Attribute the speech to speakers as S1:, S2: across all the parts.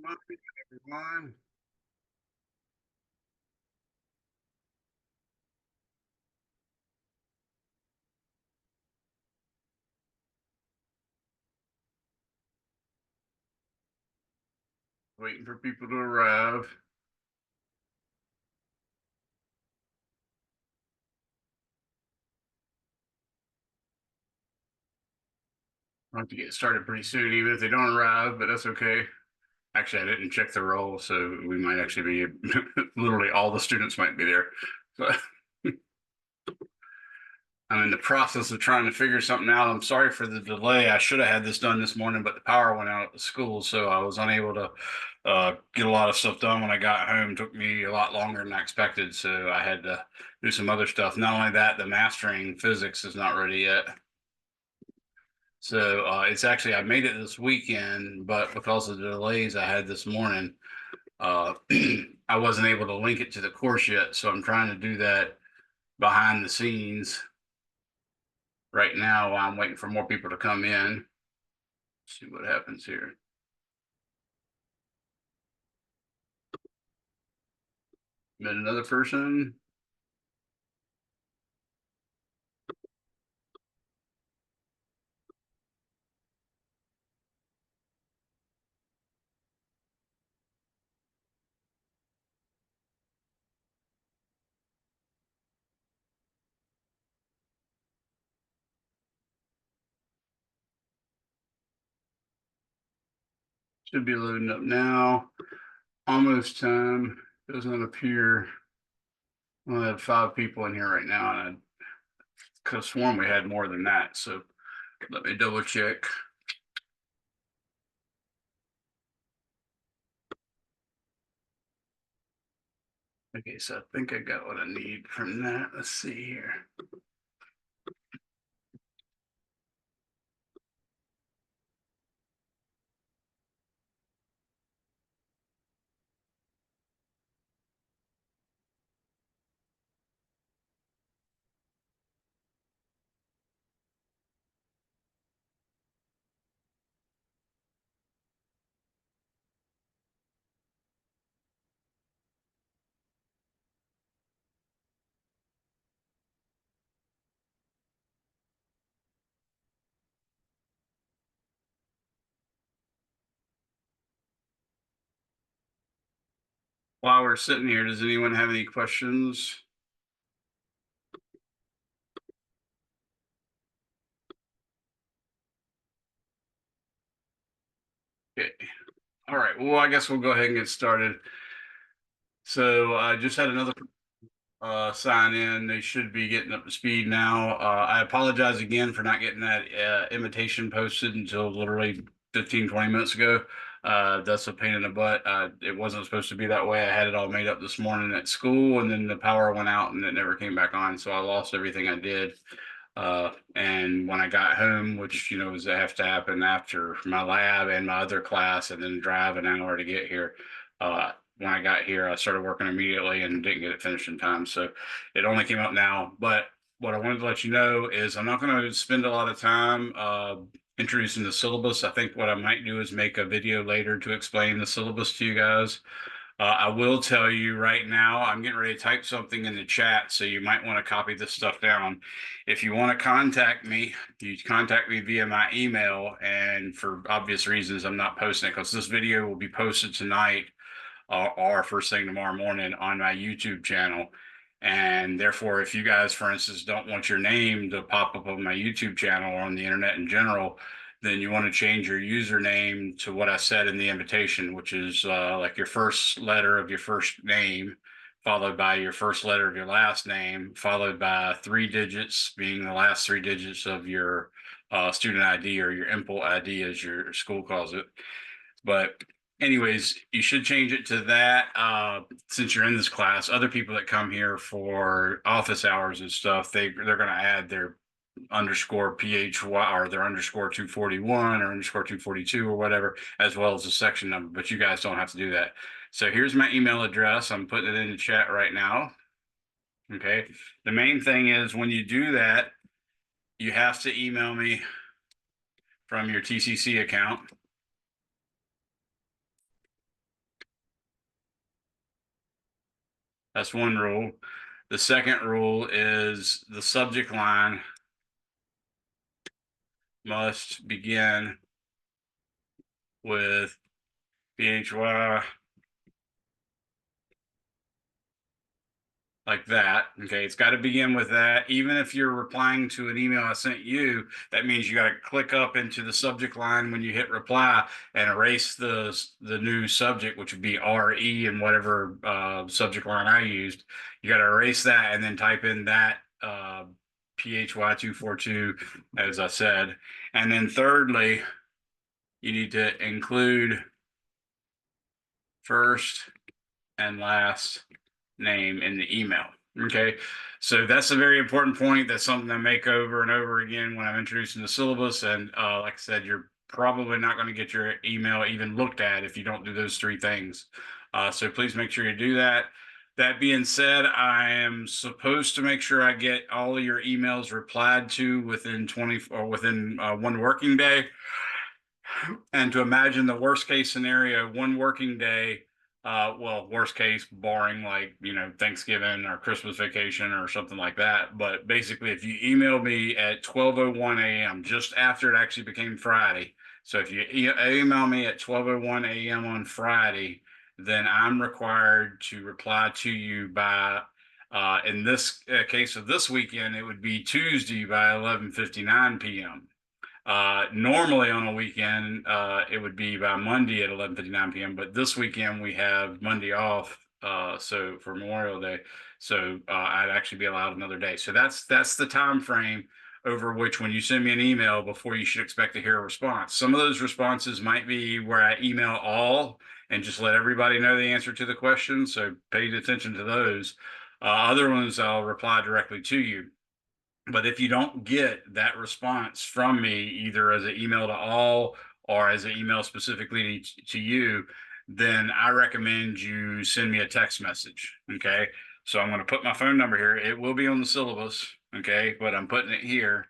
S1: Morning, everyone. Waiting for people to arrive. I'll have to get started pretty soon, even if they don't arrive, but that's okay. Actually, I didn't check the roll, so we might actually be literally all the students might be there. So I'm in the process of trying to figure something out. I'm sorry for the delay. I should have had this done this morning, but the power went out at the school, so I was unable to get a lot of stuff done when I got home. It took me a lot longer than I expected, so I had to do some other stuff. Not only that, the mastering physics is not ready yet. So it's actually I made it this weekend, but because of the delays I had this morning, uh, I wasn't able to link it to the course yet. So I'm trying to do that behind the scenes right now while I'm waiting for more people to come in. See what happens here. Met another person. Should be loading up now. Almost time. Doesn't appear. Well, I have 5 people in here right now, and I could have sworn we had more than that. So let me double check. Okay, so I think I got what I need from that. Let's see here. While we're sitting here, does anyone have any questions? Okay. All right. Well, I guess we'll go ahead and get started. So I just had another sign in. They should be getting up to speed now. I apologize again for not getting that invitation posted until literally 15, 20 minutes ago. That's a pain in the butt. It wasn't supposed to be that way. I had it all made up this morning at school, and then the power went out and it never came back on. So I lost everything I did. And when I got home, which was have to happen after my lab and my other class, and then drive an hour to get here. When I got here, I started working immediately and didn't get it finished in time. So it only came up now. But what I wanted to let you know is I'm not going to spend a lot of time introducing the syllabus. I think what I might do is make a video later to explain the syllabus to you guys. I will tell you right now, I'm getting ready to type something in the chat, so you might want to copy this stuff down. If you want to contact me, you contact me via my email, and for obvious reasons, I'm not posting it because this video will be posted tonight or first thing tomorrow morning on my YouTube channel. And therefore, if you guys, for instance, don't want your name to pop up on my YouTube channel or on the internet in general, then you want to change your username to what I said in the invitation, which is like your first letter of your first name, followed by your first letter of your last name, followed by 3 digits, being the last 3 digits of your student ID or your IMPL ID, as your school calls it. But anyways, you should change it to that since you're in this class. Other people that come here for office hours and stuff, they're going to add their underscore PHY or their underscore 241 or underscore 242 or whatever, as well as the section number. But you guys don't have to do that. So here's my email address. I'm putting it in the chat right now. Okay. The main thing is when you do that, you have to email me from your TCC account. That's one rule. The second rule is the subject line must begin with PHY, like that. Okay, it's got to begin with that. Even if you're replying to an email I sent you, that means you got to click up into the subject line when you hit reply and erase the new subject, which would be RE and whatever subject line I used. You got to erase that and then type in that PHY242, as I said. And then thirdly, you need to include first and last name in the email. Okay, so that's a very important point. That's something I make over and over again when I'm introducing the syllabus. And like I said, you're probably not going to get your email even looked at if you don't do those three things. So please make sure you do that. That being said, I am supposed to make sure I get all of your emails replied to within 20 or within one working day. And to imagine the worst case scenario, one working day, well, worst case, barring like, Thanksgiving or Christmas vacation or something like that. But basically, if you email me at 12:01 a.m., just after it actually became Friday. So if you email me at 12:01 a.m. on Friday, then I'm required to reply to you by, in this case of this weekend, it would be Tuesday by 11:59 p.m. Normally on a weekend, it would be by Monday at 11:59 p.m. But this weekend we have Monday off, so for Memorial Day, so I'd actually be allowed another day. So that's the time frame over which, when you send me an email, before you should expect to hear a response. Some of those responses might be where I email all and just let everybody know the answer to the question. So pay attention to those. Other ones I'll reply directly to you. But if you don't get that response from me, either as an email to all or as an email specifically to you, then I recommend you send me a text message. Okay. So I'm going to put my phone number here. It will be on the syllabus. Okay. But I'm putting it here.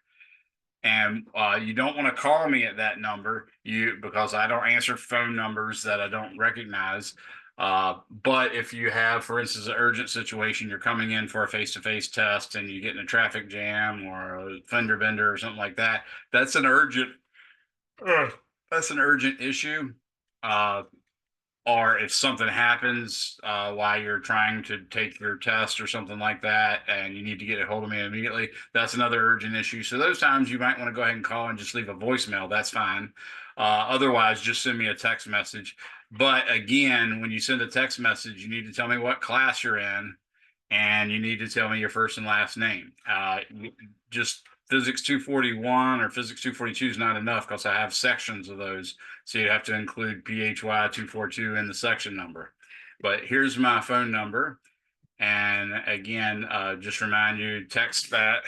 S1: And you don't want to call me at that number, because I don't answer phone numbers that I don't recognize. But if you have, for instance, an urgent situation, you're coming in for a face-to-face test and you get in a traffic jam or a fender bender or something like that, that's an urgent issue. Or if something happens while you're trying to take your test or something like that, and you need to get a hold of me immediately, that's another urgent issue. So those times you might want to go ahead and call and just leave a voicemail. That's fine. Otherwise, just send me a text message. But again, when you send a text message, you need to tell me what class you're in, and you need to tell me your first and last name. Just Physics 241 or Physics 242 is not enough, because I have sections of those. So you have to include PHY 242 in the section number. But here's my phone number. And again, just remind you, text that.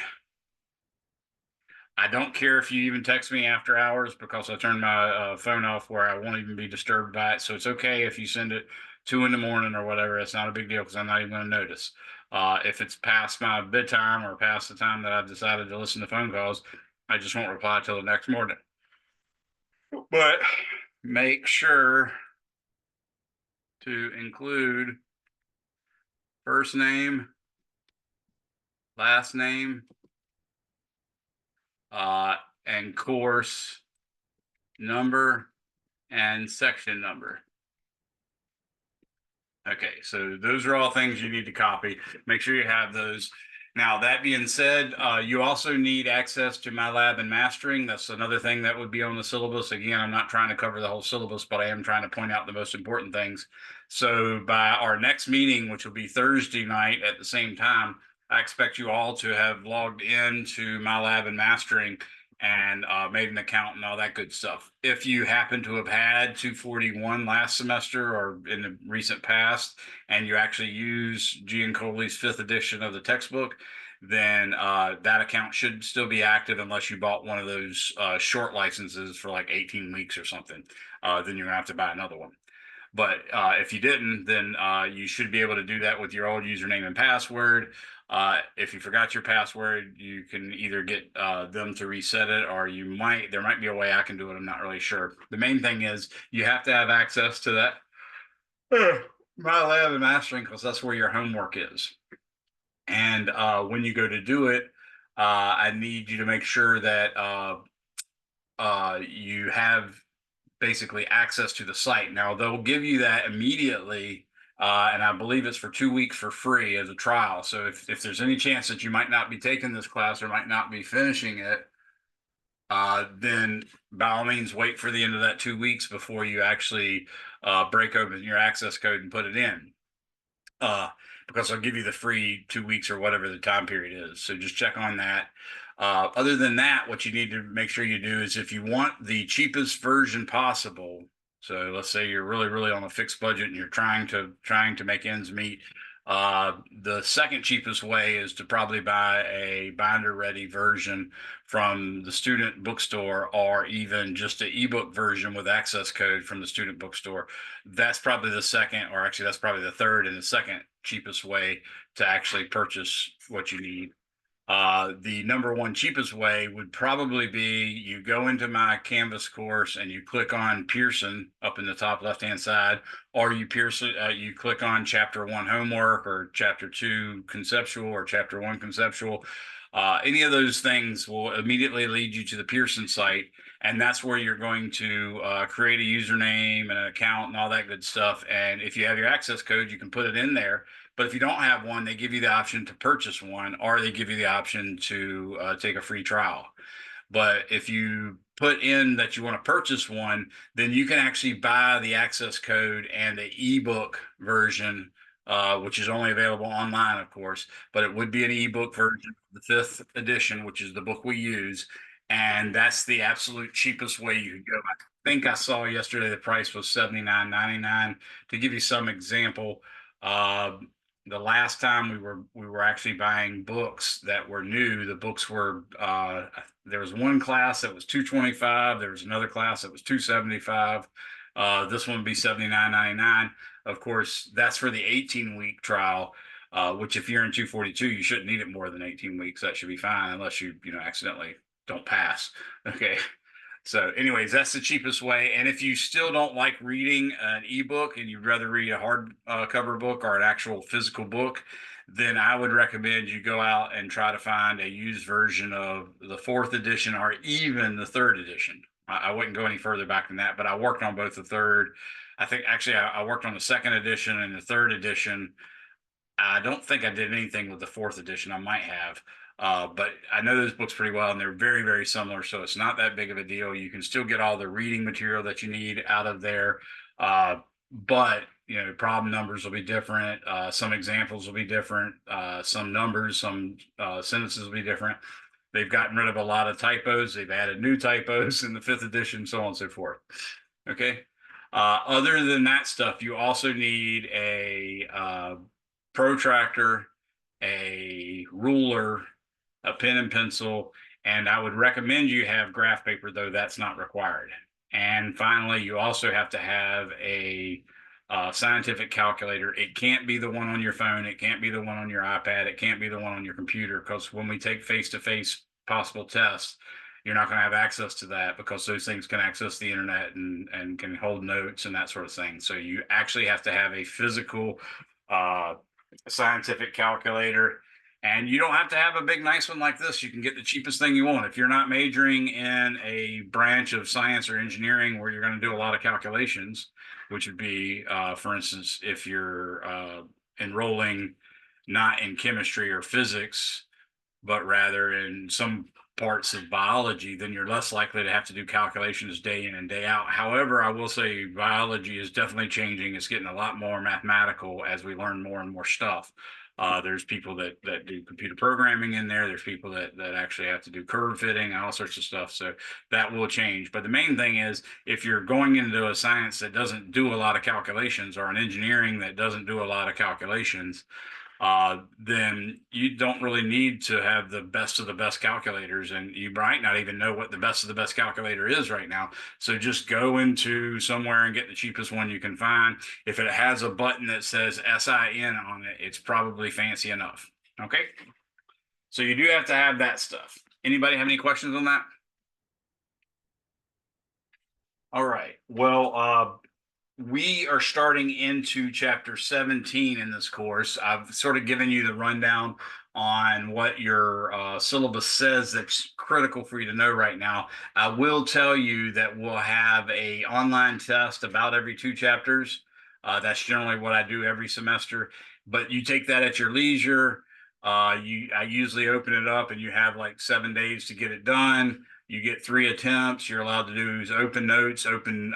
S1: I don't care if you even text me after hours, because I turn my phone off where I won't even be disturbed by it. So it's okay if you send it 2 in the morning or whatever. It's not a big deal, because I'm not even going to notice. If it's past my bedtime or past the time that I've decided to listen to phone calls, I just won't reply till the next morning. But make sure to include first name, last name, and course number and section number. Okay, so those are all things you need to copy. Make sure you have those. Now, that being said, you also need access to MyLab and Mastering. That's another thing that would be on the syllabus. Again, I'm not trying to cover the whole syllabus, but I am trying to point out the most important things. So by our next meeting, which will be Thursday night at the same time, I expect you all to have logged into MyLab and Mastering and made an account and all that good stuff. If you happen to have had 241 last semester or in the recent past, and you actually use Giancolli's 5th edition of the textbook, then that account should still be active, unless you bought one of those short licenses for like 18 weeks or something. Then you're gonna have to buy another one. But if you didn't, then you should be able to do that with your old username and password. If you forgot your password, you can either get them to reset it, or there might be a way I can do it. I'm not really sure. The main thing is you have to have access to that My lab and mastering, because that's where your homework is. And when you go to do it, I need you to make sure that you have basically access to the site. Now, they'll give you that immediately, and I believe it's for 2 weeks for free as a trial. So if there's any chance that you might not be taking this class or might not be finishing it, then by all means wait for the end of that 2 weeks before you actually break open your access code and put it in. uh, because I'll give you the free 2 weeks or whatever the time period is. So just check on that. Other than that, what you need to make sure you do is if you want the cheapest version possible. So let's say you're really, really on a fixed budget and you're trying to make ends meet. The second cheapest way is to probably buy a binder ready version from the student bookstore, or even just an ebook version with access code from the student bookstore. That's probably the second, or actually that's probably the third and the second cheapest way to actually purchase what you need. The number one cheapest way would probably be you go into my Canvas course and you click on Pearson up in the top left hand side, or you click on chapter 1 homework, or chapter 2 conceptual, or chapter 1 conceptual. Any of those things will immediately lead you to the Pearson site, and that's where you're going to create a username and an account and all that good stuff. And if you have your access code, you can put it in there. But if you don't have one, they give you the option to purchase one, or they give you the option to take a free trial. But if you put in that you want to purchase one, then you can actually buy the access code and the ebook version, which is only available online, of course, but it would be an ebook version, the fifth edition, which is the book we use. And that's the absolute cheapest way you could go. I think I saw yesterday the price was $79.99. To give you some example, uh, the last time we were actually buying books that were new, the books were there was one class that was 225, there was another class that was 275. This one would be 79.99. Of course, that's for the 18-week trial, which if you're in 242, you shouldn't need it more than 18 weeks. That should be fine unless you accidentally don't pass. Okay. So, anyways, that's the cheapest way. And if you still don't like reading an ebook and you'd rather read a hard cover book or an actual physical book, then I would recommend you go out and try to find a used version of the fourth edition or even the third edition. I wouldn't go any further back than that, but I worked on both the third. I think actually I worked on the second edition and the third edition. I don't think I did anything with the fourth edition. I might have. But I know those books pretty well, and they're very, very similar. So it's not that big of a deal. You can still get all the reading material that you need out of there. But problem numbers will be different. Some examples will be different. Some numbers, some sentences will be different. They've gotten rid of a lot of typos. They've added new typos in the fifth edition, so on and so forth. Okay. Other than that stuff, you also need a protractor, a ruler, a pen and pencil, and I would recommend you have graph paper, though that's not required. And finally, you also have to have a scientific calculator. It can't be the one on your phone. It can't be the one on your iPad. It can't be the one on your computer, because when we take face-to-face possible tests, you're not going to have access to that, because those things can access the internet and can hold notes and that sort of thing. So you actually have to have a physical scientific calculator. And you don't have to have a big, nice one like this. You can get the cheapest thing you want. If you're not majoring in a branch of science or engineering where you're going to do a lot of calculations, which would be, for instance, if you're enrolling not in chemistry or physics, but rather in some parts of biology, then you're less likely to have to do calculations day in and day out. However, I will say biology is definitely changing. It's getting a lot more mathematical as we learn more and more stuff. There's people that do computer programming in there. There's people that actually have to do curve fitting, all sorts of stuff. So that will change. But the main thing is, if you're going into a science that doesn't do a lot of calculations, or an engineering that doesn't do a lot of calculations, then you don't really need to have the best of the best calculators, and you might not even know what the best of the best calculator is right now. So just go into somewhere and get the cheapest one you can find. If it has a button that says SIN on it, it's probably fancy enough. Okay. So you do have to have that stuff. Anybody have any questions on that? All right. Well, we are starting into chapter 17 in this course. I've sort of given you the rundown on what your syllabus says that's critical for you to know right now. I will tell you that we'll have a online test about every 2 chapters. That's generally what I do every semester, but you take that at your leisure. I usually open it up and you have like 7 days to get it done. You get 3 attempts. You're allowed to do is open notes, open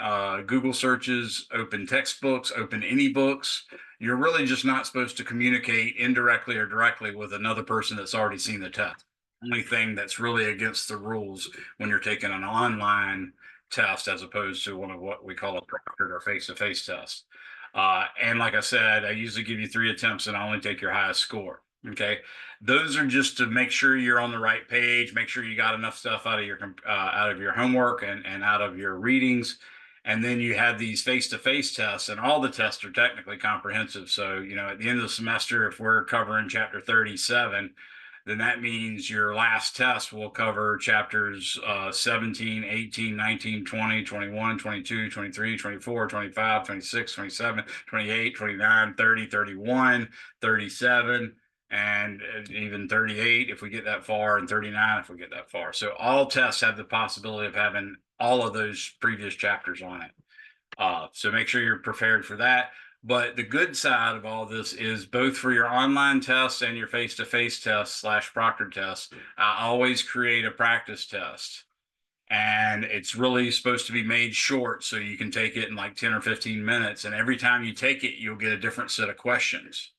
S1: Google searches, open textbooks, open any books. You're really just not supposed to communicate indirectly or directly with another person that's already seen the test. Only thing that's really against the rules when you're taking an online test as opposed to one of what we call a proctored or face-to-face test. And like I said, I usually give you 3 attempts and I only take your highest score. Okay. Those are just to make sure you're on the right page, make sure you got enough stuff out of your homework and out of your readings. And then you have these face-to-face tests, and all the tests are technically comprehensive. So, at the end of the semester, if we're covering chapter 37, then that means your last test will cover chapters 17, 18, 19, 20, 21, 22, 23, 24, 25, 26, 27, 28, 29, 30, 31, 37, and even 38 if we get that far, and 39 if we get that far. So all tests have the possibility of having all of those previous chapters on it. So make sure you're prepared for that. But the good side of all this is both for your online tests and your face-to-face tests / proctor tests, I always create a practice test. And it's really supposed to be made short so you can take it in like 10 or 15 minutes. And every time you take it, you'll get a different set of questions.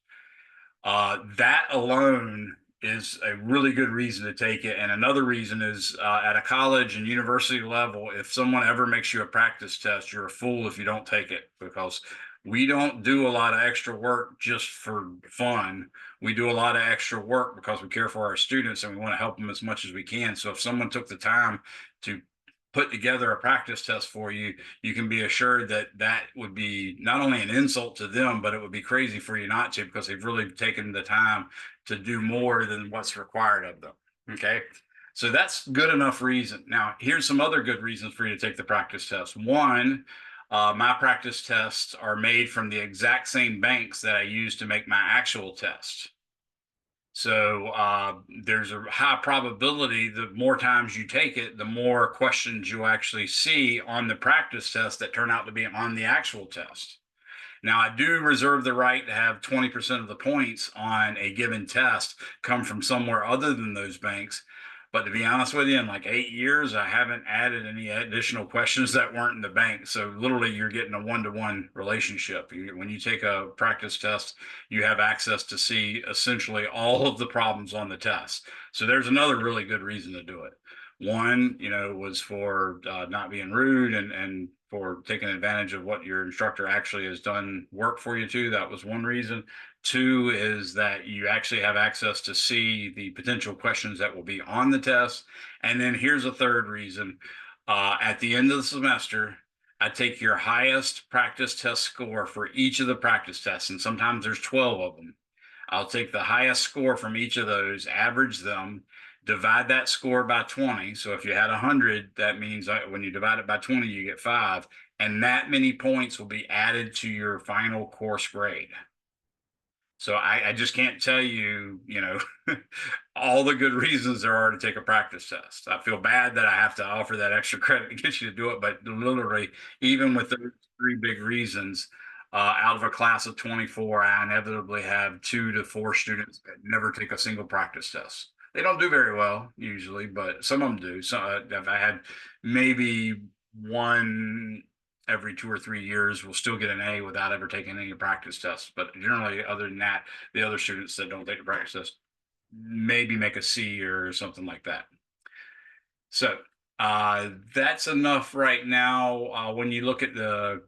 S1: That alone is a really good reason to take it. And another reason is at a college and university level, if someone ever makes you a practice test, you're a fool if you don't take it, because we don't do a lot of extra work just for fun. We do a lot of extra work because we care for our students and we want to help them as much as we can. So if someone took the time to put together a practice test for you, you can be assured that that would be not only an insult to them, but it would be crazy for you not to, because they've really taken the time to do more than what's required of them. Okay. So that's good enough reason. Now, here's some other good reasons for you to take the practice test. One, my practice tests are made from the exact same banks that I use to make my actual test. So there's a high probability the more times you take it, the more questions you'll actually see on the practice test that turn out to be on the actual test. Now, I do reserve the right to have 20% of the points on a given test come from somewhere other than those banks. But to be honest with you, in like 8 years, I haven't added any additional questions that weren't in the bank. So literally, you're getting a one-to-one relationship. When you take a practice test, you have access to see essentially all of the problems on the test. So there's another really good reason to do it. One, was for not being rude and for taking advantage of what your instructor actually has done work for you too. That was one reason. Two is that you actually have access to see the potential questions that will be on the test. And then here's a third reason. At the end of the semester, I take your highest practice test score for each of the practice tests, and sometimes there's 12 of them. I'll take the highest score from each of those, average them, divide that score by 20. So if you had 100, that means when you divide it by 20, you get 5. And that many points will be added to your final course grade. So I just can't tell you, all the good reasons there are to take a practice test. I feel bad that I have to offer that extra credit to get you to do it, but literally, even with those 3 big reasons, out of a class of 24, I inevitably have 2 to 4 students that never take a single practice test. They don't do very well usually, but some of them do. So I had maybe one every 2 or 3 years will still get an A without ever taking any practice tests. But generally, other than that, the other students that don't take the practice test maybe make a C or something like that. So that's enough right now. When you look at the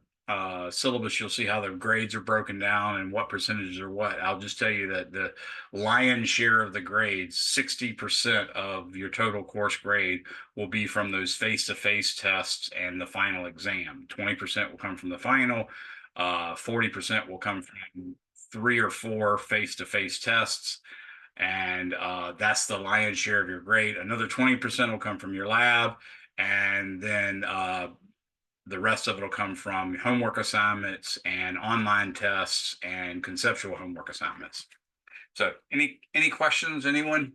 S1: syllabus, you'll see how the grades are broken down and what percentages are what. I'll just tell you that the lion's share of the grades, 60% of your total course grade, will be from those face-to-face tests and the final exam. 20% will come from the final. 40% will come from 3 or 4 face-to-face tests. And that's the lion's share of your grade. Another 20% will come from your lab, and then the rest of it will come from homework assignments and online tests and conceptual homework assignments. So any questions, anyone?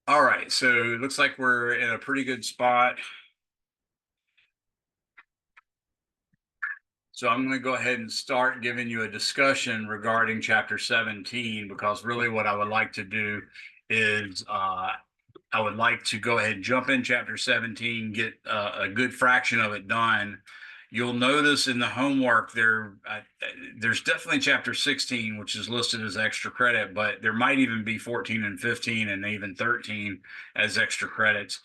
S1: All right, so it looks like we're in a pretty good spot. So I'm going to go ahead and start giving you a discussion regarding chapter 17, because really what I would like to do is I would like to go ahead and jump in chapter 17, get a good fraction of it done. You'll notice in the homework there's definitely chapter 16, which is listed as extra credit, but there might even be 14 and 15 and even 13 as extra credits.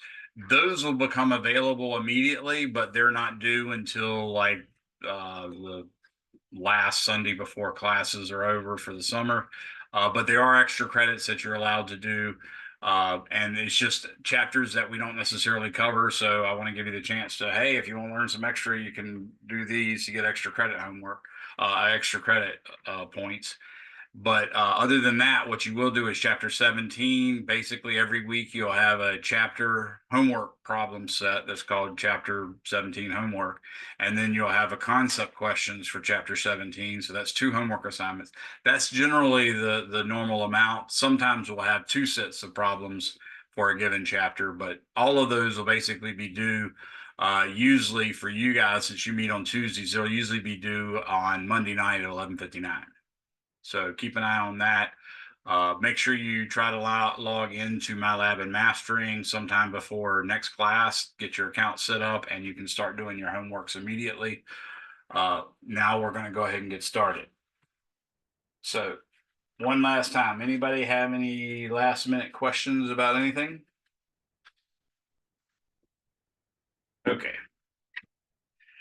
S1: Those will become available immediately, but they're not due until like the last Sunday before classes are over for the summer. But there are extra credits that you're allowed to do. And it's just chapters that we don't necessarily cover. So I want to give you the chance to, hey, if you want to learn some extra, you can do these to get extra credit homework, extra credit points. But other than that, what you will do is chapter 17. Basically, every week you'll have a chapter homework problem set that's called chapter 17 homework. And then you'll have a concept questions for chapter 17. So that's 2 homework assignments. That's generally the normal amount. Sometimes we'll have 2 sets of problems for a given chapter, but all of those will basically be due usually for you guys, since you meet on Tuesdays, they'll usually be due on Monday night at 11:59. So keep an eye on that. Make sure you try to log into MyLab and Mastering sometime before next class. Get your account set up and you can start doing your homeworks immediately. Now we're going to go ahead and get started. So one last time, anybody have any last minute questions about anything? Okay.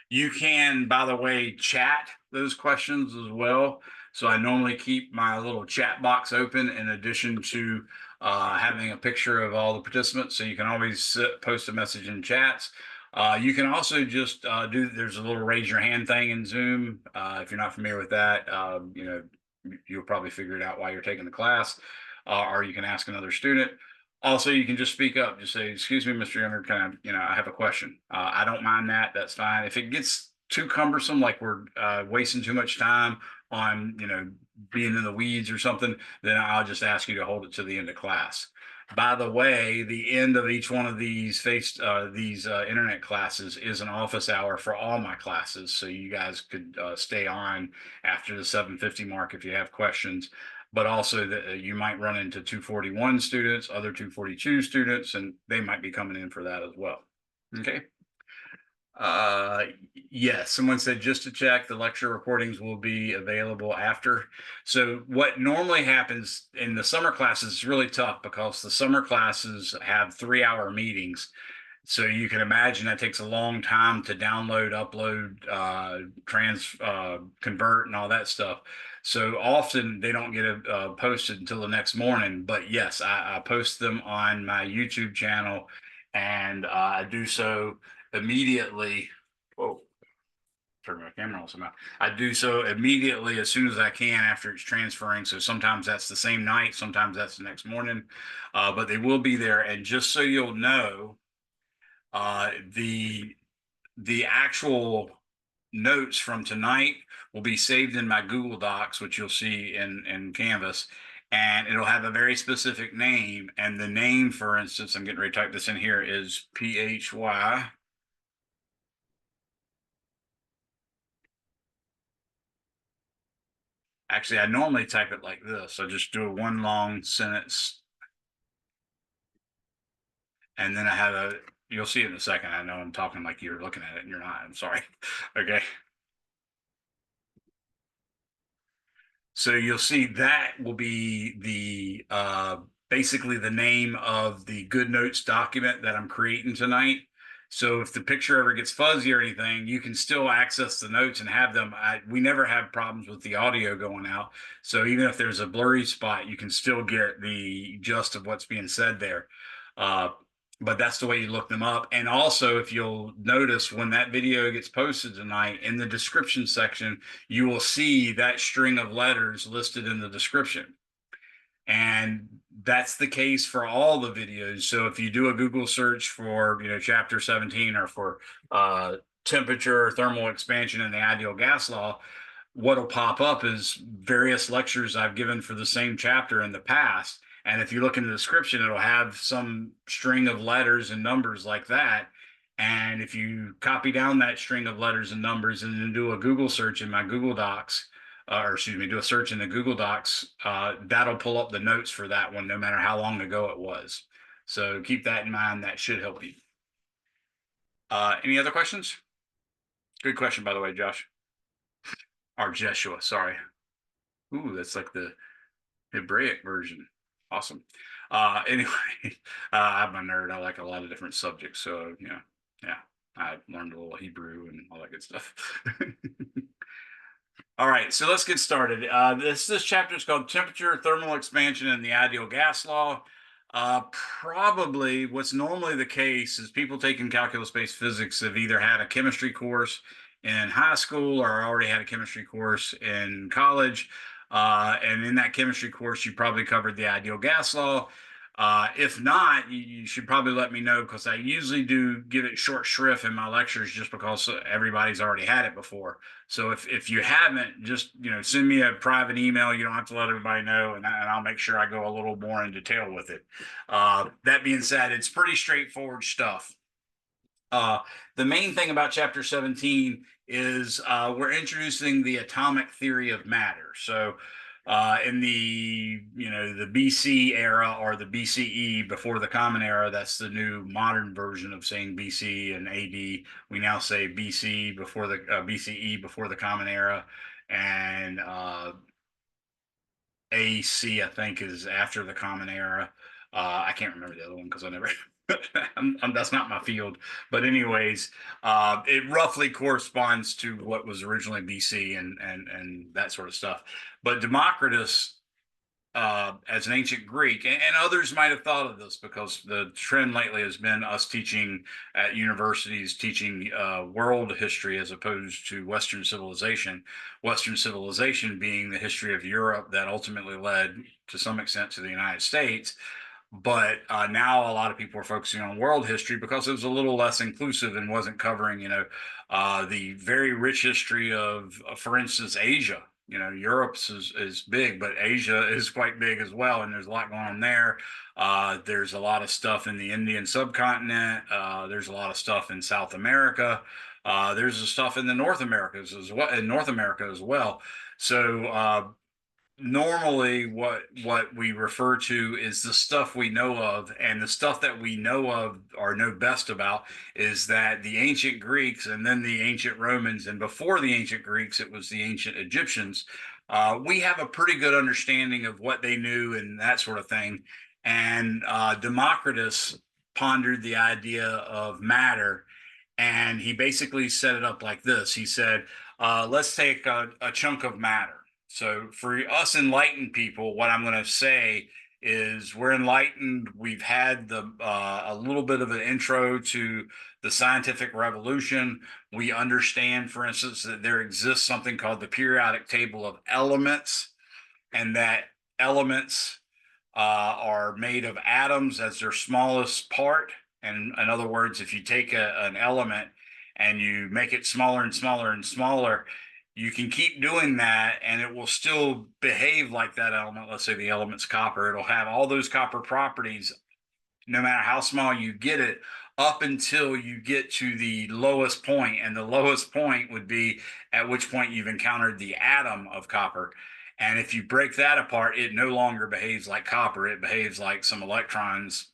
S1: You can, by the way, chat those questions as well. So I normally keep my little chat box open in addition to having a picture of all the participants. So you can always post a message in chats. You can also just there's a little raise your hand thing in Zoom. If you're not familiar with that, you'll probably figure it out while you're taking the class, or you can ask another student. Also, you can just speak up, just say, excuse me, Mr. Younger, I have a question. I don't mind that. That's fine. If it gets too cumbersome, like we're wasting too much time on, being in the weeds or something, then I'll just ask you to hold it to the end of class. By the way, the end of each one of these internet classes is an office hour for all my classes. So you guys could stay on after the 7:50 mark if you have questions. But also that you might run into 241 students, other 242 students, and they might be coming in for that as well. Okay. Yes, someone said just to check, the lecture recordings will be available after. So what normally happens in the summer classes is really tough because the summer classes have 3-hour meetings. So you can imagine that takes a long time to download, upload, convert and all that stuff. So often they don't get posted until the next morning. But yes, I post them on my YouTube channel, and I do so immediately. Whoa, turn my camera on somehow. I do so immediately as soon as I can after it's transferring. So sometimes that's the same night, sometimes that's the next morning, but they will be there. And just so you'll know, the actual notes from tonight will be saved in my Google Docs, which you'll see in Canvas, and it'll have a very specific name. And the name, for instance, I'm getting ready to type this in here, is PHY. Actually, I normally type it like this. I just do a one long sentence, and then I have you'll see it in a second. I know I'm talking like you're looking at it and you're not. I'm sorry. Okay. So you'll see that will be the basically the name of the Good Notes document that I'm creating tonight. So if the picture ever gets fuzzy or anything, you can still access the notes and have them. We never have problems with the audio going out. So even if there's a blurry spot, you can still get the gist of what's being said there. But that's the way you look them up. And also, if you'll notice, when that video gets posted tonight, in the description section, you will see that string of letters listed in the description. And that's the case for all the videos. So if you do a Google search for, chapter 17 or for temperature, thermal expansion, and the ideal gas law, what'll pop up is various lectures I've given for the same chapter in the past. And if you look in the description, it'll have some string of letters and numbers like that. And if you copy down that string of letters and numbers and then do a Google search in my Google Docs, or excuse me, do a search in the Google Docs, that'll pull up the notes for that one, no matter how long ago it was. So keep that in mind. That should help you. Any other questions? Good question, by the way, Josh. Or Jeshua, sorry. Ooh, that's like the Hebraic version. Awesome. Anyway, I'm a nerd. I like a lot of different subjects. So, yeah, I learned a little Hebrew and all that good stuff. All right, so let's get started. This chapter is called Temperature, Thermal Expansion, and the Ideal Gas Law. Probably what's normally the case is people taking calculus-based physics have either had a chemistry course in high school or already had a chemistry course in college. And in that chemistry course, you probably covered the ideal gas law. If not, you should probably let me know, because I usually do give it short shrift in my lectures just because everybody's already had it before. So if you haven't, just send me a private email. You don't have to let everybody know, and I'll make sure I go a little more in detail with it. That being said, it's pretty straightforward stuff. The main thing about chapter 17 is we're introducing the atomic theory of matter. So in the BC era, or the BCE, before the Common Era, that's the new modern version of saying BC and AD. We now say BC before the BCE before the Common Era, and AC, I think, is after the Common Era. I can't remember the other one because I never. That's not my field. But anyways, it roughly corresponds to what was originally BC and that sort of stuff. But Democritus, as an ancient Greek, and others might have thought of this, because the trend lately has been us teaching at universities, teaching world history as opposed to Western civilization. Western civilization being the history of Europe that ultimately led to some extent to the United States. But now a lot of people are focusing on world history because it was a little less inclusive and wasn't covering, the very rich history of, for instance, Asia. Europe's is big, but Asia is quite big as well, and there's a lot going on there. There's a lot of stuff in the Indian subcontinent. There's a lot of stuff in South America. There's stuff in the North Americas as well, in North America as well. So normally what we refer to is the stuff we know of, and the stuff that we know of or know best about is that the ancient Greeks, and then the ancient Romans, and before the ancient Greeks it was the ancient Egyptians. We have a pretty good understanding of what they knew and that sort of thing. And Democritus pondered the idea of matter, and he basically set it up like this. He said, let's take a chunk of matter. So for us enlightened people, what I'm going to say is we're enlightened. We've had a little bit of an intro to the scientific revolution. We understand, for instance, that there exists something called the periodic table of elements, and that elements are made of atoms as their smallest part. And in other words, if you take an element and you make it smaller and smaller and smaller, you can keep doing that and it will still behave like that element. Let's say the element's copper. It'll have all those copper properties no matter how small you get it, up until you get to the lowest point. And the lowest point would be at which point you've encountered the atom of copper. And if you break that apart, it no longer behaves like copper. It behaves like some electrons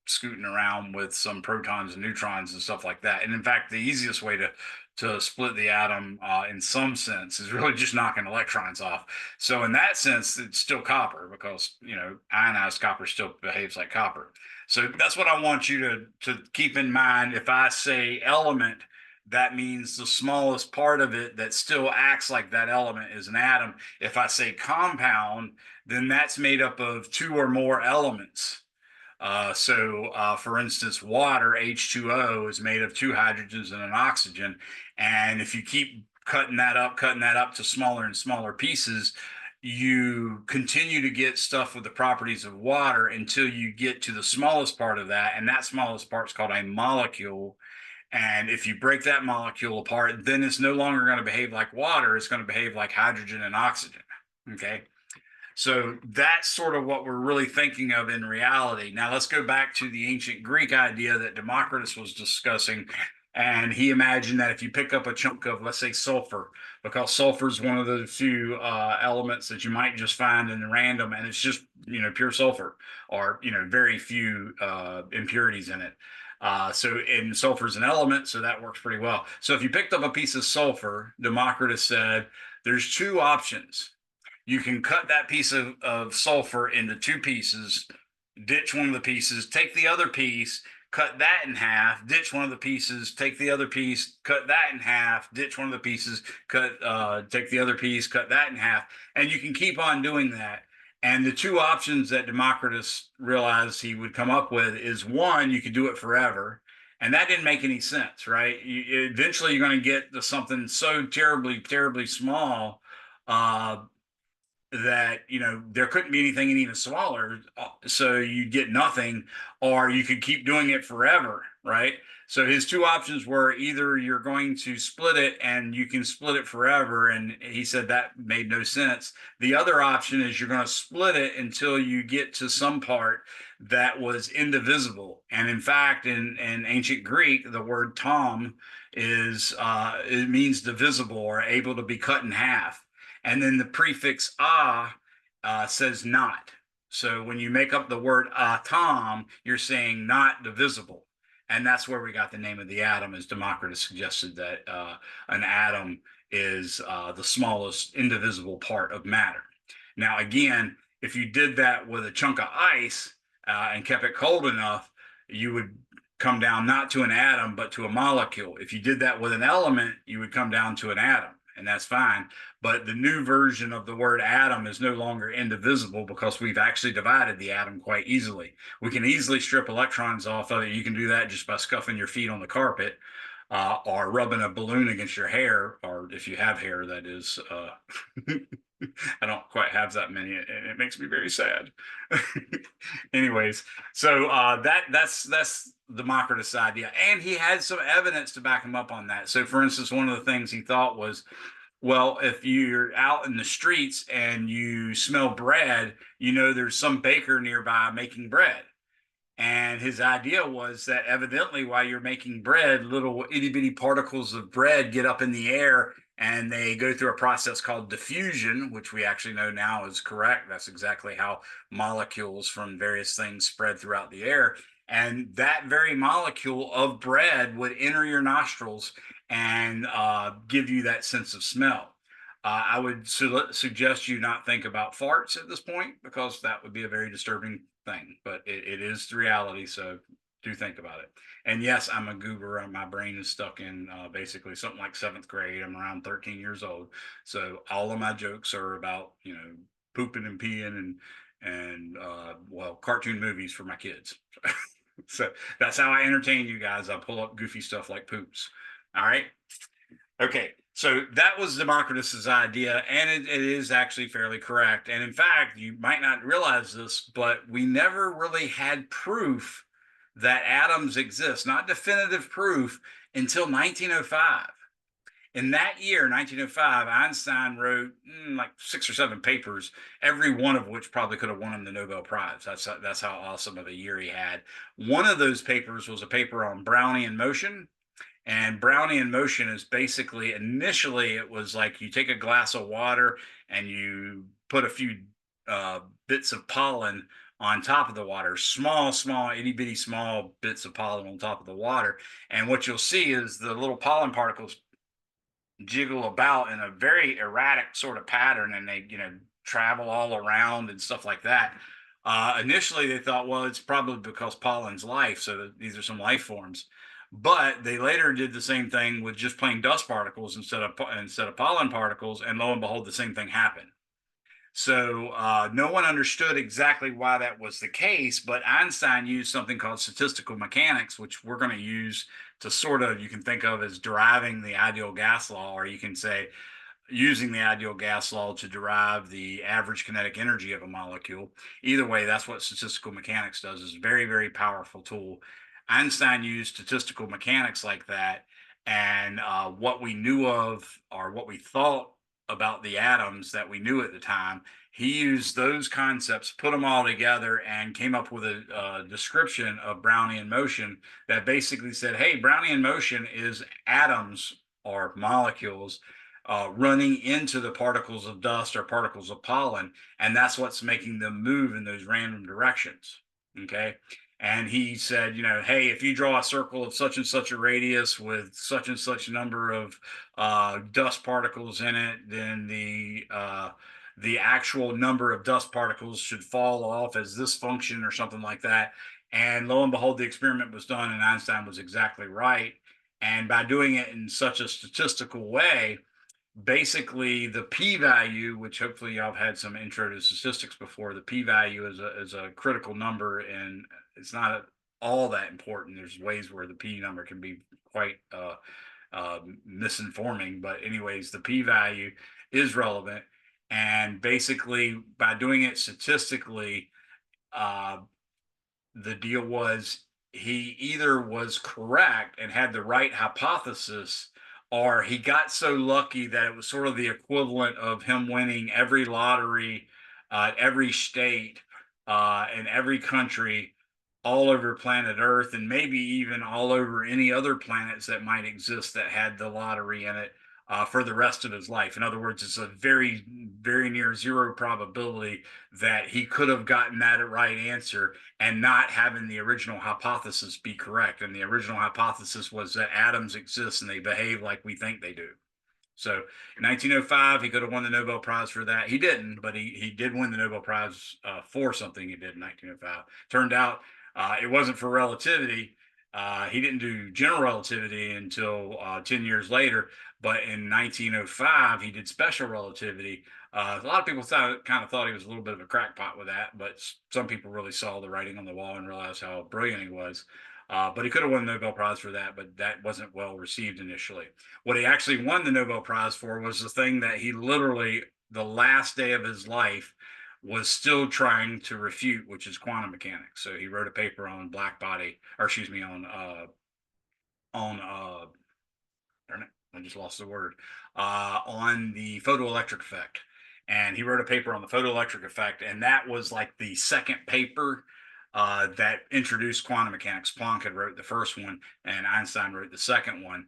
S1: scooting around with some protons and neutrons and stuff like that. And in fact, the easiest way to split the atom in some sense is really just knocking electrons off. So in that sense, it's still copper, because ionized copper still behaves like copper. So that's what I want you to keep in mind. If I say element, that means the smallest part of it that still acts like that element is an atom. If I say compound, then that's made up of two or more elements. For instance, water, H2O, is made of two hydrogens and an oxygen. And if you keep cutting that up to smaller and smaller pieces, you continue to get stuff with the properties of water until you get to the smallest part of that, and that smallest part is called a molecule. And if you break that molecule apart, then it's no longer going to behave like water. It's going to behave like hydrogen and oxygen. Okay. So that's sort of what we're really thinking of in reality. Now let's go back to the ancient Greek idea that Democritus was discussing. And he imagined that if you pick up a chunk of, let's say, sulfur, because sulfur is one of the few elements that you might just find in random, and it's just, pure sulfur, or, very few impurities in it. And sulfur is an element, so that works pretty well. So if you picked up a piece of sulfur, Democritus said, there's two options. You can cut that piece of sulfur into two pieces, ditch one of the pieces, take the other piece, cut that in half, ditch one of the pieces, take the other piece, cut that in half, ditch one of the pieces, take the other piece, cut that in half. And you can keep on doing that. And the two options that Democritus realized he would come up with is, one, you could do it forever. And that didn't make any sense, right? Eventually, you're going to get to something so terribly, terribly small that there couldn't be anything even smaller, so you get nothing, or you could keep doing it forever, right? So his two options were, either you're going to split it and you can split it forever, and he said that made no sense. The other option is you're going to split it until you get to some part that was indivisible. And in fact, in ancient Greek, the word tom it means divisible, or able to be cut in half. And then the prefix says not. So when you make up the word atom, you're saying not divisible. And that's where we got the name of the atom, as Democritus suggested that an atom is the smallest indivisible part of matter. Now, again, if you did that with a chunk of ice and kept it cold enough, you would come down not to an atom, but to a molecule. If you did that with an element, you would come down to an atom, and that's fine. But the new version of the word atom is no longer indivisible, because we've actually divided the atom quite easily. We can easily strip electrons off of it. You can do that just by scuffing your feet on the carpet, or rubbing a balloon against your hair, or if you have hair, that is. I don't quite have that many, and it makes me very sad. Anyways, so that's Democritus' idea, and he had some evidence to back him up on that. So, for instance, one of the things he thought was, well, if you're out in the streets and you smell bread, there's some baker nearby making bread. And his idea was that evidently, while you're making bread, little itty bitty particles of bread get up in the air, and they go through a process called diffusion, which we actually know now is correct. That's exactly how molecules from various things spread throughout the air. And that very molecule of bread would enter your nostrils and give you that sense of smell. I would suggest you not think about farts at this point, because that would be a very disturbing thing, but it is the reality. So do think about it. And yes, I'm a goober, and my brain is stuck in basically something like seventh grade. I'm around 13 years old. So all of my jokes are about, pooping and peeing and well, cartoon movies for my kids. So that's how I entertain you guys. I pull up goofy stuff like poops. All right. Okay, so that was Democritus's idea, and it is actually fairly correct. And in fact, you might not realize this, but we never really had proof that atoms exist, not definitive proof, until 1905. In that year, 1905, Einstein wrote like 6 or 7 papers, every one of which probably could have won him the Nobel Prize. That's how awesome of a year he had. One of those papers was a paper on Brownian motion. And Brownian motion is basically, initially, it was like you take a glass of water and you put a few bits of pollen on top of the water, small, itty bitty small bits of pollen on top of the water. And what you'll see is the little pollen particles jiggle about in a very erratic sort of pattern, and they, travel all around and stuff like that. Initially, they thought, well, it's probably because pollen's life, so these are some life forms. But they later did the same thing with just plain dust particles instead of pollen particles, and lo and behold, the same thing happened. So no one understood exactly why that was the case, but Einstein used something called statistical mechanics, which we're going to use to sort of, you can think of as deriving the ideal gas law, or you can say, using the ideal gas law to derive the average kinetic energy of a molecule. Either way, that's what statistical mechanics does. It's a very, very powerful tool. Einstein used statistical mechanics like that, and what we knew of, or what we thought about the atoms that we knew at the time, he used those concepts, put them all together, and came up with a description of Brownian motion that basically said, hey, Brownian motion is atoms or molecules running into the particles of dust or particles of pollen, and that's what's making them move in those random directions. Okay. And he said, hey, if you draw a circle of such and such a radius with such and such a number of dust particles in it, then the actual number of dust particles should fall off as this function or something like that. And lo and behold, the experiment was done, and Einstein was exactly right. And by doing it in such a statistical way, basically the p-value, which hopefully y'all have had some intro to statistics before, the p-value is a critical number, and it's not all that important. There's ways where the p number can be quite misinforming, but anyways, the p-value is relevant. And basically by doing it statistically, uh, the deal was he either was correct and had the right hypothesis, or he got so lucky that it was sort of the equivalent of him winning every lottery, every state, and every country all over planet Earth, and maybe even all over any other planets that might exist that had the lottery in it, for the rest of his life. In other words, it's a very, very near zero probability that he could have gotten that right answer and not having the original hypothesis be correct. And the original hypothesis was that atoms exist and they behave like we think they do. So in 1905, he could have won the Nobel Prize for that. He didn't, but he did win the Nobel Prize for something he did in 1905. Turned out it wasn't for relativity. He didn't do general relativity until 10 years later. But in 1905, he did special relativity. A lot of people kind of thought he was a little bit of a crackpot with that, but some people really saw the writing on the wall and realized how brilliant he was. But he could have won the Nobel Prize for that, but that wasn't well received initially. What he actually won the Nobel Prize for was the thing that he literally, the last day of his life, was still trying to refute, which is quantum mechanics. So he wrote a paper on black body, or excuse me, on darn it, I just lost the word, on the photoelectric effect. And he wrote a paper on the photoelectric effect, and that was like the second paper that introduced quantum mechanics. Planck had wrote the first one, and Einstein wrote the second one.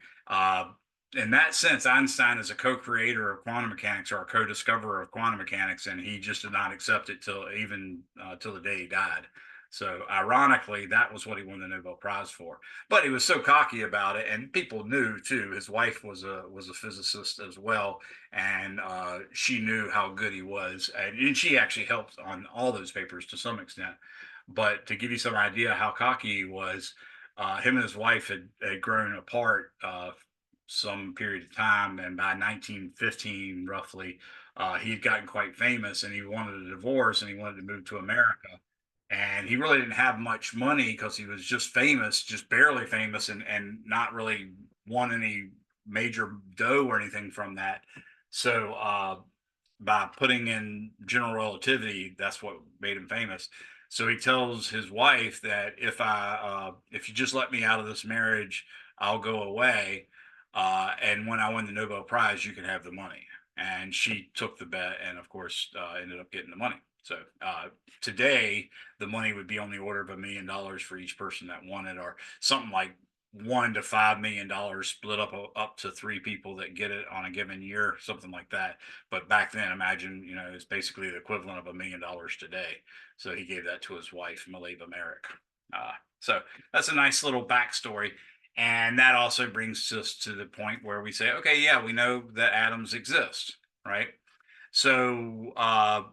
S1: In that sense, Einstein is a co-creator of quantum mechanics, or a co-discoverer of quantum mechanics, and he just did not accept it till the day he died. So ironically, that was what he won the Nobel Prize for. But he was so cocky about it, and people knew too. His wife was a physicist as well, and she knew how good he was, and she actually helped on all those papers to some extent. But to give you some idea how cocky he was, him and his wife had grown apart some period of time, and by 1915, roughly, he had gotten quite famous, and he wanted a divorce, and he wanted to move to America. And he really didn't have much money because he was just famous, just barely famous, and not really won any major dough or anything from that. So by putting in general relativity, that's what made him famous. So he tells his wife that if you just let me out of this marriage, I'll go away, and when I win the Nobel Prize, you can have the money. And she took the bet, and of course, ended up getting the money. So today, the money would be on the order of $1 million for each person that won it, or something like $1 to $5 million split up to three people that get it on a given year, something like that. But back then, imagine, it's basically the equivalent of $1 million today. So he gave that to his wife, Maleva Merrick. So that's a nice little backstory. And that also brings us to the point where we say, okay, yeah, we know that atoms exist, right? So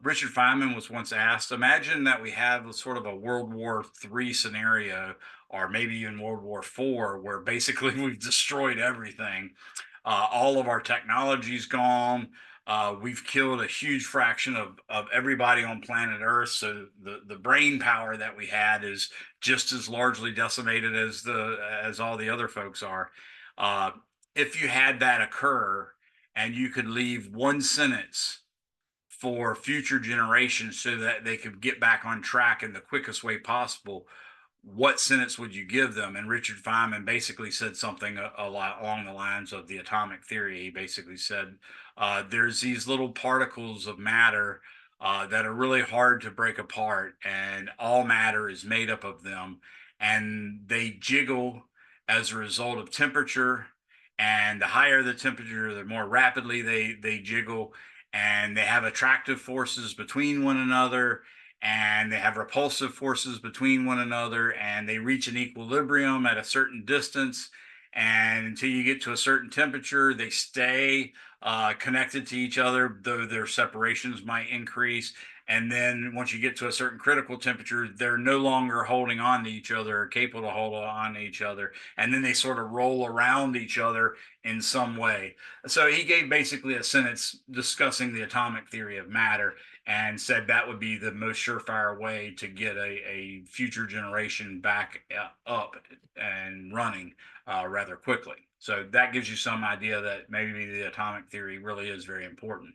S1: Richard Feynman was once asked, imagine that we have a sort of a World War III scenario, or maybe even World War IV, where basically we've destroyed everything. All of our technology's gone. We've killed a huge fraction of everybody on planet Earth. So the brain power that we had is just as largely decimated as all the other folks are. If you had that occur, and you could leave one sentence for future generations so that they could get back on track in the quickest way possible, what sentence would you give them? And Richard Feynman basically said something a lot along the lines of the atomic theory. He basically said, there's these little particles of matter that are really hard to break apart, and all matter is made up of them, and they jiggle as a result of temperature. And the higher the temperature, the more rapidly they jiggle, and they have attractive forces between one another, and they have repulsive forces between one another, and they reach an equilibrium at a certain distance. And until you get to a certain temperature, they stay connected to each other, though their separations might increase. And then once you get to a certain critical temperature, they're no longer holding on to each other or capable of holding on to each other. And then they sort of roll around each other in some way. So he gave basically a sentence discussing the atomic theory of matter, and said that would be the most surefire way to get a future generation back up and running rather quickly. So that gives you some idea that maybe the atomic theory really is very important.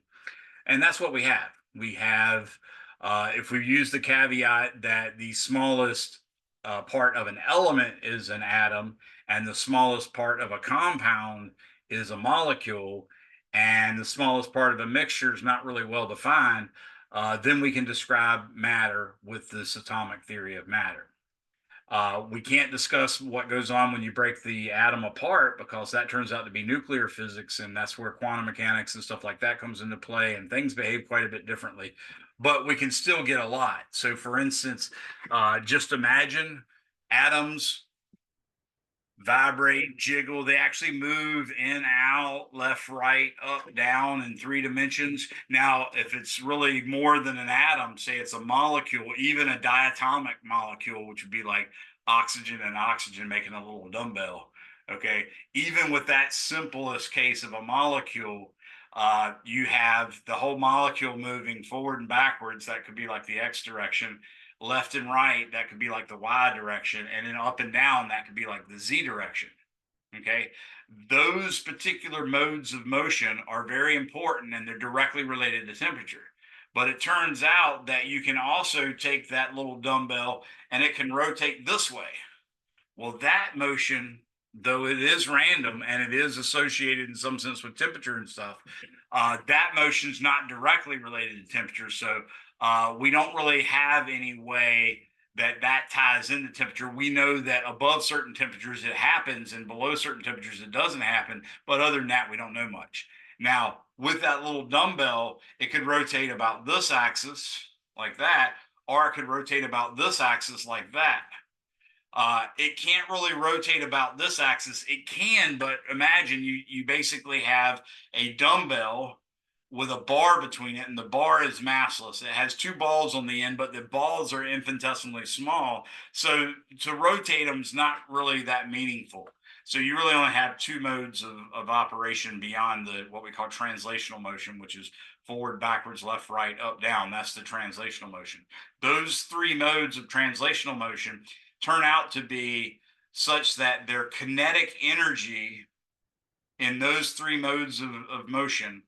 S1: And that's what we have. We have, if we use the caveat that the smallest part of an element is an atom, and the smallest part of a compound is a molecule, and the smallest part of a mixture is not really well defined, then we can describe matter with this atomic theory of matter. We can't discuss what goes on when you break the atom apart, because that turns out to be nuclear physics, and that's where quantum mechanics and stuff like that comes into play, and things behave quite a bit differently. But we can still get a lot. So, for instance, just imagine atoms vibrate, jiggle. They actually move in, out, left, right, up, down in 3 dimensions. Now, if it's really more than an atom, say it's a molecule, even a diatomic molecule, which would be like oxygen and oxygen making a little dumbbell. Okay. Even with that simplest case of a molecule, you have the whole molecule moving forward and backwards. That could be like the X direction. Left and right, that could be like the Y direction, and then up and down, that could be like the Z direction. Okay. Those particular modes of motion are very important, and they're directly related to temperature. But it turns out that you can also take that little dumbbell and it can rotate this way. Well, that motion, though it is random and it is associated in some sense with temperature and stuff, that motion is not directly related to temperature. So we don't really have any way that that ties into temperature. We know that above certain temperatures it happens, and below certain temperatures it doesn't happen. But other than that, we don't know much. Now, with that little dumbbell, it could rotate about this axis like that, or it could rotate about this axis like that. It can't really rotate about this axis. It can, but imagine you basically have a dumbbell with a bar between it, and the bar is massless. It has 2 balls on the end, but the balls are infinitesimally small. So to rotate them is not really that meaningful. So you really only have 2 modes of operation beyond the what we call translational motion, which is forward, backwards, left, right, up, down. That's the translational motion. Those 3 modes of translational motion turn out to be such that their kinetic energy in those 3 modes of motion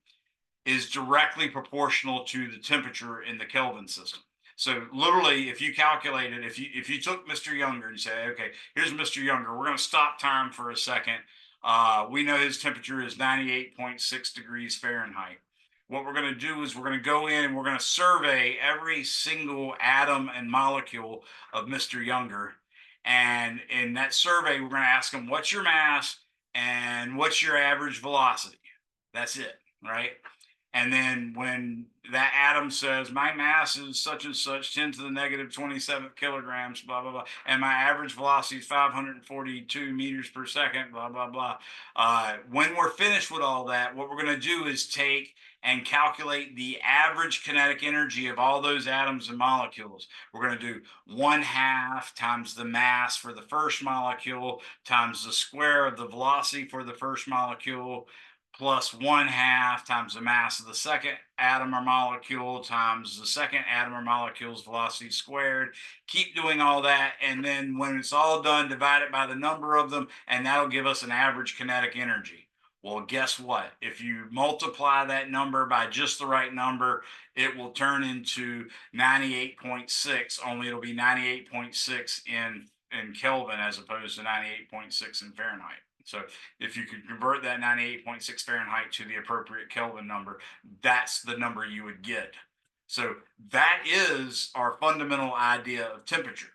S1: is directly proportional to the temperature in the Kelvin system. So literally, if you calculate it, if you took Mr. Younger and say, okay, here's Mr. Younger, we're going to stop time for a second. We know his temperature is 98.6 degrees Fahrenheit. What we're going to do is we're going to go in and we're going to survey every single atom and molecule of Mr. Younger. And in that survey, we're going to ask him, what's your mass and what's your average velocity? That's it, right? And then when that atom says, my mass is such and such, 10 to the negative 27 kilograms, blah, blah, blah, and my average velocity is 542 meters per second, blah, blah, blah. When we're finished with all that, what we're going to do is take and calculate the average kinetic energy of all those atoms and molecules. We're going to do 1/2 times the mass for the first molecule times the square of the velocity for the first molecule, plus 1/2 times the mass of the second atom or molecule times the second atom or molecule's velocity squared. Keep doing all that, and then when it's all done, divide it by the number of them, and that'll give us an average kinetic energy.
S2: Well, guess what? If you multiply that number by just the right number, it will turn into 98.6, only it'll be 98.6 in Kelvin as opposed to 98.6 in Fahrenheit. So if you could convert that 98.6 Fahrenheit to the appropriate Kelvin number, that's the number you would get. So that is our fundamental idea of temperature.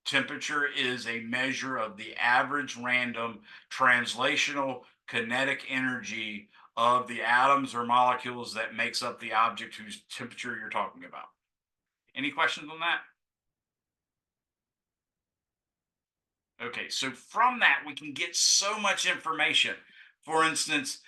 S2: Temperature is a measure of the average random translational kinetic energy of the atoms or molecules that makes up the object whose temperature you're talking about. Any questions on that? Okay, so from that we can get so much information. For instance,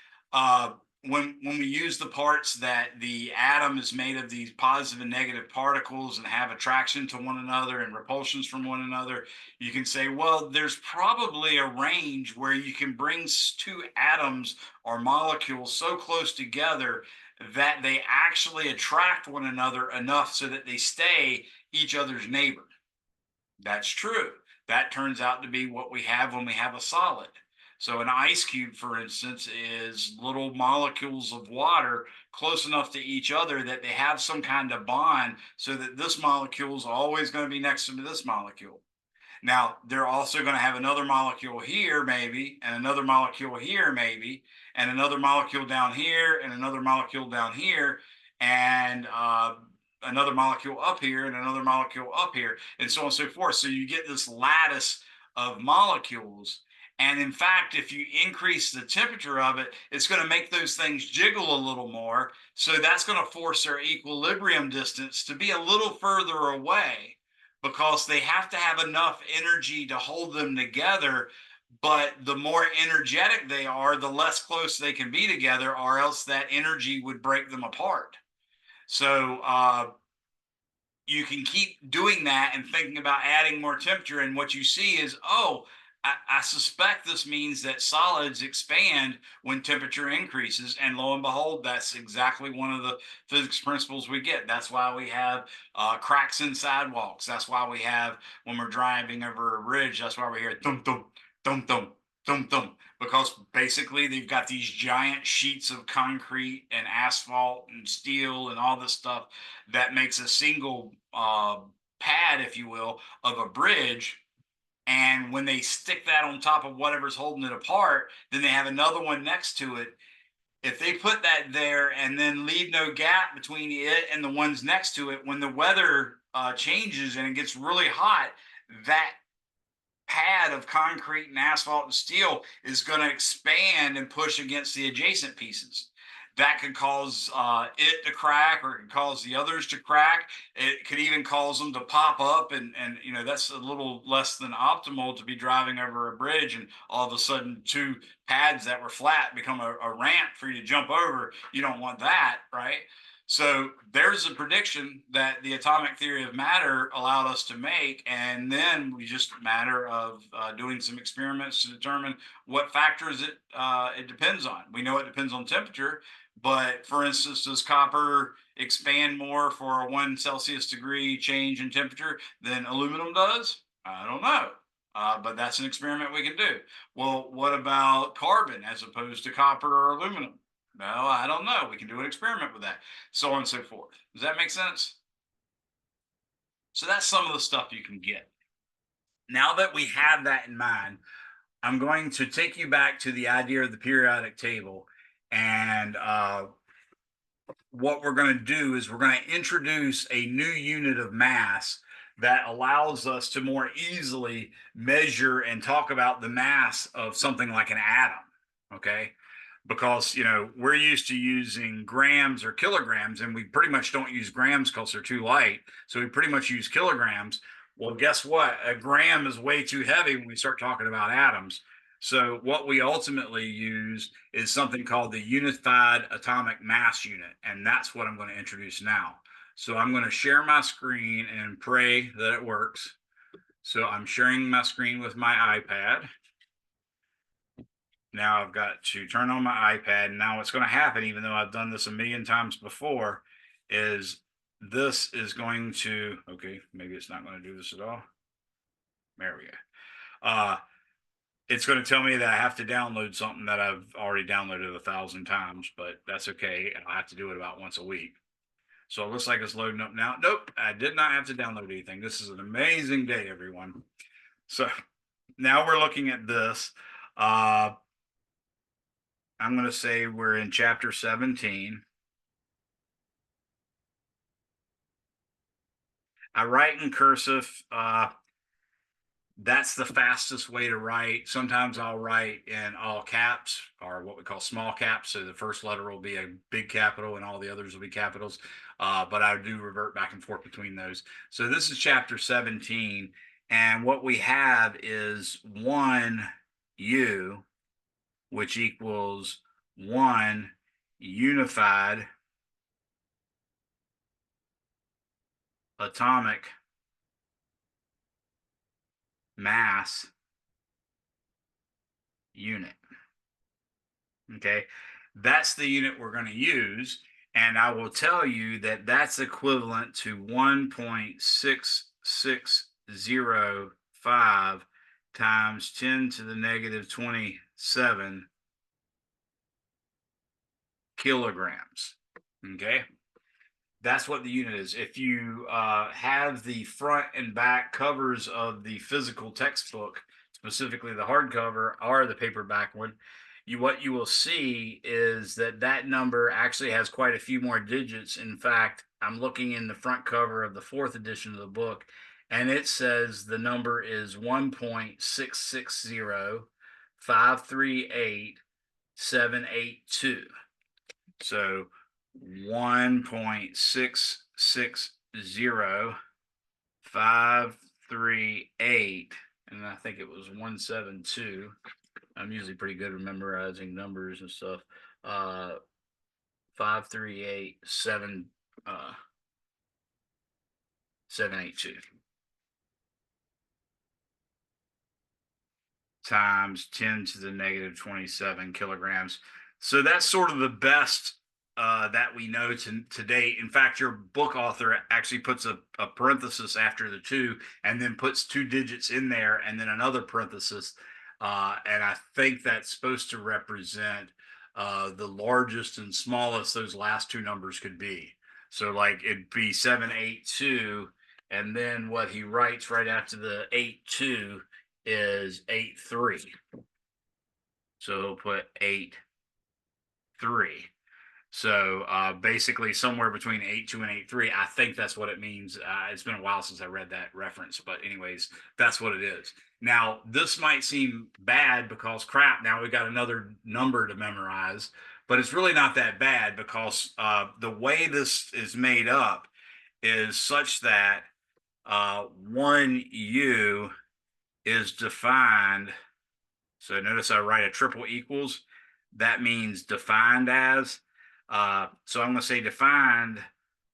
S2: when we use the parts that the atom is made of these positive and negative particles and have attraction to one another and repulsions from one another, you can say, well, there's probably a range where you can bring two atoms or molecules so close together that they actually attract one another enough so that they stay each other's neighbor. That's true. That turns out to be what we have when we have a solid. So, an ice cube, for instance, is little molecules of water close enough to each other that they have some kind of bond so that this molecule is always going to be next to this molecule. Now, they're also going to have another molecule here, maybe, and another molecule here, maybe, and another molecule down here, and another molecule down here, and another molecule up here, and another molecule up here, and so on and so forth. So you get this lattice of molecules. And in fact, if you increase the temperature of it, it's going to make those things jiggle a little more. So that's going to force their equilibrium distance to be a little further away because they have to have enough energy to hold them together. But the more energetic they are, the less close they can be together, or else that energy would break them apart. So you can keep doing that and thinking about adding more temperature. And what you see is, oh, I suspect this means that solids expand when temperature increases. And lo and behold, that's exactly one of the physics principles we get. That's why we have cracks in sidewalks. That's why we have, when we're driving over a bridge, that's why we hear thump, thump, thump, thump, thump, thump. Because basically they've got these giant sheets of concrete and asphalt and steel and all this stuff that makes a single pad, if you will, of a bridge. And when they stick that on top of whatever's holding it apart, then they have another one next to it. If they put that there and then leave no gap between it and the ones next to it, when the weather changes and it gets really hot, that pad of concrete and asphalt and steel is going to expand and push against the adjacent pieces. That could cause it to crack, or it could cause the others to crack. It could even cause them to pop up, and you know that's a little less than optimal to be driving over a bridge, and all of a sudden two pads that were flat become a ramp for you to jump over. You don't want that, right? So there's a prediction that the atomic theory of matter allowed us to make, and then we just matter of doing some experiments to determine what factors it depends on. We know it depends on temperature, but for instance, does copper expand more for a 1 Celsius degree change in temperature than aluminum does? I don't know. But that's an experiment we can do. Well, what about carbon as opposed to copper or aluminum? No, I don't know. We can do an experiment with that, so on and so forth. Does that make sense? So that's some of the stuff you can get. Now that we have that in mind, I'm going to take you back to the idea of the periodic table. And what we're going to do is we're going to introduce a new unit of mass that allows us to more easily measure and talk about the mass of something like an atom. Okay. Because we're used to using grams or kilograms, and we pretty much don't use grams because they're too light, so we pretty much use kilograms. Well, guess what? A gram is way too heavy when we start talking about atoms. So what we ultimately use is something called the unified atomic mass unit, and that's what I'm going to introduce now. So I'm going to share my screen and pray that it works. So I'm sharing my screen with my iPad. Now I've got to turn on my iPad. And now what's going to happen, even though I've done this a million times before, is this is going to, okay, maybe it's not going to do this at all. There we go. it's going to tell me that I have to download something that I've already downloaded 1,000 times, but that's okay. I have to do it about once a week. So it looks like it's loading up now. Nope, I did not have to download anything. This is an amazing day, everyone. So now we're looking at this. I'm going to say we're in chapter 17. I write in cursive. That's the fastest way to write. Sometimes I'll write in all caps or what we call small caps. So the first letter will be a big capital and all the others will be capitals. But I do revert back and forth between those. So this is chapter 17. And what we have is 1U, which equals 1 unified atomic mass unit. Okay, that's the unit we're going to use. And I will tell you that that's equivalent to 1.6605 times 10 to the negative 27 kilograms. Okay, that's what the unit is. If you have the front and back covers of the physical textbook, specifically the hardcover or the paperback one, what you will see is that that number actually has quite a few more digits. In fact, I'm looking in the front cover of the 4th edition of the book, and it says the number is 1.660538,782. So 1.660538, and I think it was 172. I'm usually pretty good at memorizing numbers and stuff. 538,782 times 10 to the negative 27 kilograms. So that's sort of the best that we know to date. In fact, your book author actually puts a parenthesis after the 2 and then puts 2 digits in there and then another parenthesis. And I think that's supposed to represent the largest and smallest those last 2 numbers could be. So like it'd be 782, and then what he writes right after the 82 is 83. So he'll put 83. So basically somewhere between 82 and 83. I think that's what it means. It's been a while since I read that reference, but anyways, that's what it is. Now, this might seem bad because crap, now we got another number to memorize, but it's really not that bad because the way this is made up is such that 1U is defined. So notice I write a triple equals. That means defined as. So I'm going to say defined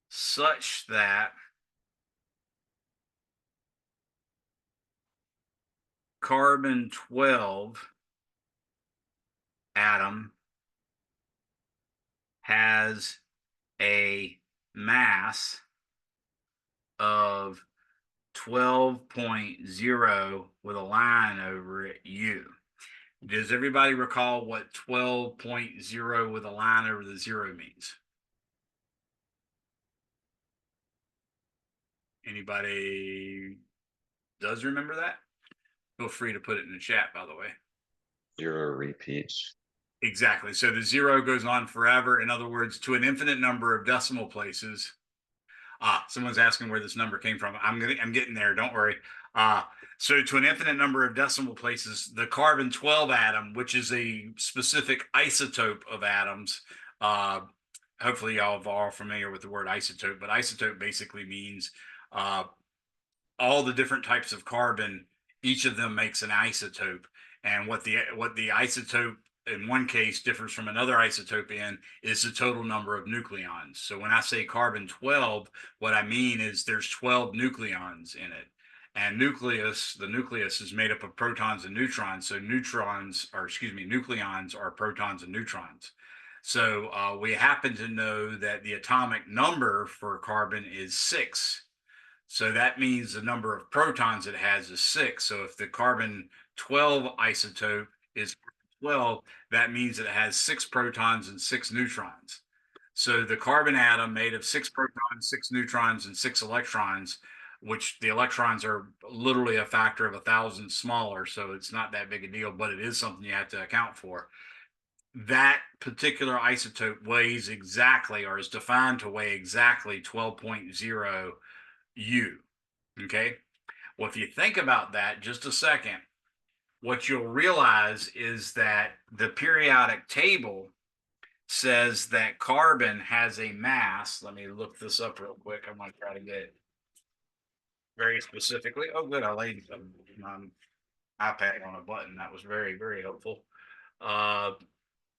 S2: such that carbon 12 atom has a mass of 12.0 with a line over it, U. Does everybody recall what 12.0 with a line over the 0 means? Anybody does remember that? Feel free to put it in the chat, by the way.
S3: 0 repeats.
S2: Exactly. So the 0 goes on forever. In other words, to an infinite number of decimal places. Someone's asking where this number came from. I'm getting there. Don't worry. So to an infinite number of decimal places, the carbon 12 atom, which is a specific isotope of atoms. Hopefully y'all are all familiar with the word isotope, but isotope basically means all the different types of carbon, each of them makes an isotope. And what the isotope in one case differs from another isotope in is the total number of nucleons. So when I say carbon 12, what I mean is there's 12 nucleons in it. And the nucleus is made up of protons and neutrons. So nucleons are protons and neutrons. So we happen to know that the atomic number for carbon is 6.
S1: So that means the number of protons it has is 6. So if the carbon 12 isotope is 12, that means it has 6 protons and 6 neutrons. So the carbon atom made of 6 protons, 6 neutrons, and 6 electrons, which the electrons are literally a factor of 1,000 smaller. So it's not that big a deal, but it is something you have to account for. That particular isotope weighs exactly, or is defined to weigh exactly 12.0 U. Okay. Well, if you think about that just a second, what you'll realize is that the periodic table says that carbon has a mass. Let me look this up real quick. I'm going to try to get it very specifically. Oh, good. I laid my iPad on a button. That was very, very helpful.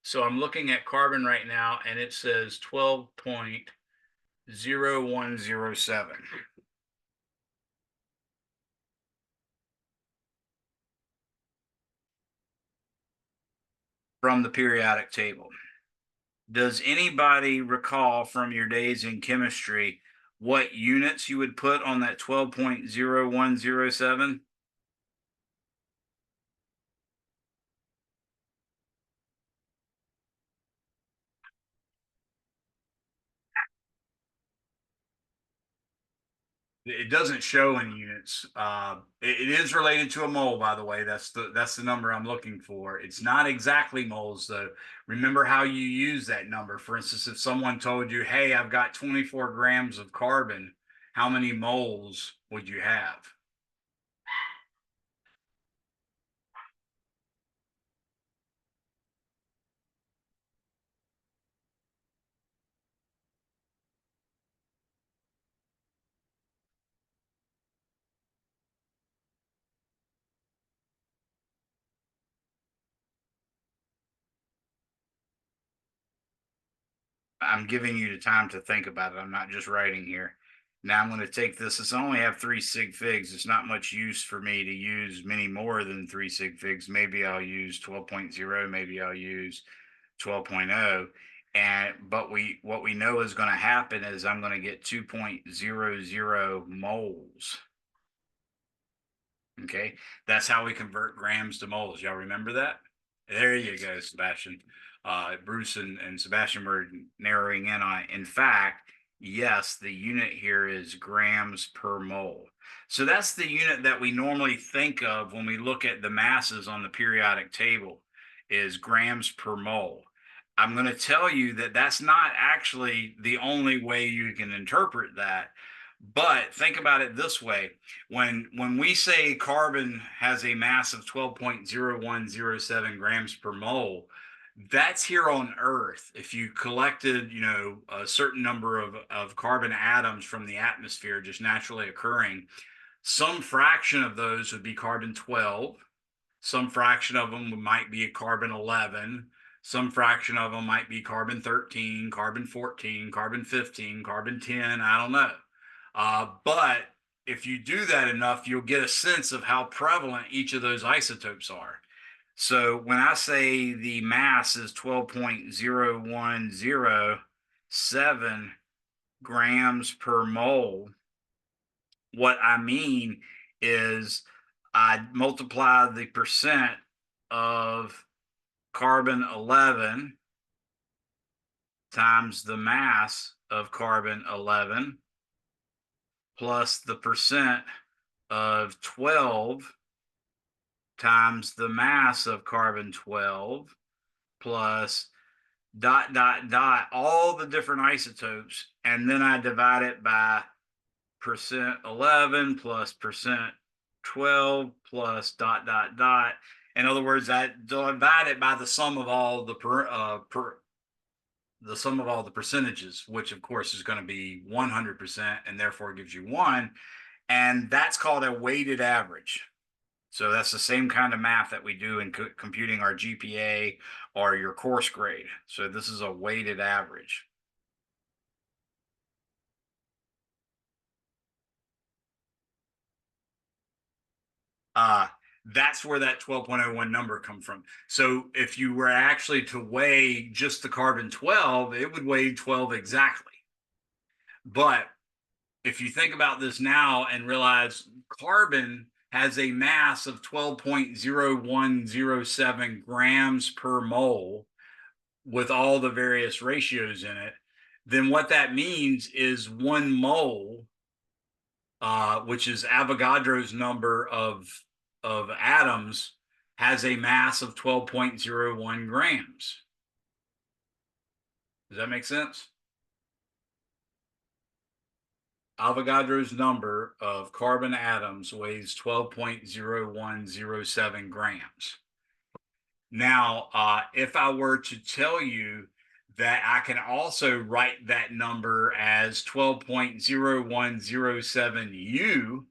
S1: So I'm looking at carbon right now, and it says 12.0107. From the periodic table. Does anybody recall from your days in chemistry what units you would put on that 12.0107? It doesn't show any units. It is related to a mole, by the way. That's the number I'm looking for. It's not exactly moles, though. Remember how you use that number. For instance, if someone told you, "Hey, I've got 24 grams of carbon," how many moles would you have? I'm giving you the time to think about it. I'm not just writing here. Now I'm going to take this. It's only have 3 sig figs. It's not much use for me to use many more than 3 sig figs. Maybe I'll use 12.0. Maybe I'll use 12.0. And but what we know is going to happen is I'm going to get 2.00 moles. Okay, that's how we convert grams to moles. Y'all remember that? There you go, Sebastian. Bruce and Sebastian were narrowing in on it. In fact, yes, the unit here is grams per mole. So that's the unit that we normally think of when we look at the masses on the periodic table, is grams per mole. I'm going to tell you that that's not actually the only way you can interpret that. But think about it this way. When we say carbon has a mass of 12.0107 grams per mole, that's here on Earth. If you collected, a certain number of carbon atoms from the atmosphere just naturally occurring, some fraction of those would be carbon 12. Some fraction of them might be a carbon 11. Some fraction of them might be carbon 13, carbon 14, carbon 15, carbon 10. I don't know. But if you do that enough, you'll get a sense of how prevalent each of those isotopes are. So when I say the mass is 12.0107 grams per mole, what I mean is I multiply the percent of carbon 11 times the mass of carbon 11 plus the percent of 12 times the mass of carbon 12 plus dot, dot, dot, all the different isotopes. And then I divide it by percent 11 plus percent 12 plus dot, dot, dot. In other words, I divide it by the sum of all the the sum of all the percentages, which of course is going to be 100%, and therefore gives you 1. And that's called a weighted average. So that's the same kind of math that we do in computing our GPA or your course grade. So this is a weighted average. That's where that 12.01 number come from. So if you were actually to weigh just the carbon 12, it would weigh 12 exactly. But
S2: if you think about this now and realize carbon has a mass of 12.0107 grams per mole with all the various ratios in it, then what that means is 1 mole, which is Avogadro's number of atoms, has a mass of 12.01 grams. Does that make sense? Avogadro's number of carbon atoms weighs 12.0107 grams. Now, if I were to tell you that I can also write that number as 12.0107 U,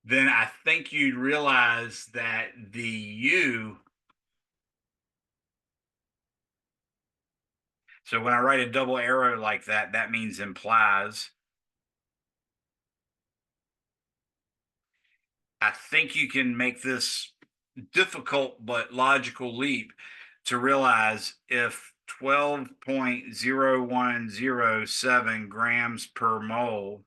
S2: then I think you'd realize that the U, so when I write a double arrow like that, that means implies. I think you can make this difficult but logical leap to realize if 12.0107 grams per mole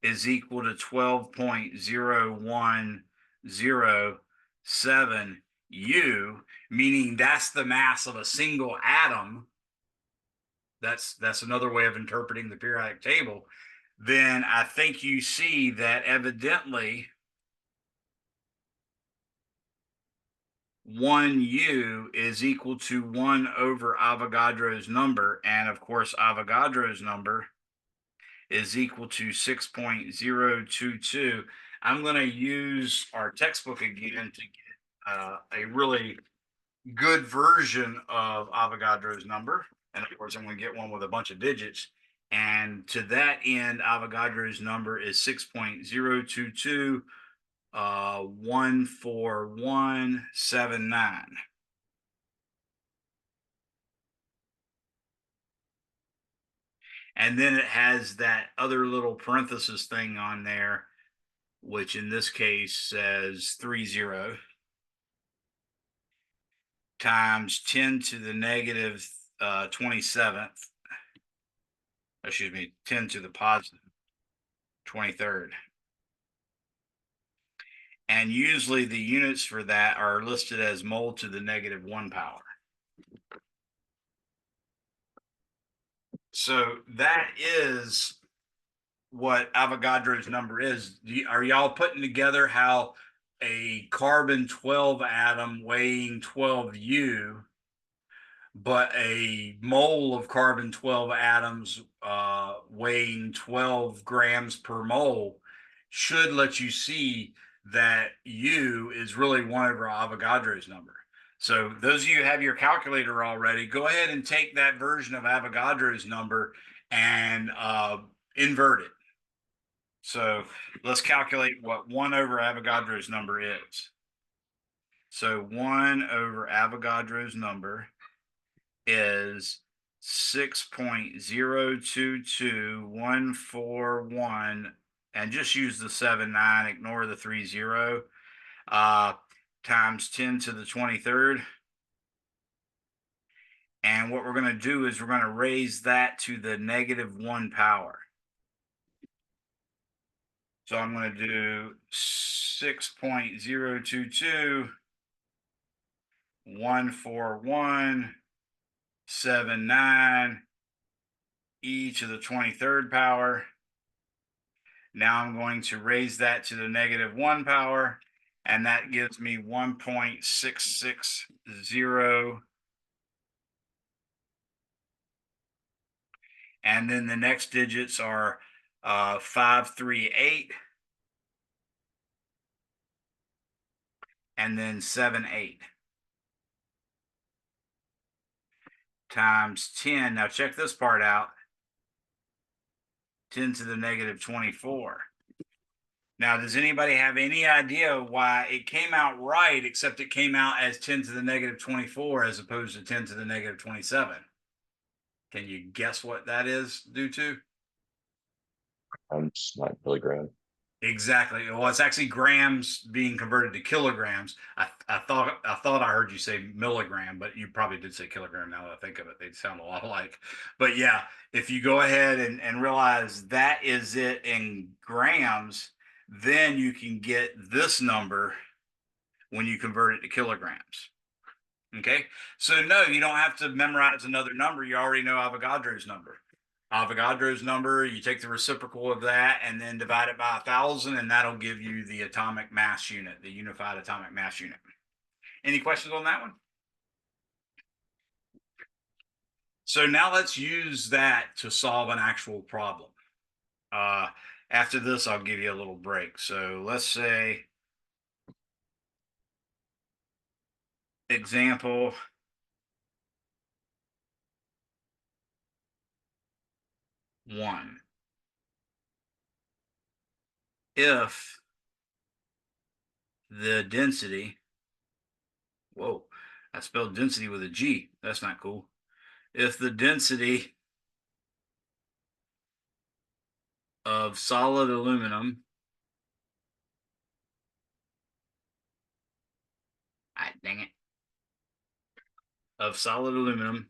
S2: is equal to 12.0107 U, meaning that's the mass of a single atom. That's another way of interpreting the periodic table. Then I think you see that evidently 1U is equal to 1 over Avogadro's number. And of course, Avogadro's number is equal to 6.022. I'm going to use our textbook again to get a really good version of Avogadro's number. And of course, I'm going to get one with a bunch of digits. And to that end, Avogadro's number is 6.022. 14179. And then it has that other little parenthesis thing on there, which in this case says 30 times 10 to the negative 27th. Excuse me, 10 to the positive 23rd. And usually the units for that are listed as mole to the negative 1 power. So that is what Avogadro's number is. Are y'all putting together how a carbon 12 atom weighing 12U, but a mole of carbon 12 atoms weighing 12 grams per mole should let you see that U is really 1 over Avogadro's number. So those of you who have your calculator already, go ahead and take that version of Avogadro's number and invert it. So let's calculate what 1 over Avogadro's number is. So 1 over Avogadro's number is 6.022141, and just use the 79, ignore the 30, times 10 to the 23rd. And what we're going to do is we're going to raise that to the negative 1 power. So I'm going to do 6.022 14179 e to the 23rd power. Now I'm going to raise that to the negative 1 power, and that gives me 1.660. And then the next digits are 538 and then 78 times 10. Now check this part out. 10 to the negative 24. Now, does anybody have any idea why it came out right, except it came out as 10 to the negative 24 as opposed to 10 to the negative 27? Can you guess what that is due to?
S3: I'm just not really grand.
S1: Exactly. Well, it's actually grams being converted to kilograms. I thought I heard you say milligram, but you probably did say kilogram. Now that I think of it, they sound a lot alike. But yeah, if you go ahead and realize that is it in grams, then you can get this number when you convert it to kilograms. Okay. So no, you don't have to memorize another number. You already know Avogadro's number. Avogadro's number, you take the reciprocal of that and then divide it by 1,000, and that'll give you the atomic mass unit, the unified atomic mass unit. Any questions on that one? So now let's use that to solve an actual problem. After this, I'll give you a little break. So let's say example 1. If the density, whoa, I spelled density with a G. That's not cool. If the density of solid aluminum, dang it, of solid aluminum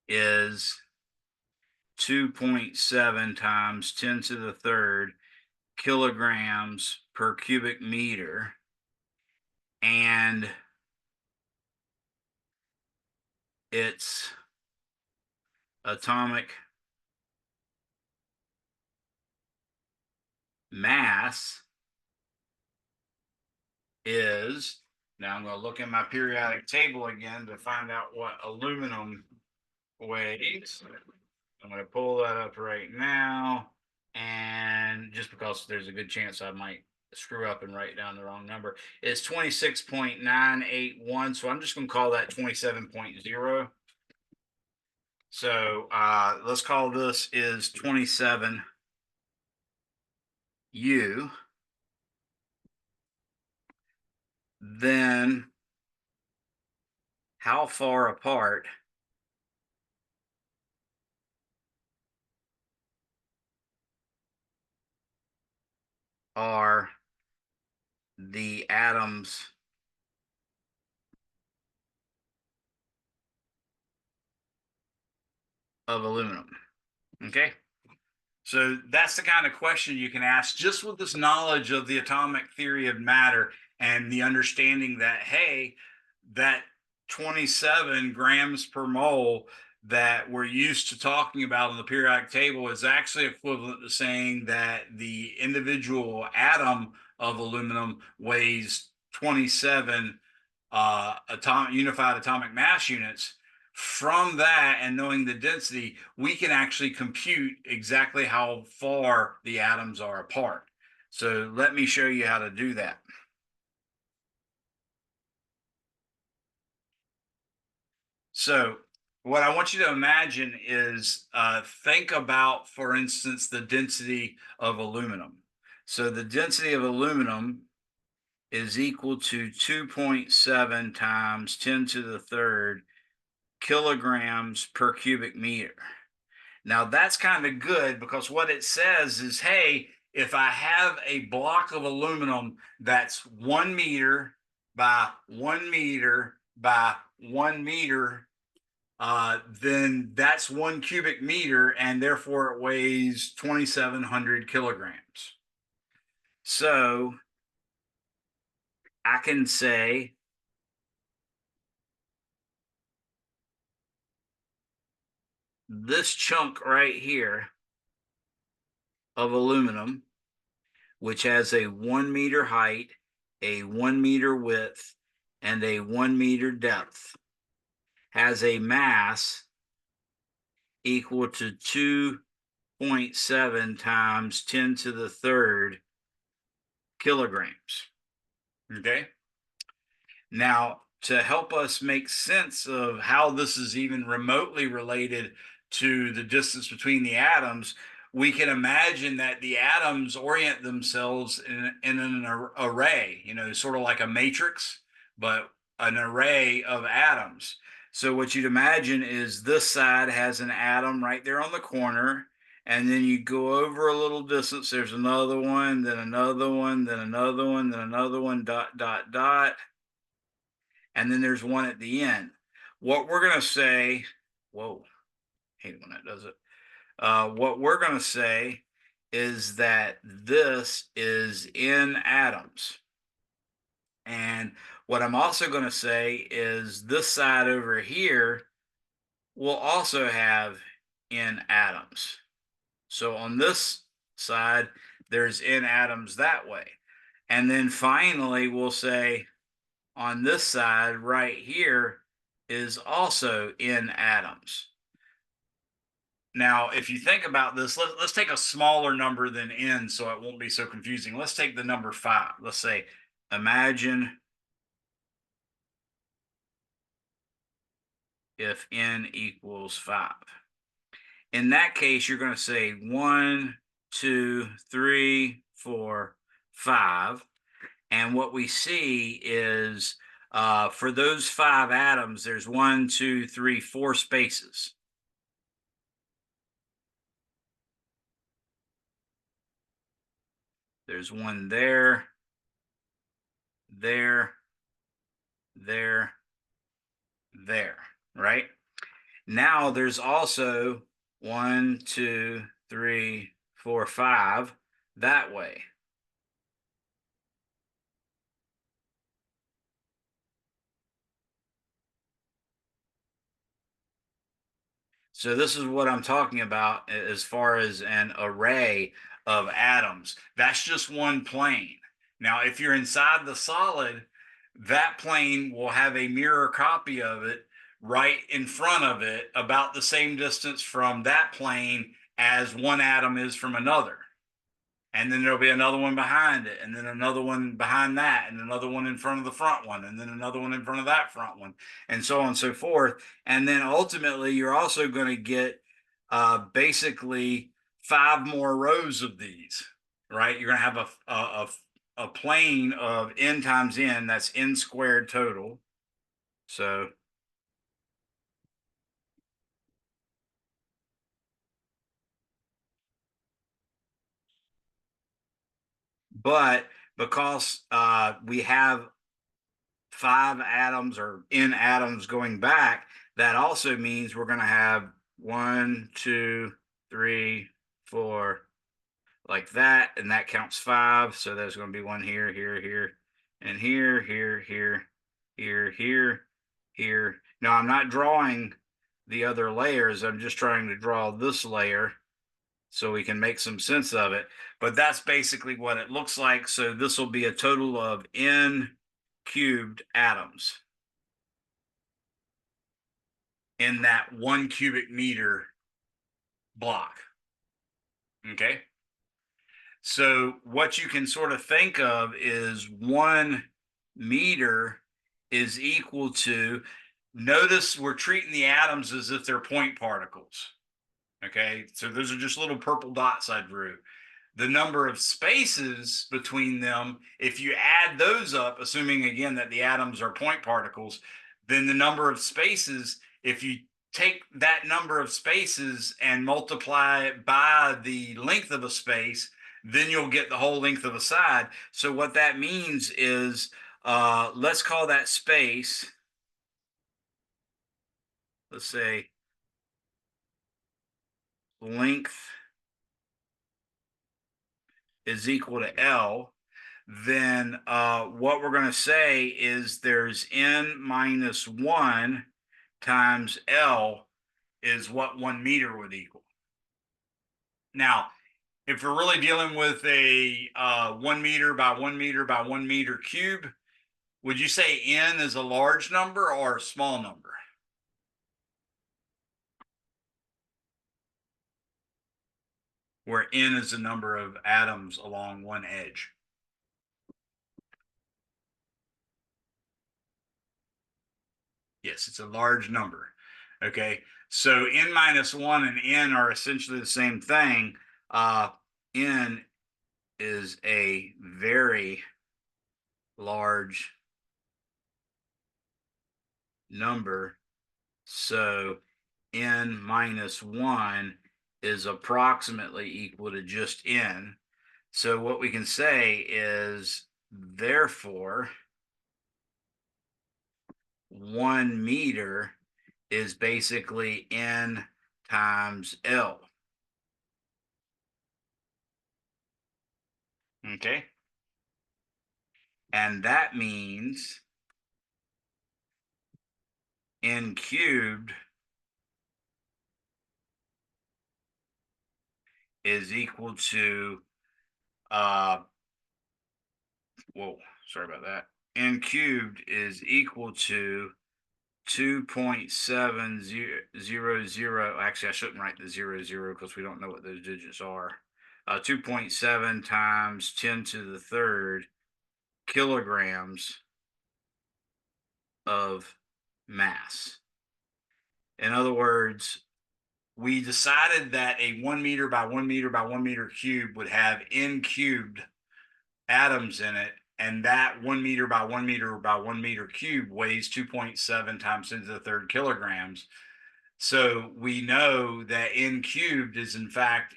S1: is 2.7 times 10 to the third kilograms per cubic meter, and its atomic mass is, now I'm going to look in my periodic table again to find out what aluminum weighs. I'm going to pull that up right now, and just because there's a good chance I might screw up and write down the wrong number, it's 26.981. So I'm just going to call that 27.0. So let's call this is 27U. Then how far apart are the atoms of aluminum? Okay. So that's the kind of question you can ask just with this knowledge of the atomic theory of matter and the understanding that, hey, that 27 grams per mole that we're used to talking about on the periodic table is actually equivalent to saying that the individual atom of aluminum weighs 27 unified atomic mass units. From that and knowing the density, we can actually compute exactly how far the atoms are apart. So let me show you how to do that. So what I want you to imagine is think about, for instance, the density of aluminum. So the density of aluminum is equal to 2.7 times 10 to the third kilograms per cubic meter. Now that's kind of good because what it says is, hey, if I have a block of aluminum that's 1 meter by 1 meter by 1 meter, then that's 1 cubic meter, and therefore it weighs 2,700 kilograms. So I can say this chunk right here of aluminum, which has a 1 meter height, a 1 meter width, and a 1 meter depth, has a mass equal to 2.7 times 10 to the third kilograms. Okay. Now, to help us make sense of how this is even remotely related to the distance between the atoms, we can imagine that the atoms orient themselves in an array, sort of like a matrix, but an array of atoms.
S2: So what you'd imagine is this side has an atom right there on the corner, and then you go over a little distance, there's another one, then another one, then another one, then another one, dot, dot, dot, and then there's one at the end. What we're going to say, whoa, hate when that does it. What we're going to say is that this is in atoms. And what I'm also going to say is this side over here will also have n atoms. So on this side, there's n atoms that way. And then finally, we'll say on this side right here is also n atoms. Now, if you think about this, let's take a smaller number than n so it won't be so confusing. Let's take the number 5. Let's say, imagine if n equals 5. In that case, you're going to say 1, 2, 3, 4, 5. And what we see is for those 5 atoms, there's 1, 2, 3, 4 spaces. There's one there, there, there, there, right? Now there's also 1, 2, 3, 4, 5 that way. So this is what I'm talking about as far as an array of atoms. That's just one plane. Now, if you're inside the solid, that plane will have a mirror copy of it right in front of it, about the same distance from that plane as one atom is from another. And then there'll be another one behind it, and then another one behind that, and another one in front of the front one, and then another one in front of that front one, and so on and so forth. And then ultimately, you're also going to get basically 5 more rows of these, right? You're going to have a plane of n times n, that's n squared total. So but because we have 5 atoms or n atoms going back, that also means we're going to have 1, 2, 3, 4, like that, and that counts 5. So there's going to be one here, here, here, and here, here, here, here, here, here. Now I'm not drawing the other layers. I'm just trying to draw this layer so we can make some sense of it. But that's basically what it looks like. So this will be a total of n cubed atoms in that 1 cubic meter block. Okay. So what you can sort of think of is 1 meter is equal to, notice we're treating the atoms as if they're point particles. Okay. So those are just little purple dots I drew. The number of spaces between them, if you add those up, assuming again that the atoms are point particles, then the number of spaces, if you take that number of spaces and multiply it by the length of a space, then you'll get the whole length of a side. So what that means is, let's call that space, let's say length is equal to L. Then what we're going to say is there's n minus 1 times L is what 1 meter would equal. Now, if we're really dealing with a 1 meter by 1 meter by 1 meter cube, would you say n is a large number or a small number? Where n is the number of atoms along one edge. Yes, it's a large number. Okay, so n minus 1 and n are essentially the same thing. N is a very large number So n minus 1 is approximately equal to just n. So what we can say is, therefore, 1 meter is basically n times L. Okay. And that means n cubed is equal to, whoa, sorry about that. N cubed is equal to 2.700. Actually, I shouldn't write the 00 because we don't know what those digits are. 2.7 times 10 to the third kilograms of mass. In other words, we decided that a 1 meter by 1 meter by 1 meter cube would have n cubed atoms in it, and that 1 meter by 1 meter by 1 meter cube weighs 2.7 times 10 to the third kilograms. So we know that n cubed is in fact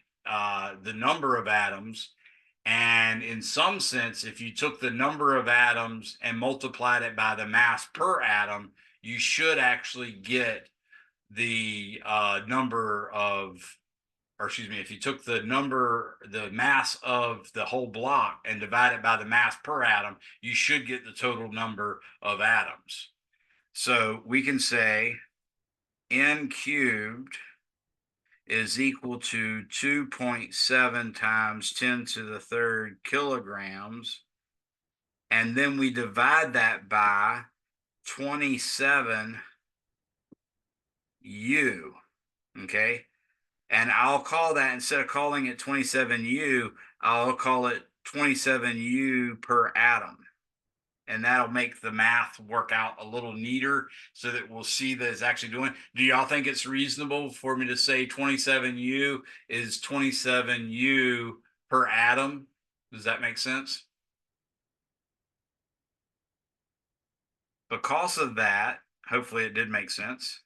S2: the number of atoms. And in some sense, if you took the number of atoms and multiplied it by the mass per atom, you should actually get the number of, or excuse me, if you took the mass of the whole block and divide it by the mass per atom, you should get the total number of atoms. So we can say n cubed is equal to 2.7 times 10 to the third kilograms. And then we divide that by 27 U. Okay. And I'll call that, instead of calling it 27U, I'll call it 27U per atom. And that'll make the math work out a little neater so that we'll see that it's actually doing. Do y'all think it's reasonable for me to say 27U is 27U per atom? Does that make sense? Because of that, hopefully it did make sense.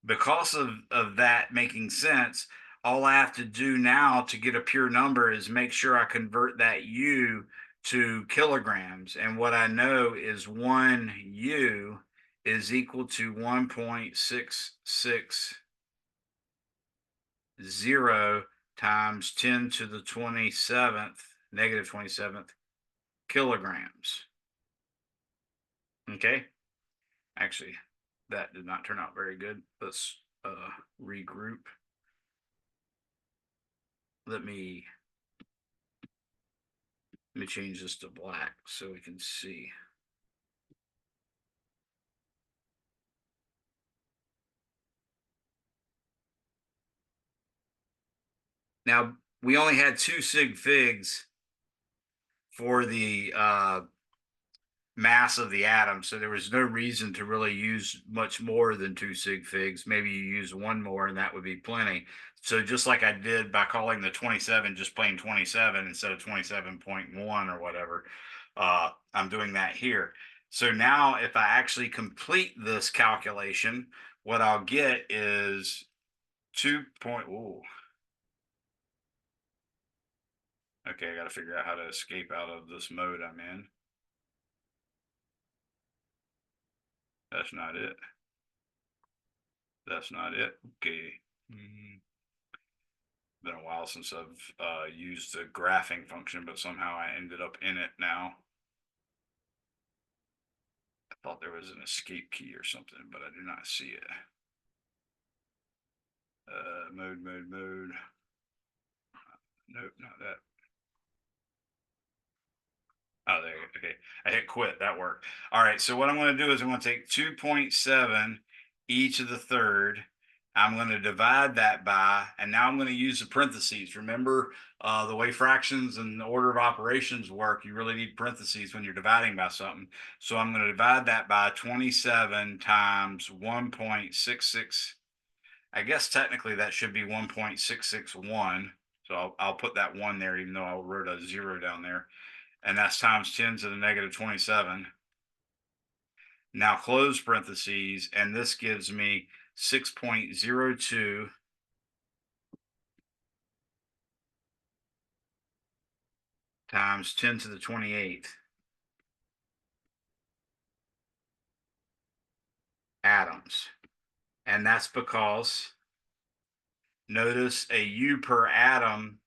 S2: Because of that making sense, all I have to do now to get a pure number is make sure I convert that U to kilograms. And what I know is 1 U is equal to 1.660 times 10 to the 27th, negative 27th kilograms. Okay. Actually, that did not turn out very good. Let's regroup. Let me change this to black so we can see. Now, we only had 2 sig figs for the mass of the atom, so there was no reason to really use much more than 2 sig figs. Maybe you use one more and that would be plenty. So just like I did by calling the 27 just plain 27 instead of 27.1 or whatever, I'm doing that here. So now if I actually complete this calculation, what I'll get is 2. Ooh. Okay, I got to figure out how to escape out of this mode I'm in. That's not it. That's not it. Okay. Been a while since I've used the graphing function, but somehow I ended up in it now. I thought there was an escape key or something, but I do not see it. Mode. Nope, not that. Oh, there you go. Okay. I hit quit. That worked. All right. So what I'm going to do is I'm going to take 2.7 e to the third. I'm going to divide that by, and now I'm going to use the parentheses. Remember the way fractions and the order of operations work, you really need parentheses when you're dividing by something. So I'm going to divide that by 27 times 1.66. I guess technically that should be 1.661. So I'll put that 1 there, even though I wrote a 0 down there. And that's times 10 to the negative 27. Now close parentheses, and this gives me 6.02 times 10 to the 28th atoms. And that's because notice a U per atom,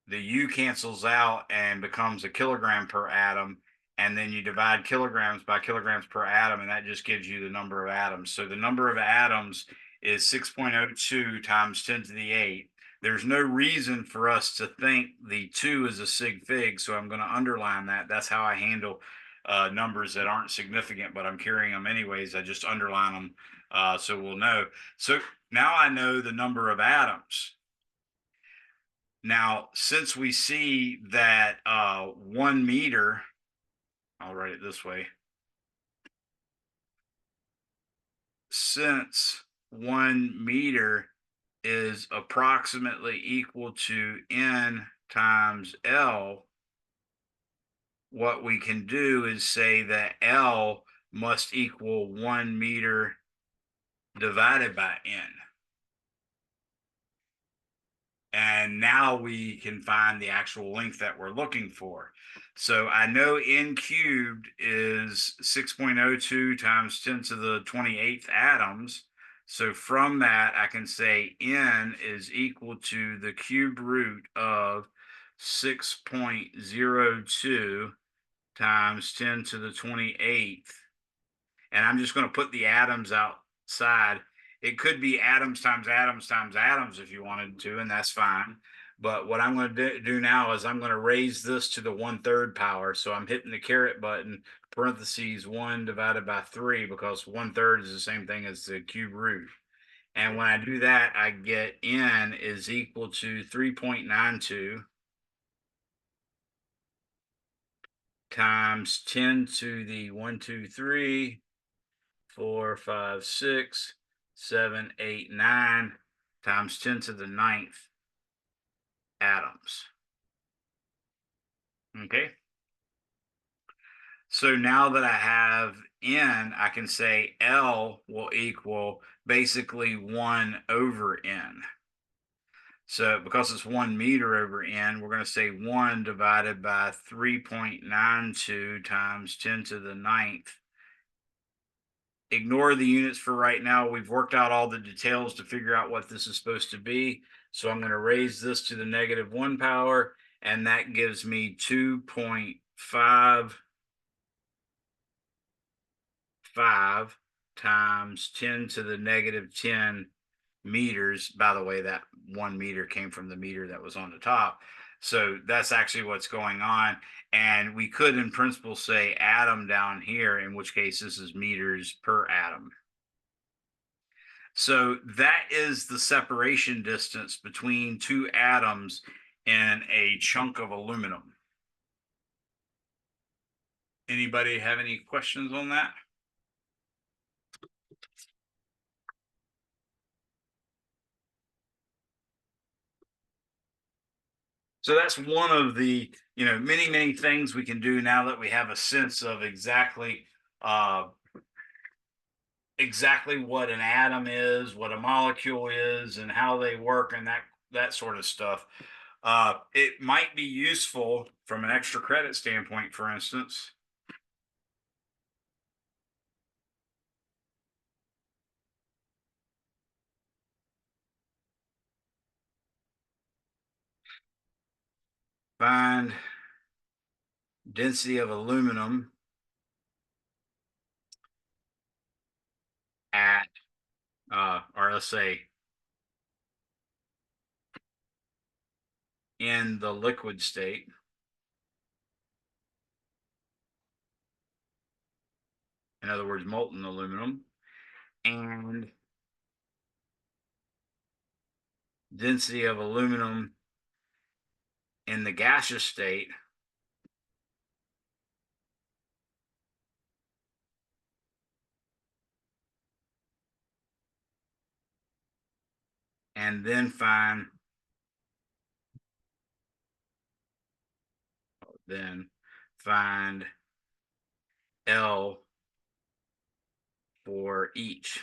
S2: the U cancels out and becomes a kilogram per atom. And then you divide kilograms by kilograms per atom, and that just gives you the number of atoms. So the number of atoms is 6.02 times 10 to the 8. There's no reason for us to think the 2 is a sig fig, so I'm going to underline that. That's how I handle numbers that aren't significant, but I'm carrying them anyways. I just underline them so we'll know. So now I know the number of atoms. Now, since we see that 1 meter, I'll write it this way. Since 1 meter is approximately equal to N times L, what we can do is say that L must equal 1 meter divided by N. And now we can find the actual length that we're looking for. So I know N cubed is 6.02 times 10 to the 28th atoms. So from that, I can say N is equal to the cube root of 6.02 times 10 to the 28th. And I'm just going to put the atoms outside. It could be atoms times atoms times atoms if you wanted to, and that's fine. But what I'm going to do now is I'm going to raise this to the 1/3 power. So I'm hitting the caret button, parentheses 1 divided by 3, because 1/3 is the same thing as the cube root. And when I do that, I get N is equal to 3.92 times 10 to the 1, 2, 3, 4, 5, 6, 7, 8, 9 times 10 to the 9th atoms. Okay. So now that I have N, I can say L will equal basically 1 over N. So because it's 1 meter over N, we're going to say 1 divided by 3.92 times 10 to the 9th. Ignore the units for right now. We've worked out all the details to figure out what this is supposed to be. So I'm going to raise this to the -1 power, and that gives me 2.55 times 10 to the -10 meters. By the way, that 1 meter came from the meter that was on the top. So that's actually what's going on. And we could, in principle, say atom down here, in which case this is meters per atom. So that is the separation distance between two atoms in a chunk of aluminum. Anybody have any questions on that? So that's one of the, many, many things we can do now that we have a sense of exactly what an atom is, what a molecule is, and how they work, and that sort of stuff. It might be useful from an extra credit standpoint, for instance. Find density of aluminum at, or let's say, in the liquid state. In other words, molten aluminum, and density of aluminum in the gaseous state. And then find L for each.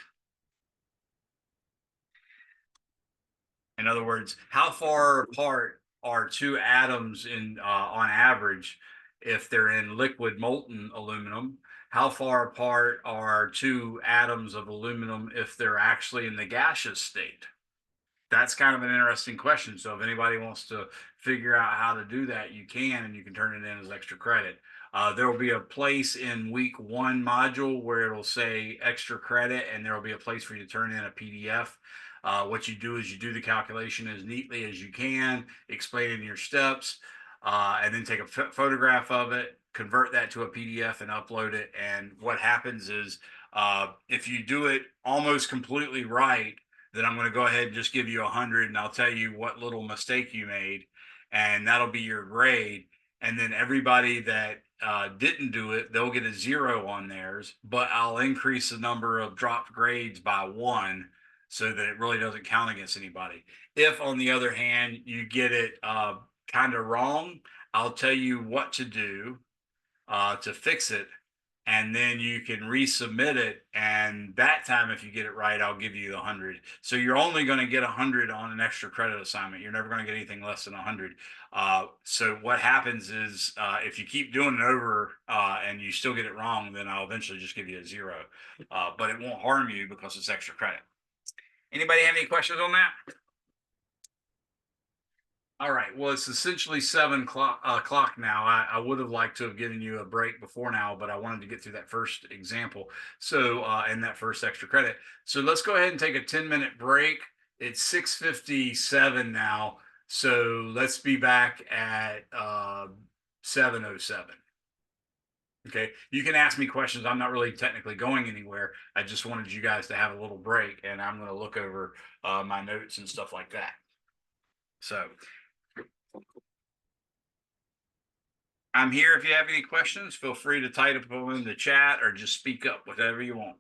S2: In other words, how far apart are two atoms in on average if they're in liquid molten aluminum? How far apart are two atoms of aluminum if they're actually in the gaseous state? That's kind of an interesting question. So if anybody wants to figure out how to do that, you can, and you can turn it in as extra credit. There will be a place in week 1 module where it'll say extra credit, and there will be a place for you to turn in a PDF. What you do is you do the calculation as neatly as you can, explaining your steps, and then take a photograph of it, convert that to a PDF, and upload it. And what happens is if you do it almost completely right, then I'm going to go ahead and just give you 100, and I'll tell you what little mistake you made, and that'll be your grade. And then everybody that didn't do it, they'll get a 0 on theirs, but I'll increase the number of dropped grades by 1 so that it really doesn't count against anybody. If, on the other hand, you get it kind of wrong, I'll tell you what to do to fix it, and then you can resubmit it. And that time, if you get it right, I'll give you the 100. So you're only going to get 100 on an extra credit assignment. You're never going to get anything less than 100. So what happens is if you keep doing it over and you still get it wrong, then I'll eventually just give you a 0. But it won't harm you because it's extra credit. Anybody have any questions on that? All right. Well, it's essentially 7 o'clock now. I would have liked to have given you a break before now, but I wanted to get through that first example. So, and that first extra credit. So let's go ahead and take a 10-minute break. It's 6:57 now. So let's be back at 7:07. Okay. You can ask me questions. I'm not really technically going anywhere. I just wanted you guys to have a little break, and I'm going to look over my notes and stuff like that. So I'm here if you have any questions. Feel free to type them in the chat or just speak up, whatever you want.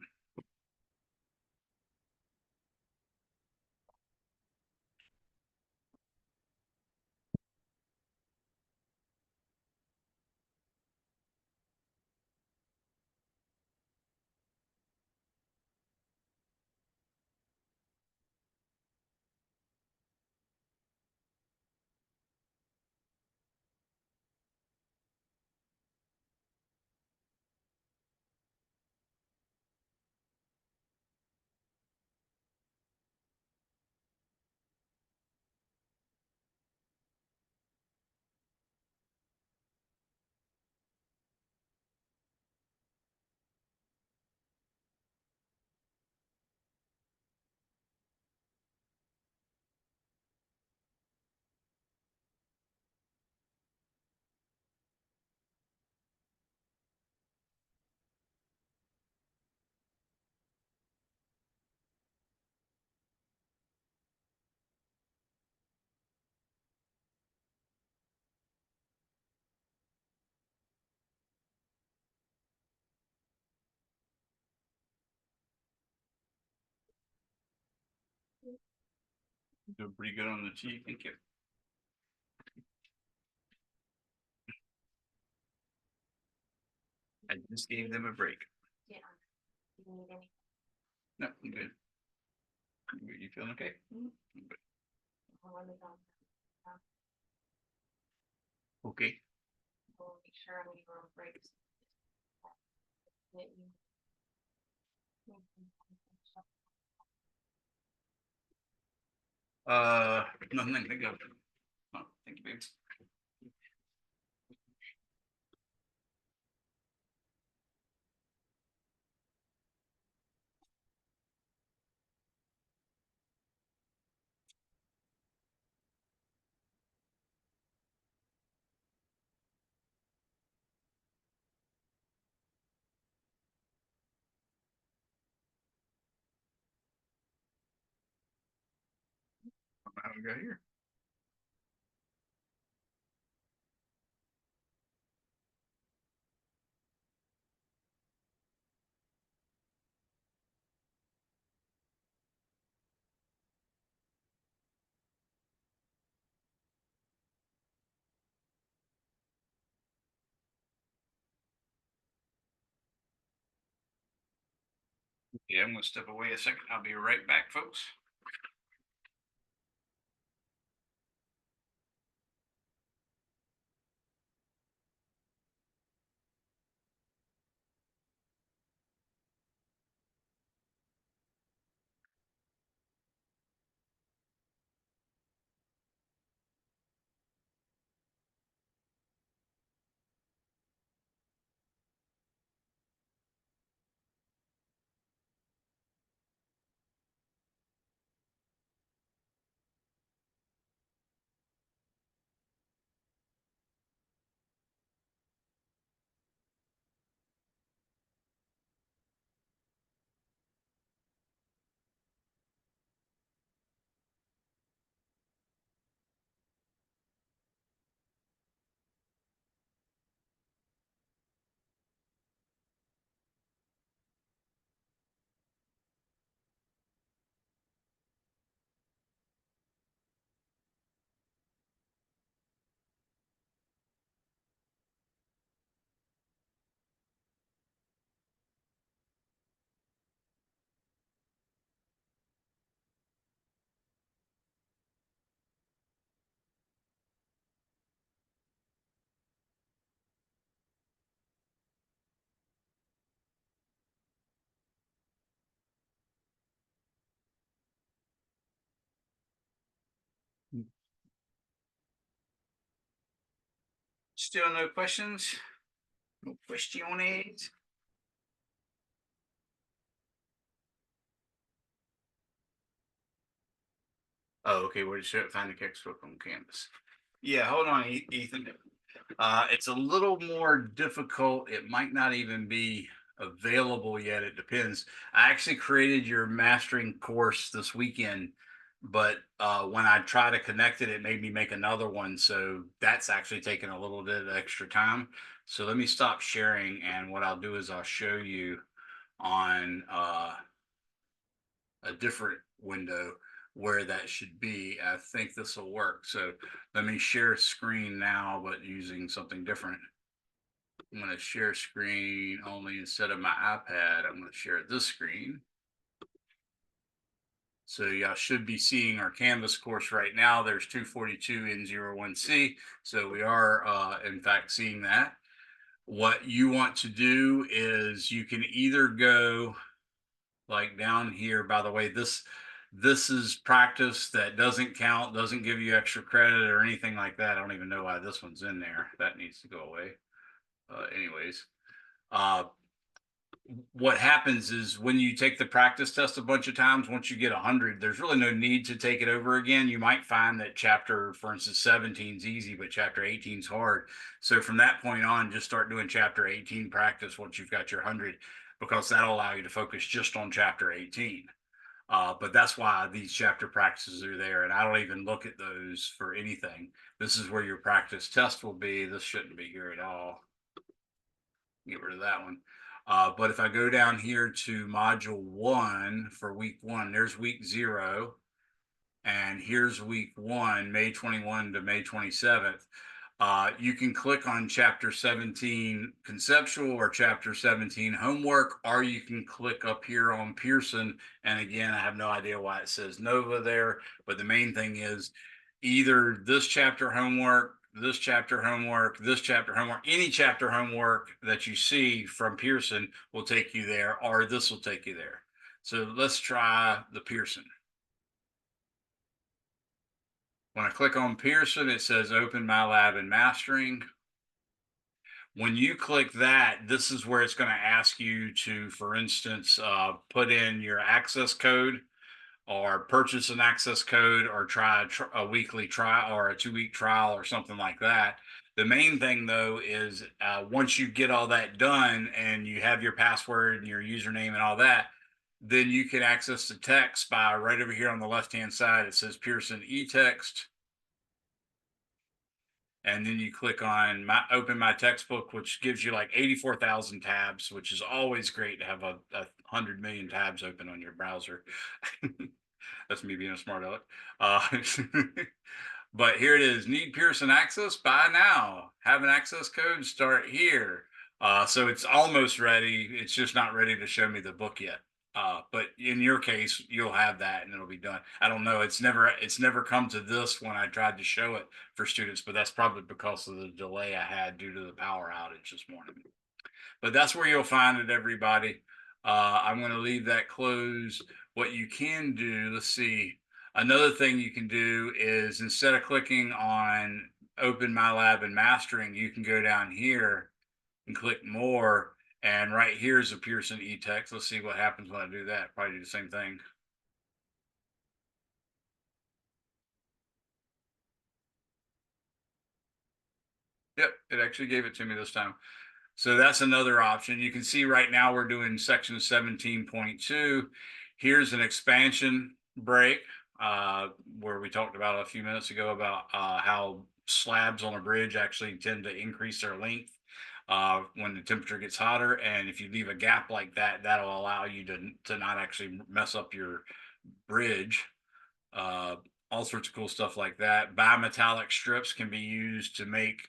S2: Doing pretty good on the T. Thank you. I just gave them a break.
S4: Yeah. You need any?
S2: No, I'm good. You feeling okay? Okay.
S4: We'll make sure I'm gonna go on breaks.
S2: Nothing to go. Oh, thank you, babe. How we got here? Yeah, I'm gonna step away a second. I'll be right back, folks. Still no questions? No questions? Oh, okay. Where to show find the textbook on Canvas? Yeah, hold on, Ethan. It's a little more difficult. It might not even be available yet. It depends. I actually created your mastering course this weekend, but when I try to connect it, it made me make another one. So that's actually taking a little bit of extra time. So let me stop sharing, and what I'll do is I'll show you on a different window where that should be. I think this will work. So let me share screen now, but using something different. I'm going to share screen only instead of my iPad. I'm going to share this screen. So y'all should be seeing our Canvas course right now. There's 242 N01C. So we are in fact seeing that. What you want to do is you can either go like down here. By the way, this is practice that doesn't count, doesn't give you extra credit or anything like that. I don't even know why this one's in there. That needs to go away. Anyways, what happens is when you take the practice test a bunch of times, once you get 100, there's really no need to take it over again. You might find that chapter, for instance, 17 is easy, but chapter 18 is hard. So from that point on, just start doing chapter 18 practice once you've got your 100, because that'll allow you to focus just on chapter 18. But that's why these chapter practices are there. And I don't even look at those for anything. This is where your practice test will be. This shouldn't be here at all. Get rid of that one. But if I go down here to module 1 for week 1, there's week 0. And here's week 1, May 21 to May 27th. You can click on chapter 17 conceptual or chapter 17 homework, or you can click up here on Pearson. And again, I have no idea why it says Nova there, but the main thing is either this chapter homework, this chapter homework, this chapter homework, any chapter homework that you see from Pearson will take you there, or this will take you there. So let's try the Pearson. When I click on Pearson, it says open my lab and mastering. When you click that, this is where it's going to ask you to, for instance, put in your access code or purchase an access code or try a weekly trial or a 2-week trial or something like that. The main thing, though, is once you get all that done and you have your password and your username and all that, then you can access the text by right over here on the left-hand side. It says Pearson eText. And then you click on open my textbook, which gives you like 84,000 tabs, which is always great to have a 100 million tabs open on your browser. That's me being a smart aleck. But here it is. Need Pearson access? Buy now. Have an access code? Start here. So it's almost ready. It's just not ready to show me the book yet. But in your case, you'll have that and it'll be done. I don't know. It's never come to this when I tried to show it for students, but that's probably because of the delay I had due to the power outage this morning. But that's where you'll find it, everybody. I'm going to leave that closed. What you can do, let's see. Another thing you can do is instead of clicking on Open My Lab and Mastering, you can go down here and click More. And right here is a Pearson e-text. Let's see what happens when I do that. Probably do the same thing. Yep, it actually gave it to me this time. So that's another option. You can see right now we're doing section 17.2. Here's an expansion break where we talked about a few minutes ago about how slabs on a bridge actually tend to increase their length when the temperature gets hotter. And if you leave a gap like that, that'll allow you to not actually mess up your bridge. All sorts of cool stuff like that. Bimetallic strips can be used to make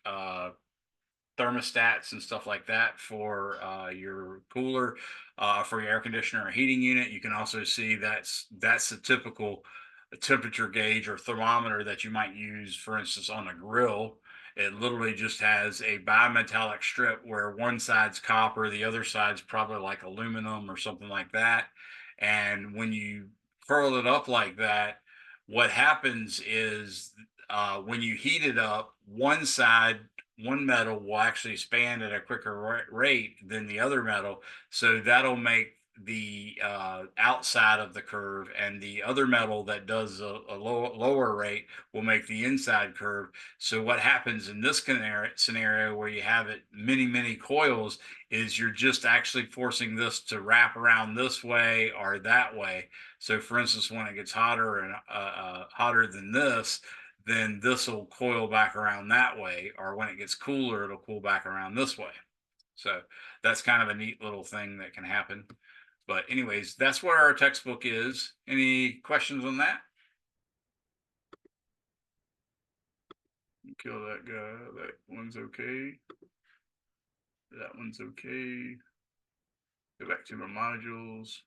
S2: thermostats and stuff like that for your cooler, for your air conditioner or heating unit. You can also see that's the typical temperature gauge or thermometer that you might use, for instance, on a grill. It literally just has a bimetallic strip where one side's copper, the other side's probably like aluminum or something like that. And when you curl it up like that, what happens is when you heat it up, one metal will actually expand at a quicker rate than the other metal. So that'll make the outside of the curve, and the other metal that does a lower rate will make the inside curve. So what happens in this scenario where you have it many coils is you're just actually forcing this to wrap around this way or that way. So for instance, when it gets hotter and hotter than this, then this will coil back around that way, or when it gets cooler, it'll cool back around this way. So that's kind of a neat little thing that can happen. But anyways, that's where our textbook is. Any questions on that? Kill that guy. That one's okay. That one's okay. Go back to my modules.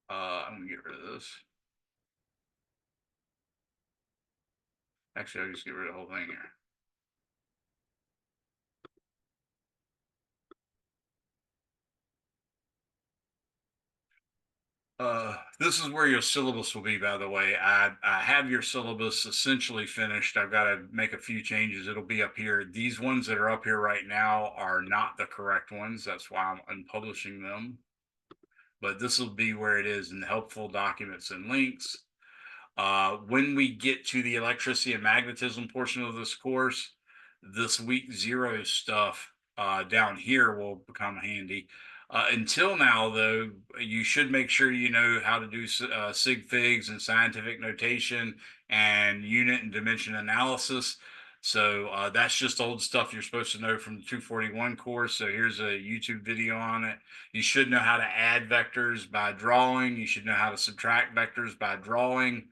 S2: I'm gonna get rid of this. Actually, I'll just get rid of the whole thing here. This is where your syllabus will be, by the way. I have your syllabus essentially finished. I've got to make a few changes. It'll be up here. These ones that are up here right now are not the correct ones. That's why I'm unpublishing them. But this will be where it is in the helpful documents and links. When we get to the electricity and magnetism portion of this course, this week 0 stuff down here will become handy. Until now, though, you should make sure you know how to do sig figs and scientific notation and unit and dimension analysis. So that's just old stuff you're supposed to know from the 241 course. So here's a YouTube video on it. You should know how to add vectors by drawing. You should know how to subtract vectors by drawing.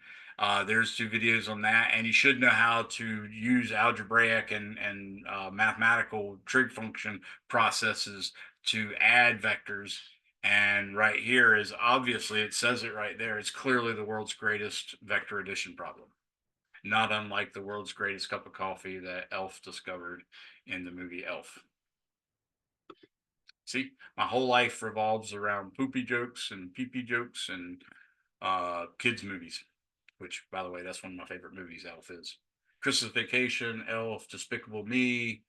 S2: There's 2 videos on that, and you should know how to use algebraic and mathematical trig function processes to add vectors. And right here is obviously, it says it right there, it's clearly the world's greatest vector addition problem, not unlike the world's greatest cup of coffee that Elf discovered in the movie Elf. See, my whole life revolves around poopy jokes and pee-pee jokes and kids movies, which, by the way, that's one of my favorite movies. Elf is. Christmas Vacation, Elf, Despicable Me,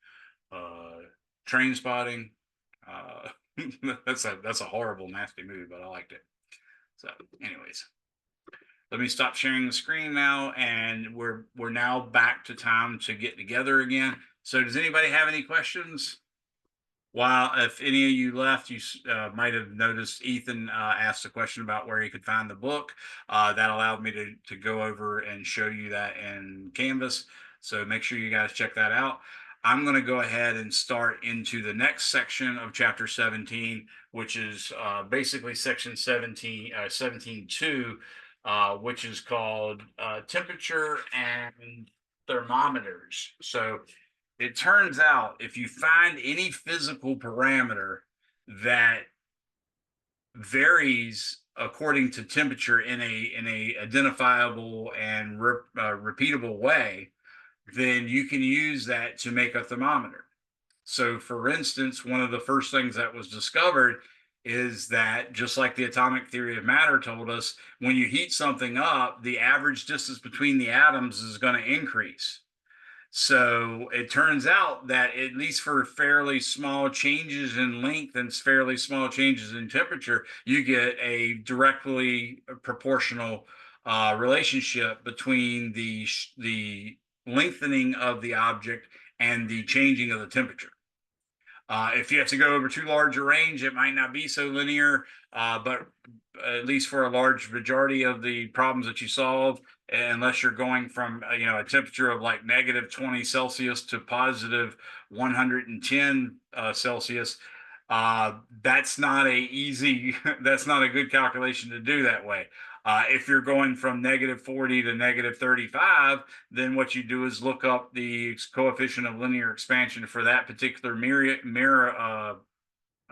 S2: Train Spotting. That's a horrible, nasty movie, but I liked it. So, anyways, let me stop sharing the screen now, and we're now back to time to get together again. So, does anybody have any questions? While if any of you left, you might have noticed Ethan asked a question about where you could find the book. That allowed me to go over and show you that in Canvas. So make sure you guys check that out. I'm going to go ahead and start into the next section of chapter 17, which is basically section 17.2.
S1: which is called temperature and thermometers. So it turns out if you find any physical parameter that varies according to temperature in a identifiable and repeatable way, then you can use that to make a thermometer. So, for instance, one of the first things that was discovered is that just like the atomic theory of matter told us, when you heat something up, the average distance between the atoms is going to increase. So it turns out that at least for fairly small changes in length and fairly small changes in temperature, you get a directly proportional relationship between the lengthening of the object and the changing of the temperature. If you have to go over too large a range, it might not be so linear, but at least for a large majority of the problems that you solve, unless you're going from a temperature of like -20 Celsius to positive 110 Celsius, that's not a easy, that's not a good calculation to do that way. If you're going from -40 to -35, then what you do is look up the coefficient of linear expansion for that particular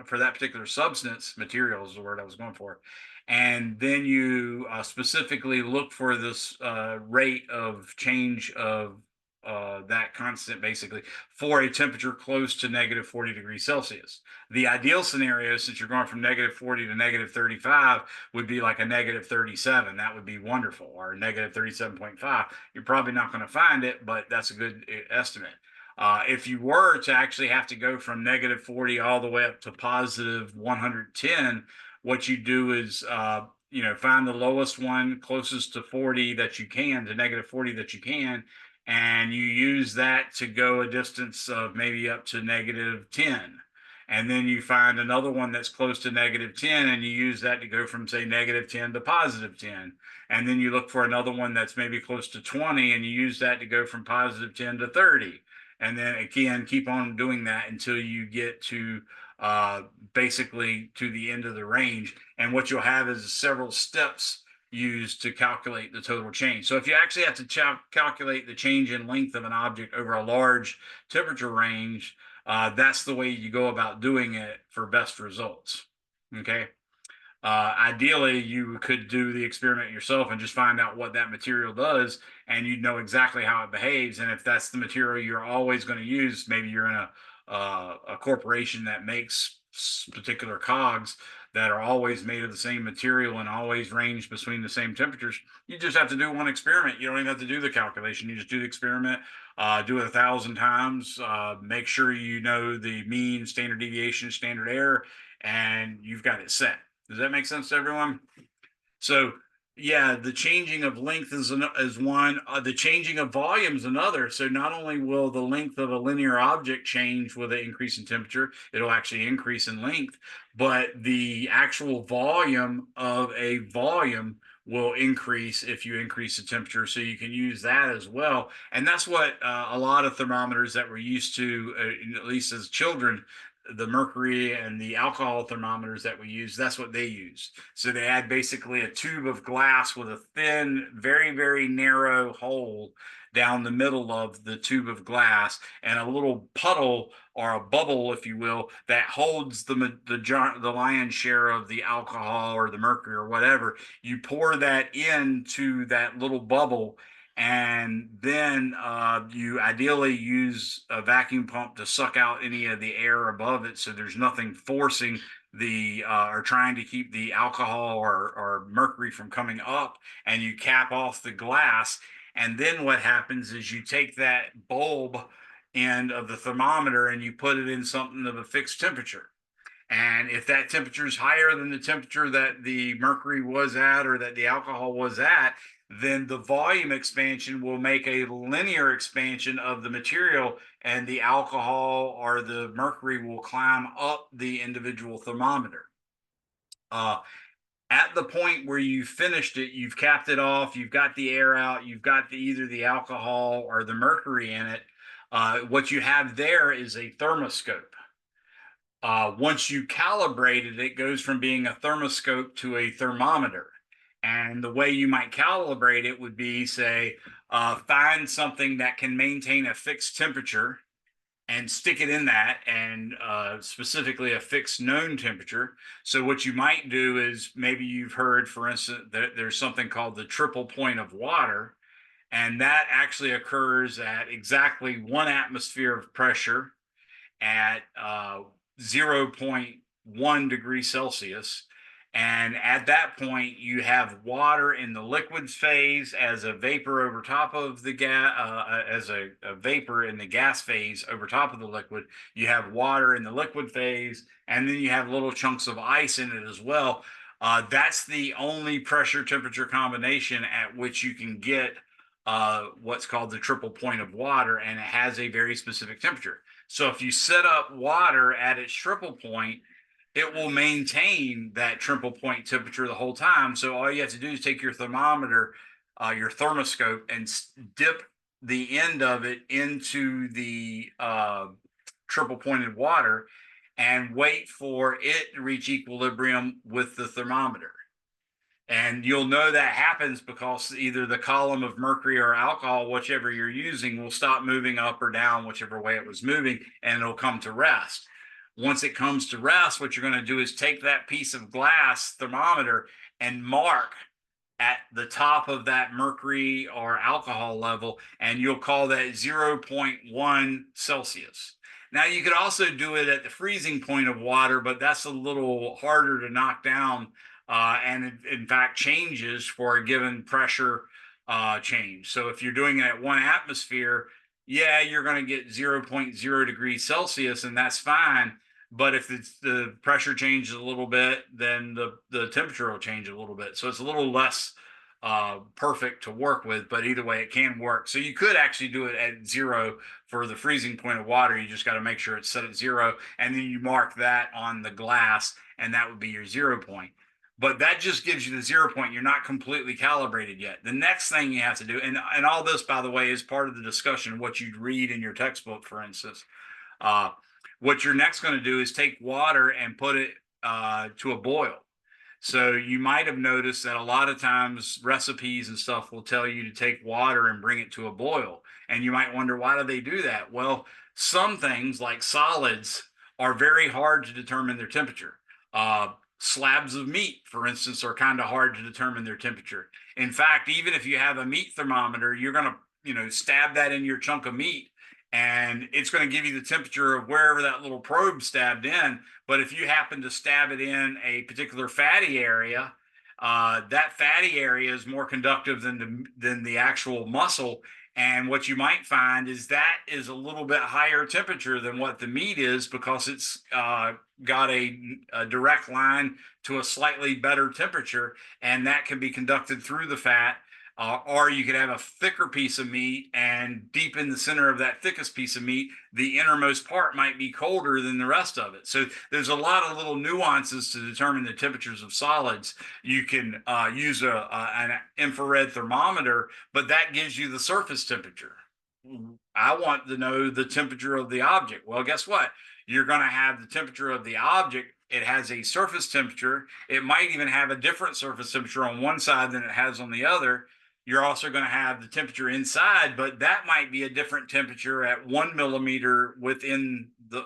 S1: for that particular substance. Material is the word I was going for. And then you specifically look for this rate of change of that constant basically for a temperature close to -40 degrees Celsius. The ideal scenario, since you're going from -40 to -35, would be like a -37. That would be wonderful, or -37.5. You're probably not going to find it, but that's a good estimate. If you were to actually have to go from -40 all the way up to positive 110, what you do is find the lowest one closest to 40 that you can, to -40 that you can, and you use that to go a distance of maybe up to -10. And then you find another one that's close to -10, and you use that to go from, say, -10 to +10. And then you look for another one that's maybe close to 20, and you use that to go from +10 to 30. And then again, keep on doing that until you get to basically to the end of the range. And what you'll have is several steps used to calculate the total change. So if you actually have to calculate the change in length of an object over a large temperature range, that's the way you go about doing it for best results. Okay. Ideally, you could do the experiment yourself and just find out what that material does, and you'd know exactly how it behaves. And if that's the material you're always going to use, maybe you're in a corporation that makes particular cogs that are always made of the same material and always range between the same temperatures. You just have to do one experiment. You don't even have to do the calculation. You just do the experiment, do it 1,000 times, make sure you know the mean, standard deviation, standard error, and you've got it set. Does that make sense to everyone? So yeah, the changing of length is one. The changing of volume is another. So not only will the length of a linear object change with an increase in temperature, it'll actually increase in length, but the actual volume of a volume will increase if you increase the temperature. So you can use that as well. And that's what a lot of thermometers that we're used to, at least as children, the mercury and the alcohol thermometers that we use, that's what they use. So they add basically a tube of glass with a thin, very, very narrow hole down the middle of the tube of glass, and a little puddle or a bubble, if you will, that holds the lion's share of the alcohol or the mercury or whatever. You pour that into that little bubble, and then you ideally use a vacuum pump to suck out any of the air above it, so there's nothing forcing the or trying to keep the alcohol or mercury from coming up, and you cap off the glass. And then what happens is you take that bulb end of the thermometer and you put it in something of a fixed temperature. And if that temperature is higher than the temperature that the mercury was at or that the alcohol was at, then the volume expansion will make a linear expansion of the material, and the alcohol or the mercury will climb up the individual thermometer. At the point where you finished it, you've capped it off, you've got the air out, you've got either the alcohol or the mercury in it. What you have there is a thermoscope. Once you calibrate it, it goes from being a thermoscope to a thermometer.
S2: And the way you might calibrate it would be, say, find something that can maintain a fixed temperature and stick it in that, and specifically a fixed known temperature. So what you might do is, maybe you've heard, for instance, that there's something called the triple point of water, and that actually occurs at exactly 1 atmosphere of pressure at 0.1 degrees Celsius. And at that point, you have water in the liquid phase as a vapor over top of the gas, as a vapor in the gas phase over top of the liquid. You have water in the liquid phase, and then you have little chunks of ice in it as well. That's the only pressure temperature combination at which you can get what's called the triple point of water, and it has a very specific temperature. So if you set up water at its triple point, it will maintain that triple point temperature the whole time. So all you have to do is take your thermometer, your thermoscope, and dip the end of it into the triple pointed water and wait for it to reach equilibrium with the thermometer. And you'll know that happens because either the column of mercury or alcohol, whichever you're using, will stop moving up or down, whichever way it was moving, and it'll come to rest. Once it comes to rest, what you're going to do is take that piece of glass thermometer and mark at the top of that mercury or alcohol level, and you'll call that 0.1 Celsius. Now, you could also do it at the freezing point of water, but that's a little harder to knock down, and in fact changes for a given pressure change. So if you're doing it at 1 atmosphere, yeah, you're going to get 0.0 degrees Celsius, and that's fine. But if the pressure changes a little bit, then the temperature will change a little bit. So it's a little less perfect to work with, but either way, it can work. So you could actually do it at 0 for the freezing point of water. You just got to make sure it's set at 0, and then you mark that on the glass, and that would be your 0 point. But that just gives you the 0 point. You're not completely calibrated yet. The next thing you have to do, and all this, by the way, is part of the discussion, what you'd read in your textbook, for instance. What you're next going to do is take water and put it to a boil. So you might have noticed that a lot of times recipes and stuff will tell you to take water and bring it to a boil. And you might wonder, why do they do that? Well, some things like solids are very hard to determine their temperature. Slabs of meat, for instance, are kind of hard to determine their temperature. In fact, even if you have a meat thermometer, you're going to, stab that in your chunk of meat, and it's going to give you the temperature of wherever that little probe stabbed in. But if you happen to stab it in a particular fatty area, that fatty area is more conductive than the actual muscle. And what you might find is that is a little bit higher temperature than what the meat is, because it's got a direct line to a slightly better temperature, and that can be conducted through the fat. Or you could have a thicker piece of meat, and deep in the center of that thickest piece of meat, the innermost part might be colder than the rest of it. So there's a lot of little nuances to determine the temperatures of solids. You can use an infrared thermometer, but that gives you the surface temperature. I want to know the temperature of the object. Well, guess what? You're going to have the temperature of the object. It has a surface temperature. It might even have a different surface temperature on one side than it has on the other. You're also going to have the temperature inside, but that might be a different temperature at 1 millimeter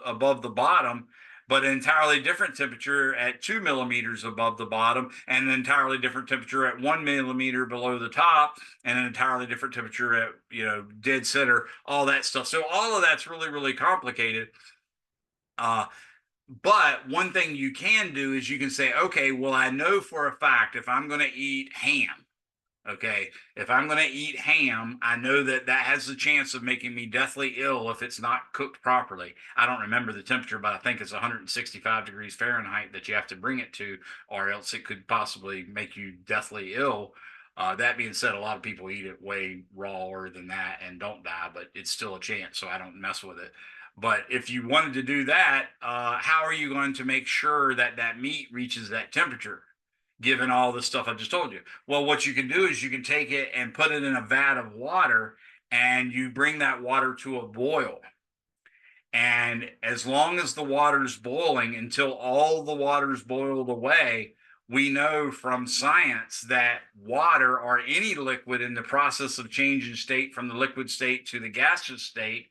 S2: above the bottom, but an entirely different temperature at 2 millimeters above the bottom, and an entirely different temperature at 1 millimeter below the top, and an entirely different temperature at dead center, all that stuff. So all of that's really, really complicated. But one thing you can do is you can say, okay, well, I know for a fact if I'm going to eat ham, if I'm going to eat ham, I know that has the chance of making me deathly ill if it's not cooked properly. I don't remember the temperature, but I think it's 165 degrees Fahrenheit that you have to bring it to, or else it could possibly make you deathly ill. That being said, a lot of people eat it way rawer than that and don't die, but it's still a chance, so I don't mess with it. But if you wanted to do that, how are you going to make sure that that meat reaches that temperature, given all the stuff I just told you? Well, what you can do is you can take it and put it in a vat of water, and you bring that water to a boil. And as long as the water's boiling, until all the water's boiled away, we know from science that water or any liquid in the process of changing state from the liquid state to the gaseous state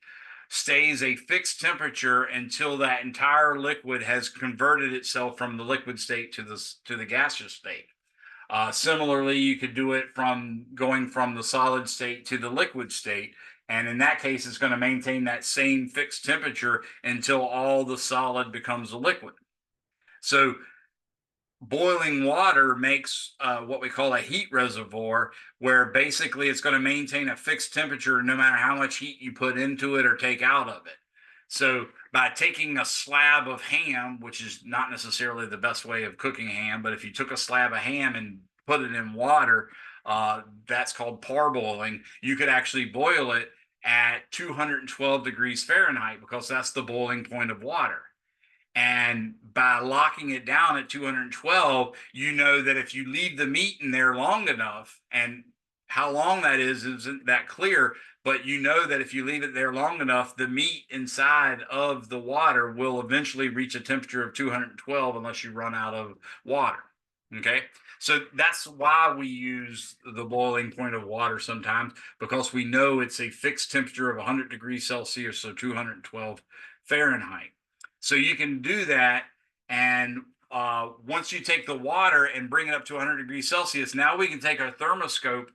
S2: stays a fixed temperature until that entire liquid has converted itself from the liquid state to the gaseous state. Similarly, you could do it from going from the solid state to the liquid state. And in that case, it's going to maintain that same fixed temperature until all the solid becomes a liquid. So boiling water makes what we call a heat reservoir, where basically it's going to maintain a fixed temperature no matter how much heat you put into it or take out of it. So by taking a slab of ham, which is not necessarily the best way of cooking ham, but if you took a slab of ham and put it in water, that's called parboiling. You could actually boil it at 212 degrees Fahrenheit because that's the boiling point of water. And by locking it down at 212, you know that if you leave the meat in there long enough, and how long that is isn't that clear, but you know that if you leave it there long enough, the meat inside of the water will eventually reach a temperature of 212 unless you run out of water. Okay. So that's why we use the boiling point of water sometimes, because we know it's a fixed temperature of 100 degrees Celsius, so 212 Fahrenheit. So you can do that. And once you take the water and bring it up to 100 degrees Celsius, now we can take our thermoscope,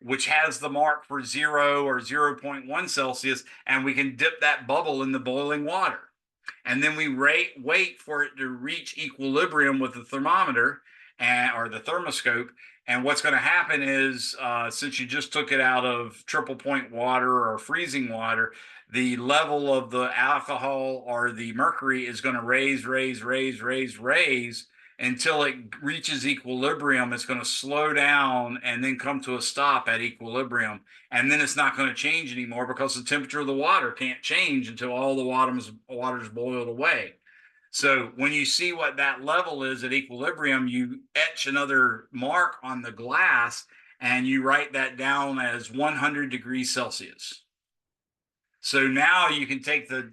S2: which has the mark for 0 or 0.1 Celsius, and we can dip that bubble in the boiling water. And then we wait for it to reach equilibrium with the thermometer or the thermoscope. And what's going to happen is, since you just took it out of triple point water or freezing water, the level of the alcohol or the mercury is going to raise until it reaches equilibrium. It's going to slow down and then come to a stop at equilibrium. And then it's not going to change anymore because the temperature of the water can't change until all the water's boiled away. So when you see what that level is at equilibrium, you etch another mark on the glass and you write that down as 100 degrees Celsius. So now you can take the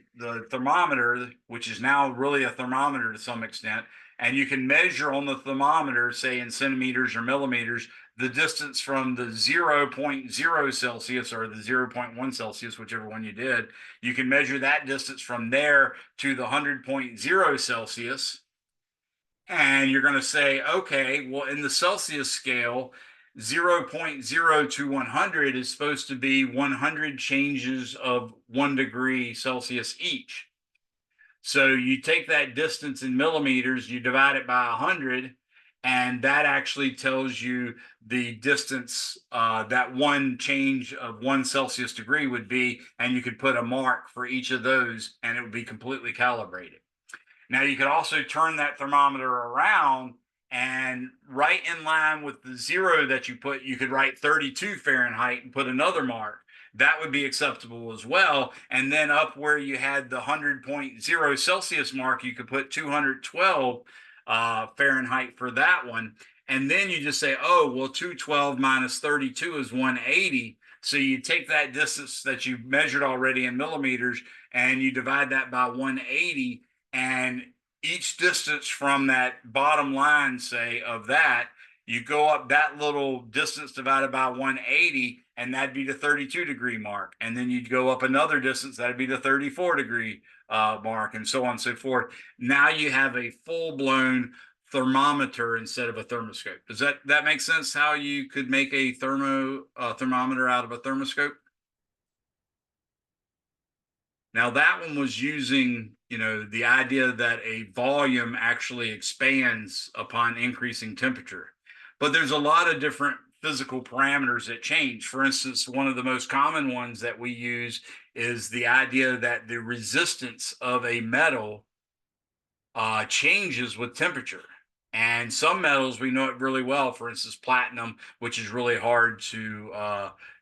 S2: thermometer, which is now really a thermometer to some extent, and you can measure on the thermometer, say in centimeters or millimeters, the distance from the 0.0 Celsius or the 0.1 Celsius, whichever one you did. You can measure that distance from there to the 100.0 Celsius. And you're going to say, okay, well, in the Celsius scale, 0.0 to 100 is supposed to be 100 changes of 1 degree Celsius each. So you take that distance in millimeters, you divide it by 100, and that actually tells you the distance that one change of 1 Celsius degree would be, and you could put a mark for each of those, and it would be completely calibrated. Now, you could also turn that thermometer around, and right in line with the 0 that you put, you could write 32 Fahrenheit and put another mark. That would be acceptable as well. And then up where you had the 100.0 Celsius mark, you could put 212 Fahrenheit for that one. And then you just say, oh, well, 212 minus 32 is 180. So you take that distance that you measured already in millimeters and you divide that by 180. And each distance from that bottom line, say, of that, you go up that little distance divided by 180, and that'd be the 32 degree mark. And then you'd go up another distance, that'd be the 34 degree mark, and so on and so forth. Now you have a full-blown thermometer instead of a thermoscope. Does that make sense, how you could make a thermometer out of a thermoscope? Now that one was using, the idea that a volume actually expands upon increasing temperature. But there's a lot of different physical parameters that change. For instance, one of the most common ones that we use is the idea that the resistance of a metal changes with temperature. And some metals, we know it really well. For instance, platinum, which is really hard to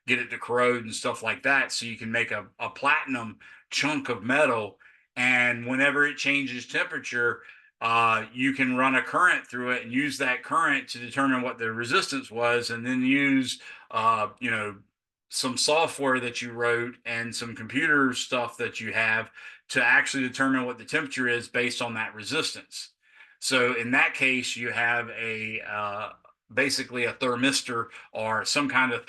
S2: get it to corrode and stuff like that. So you can make a platinum chunk of metal, and whenever it changes temperature, you can run a current through it and use that current to determine what the resistance was, and then use some software that you wrote and some computer stuff that you have to actually determine what the temperature is based on that resistance. So in that case, you have a basically a thermistor or some kind of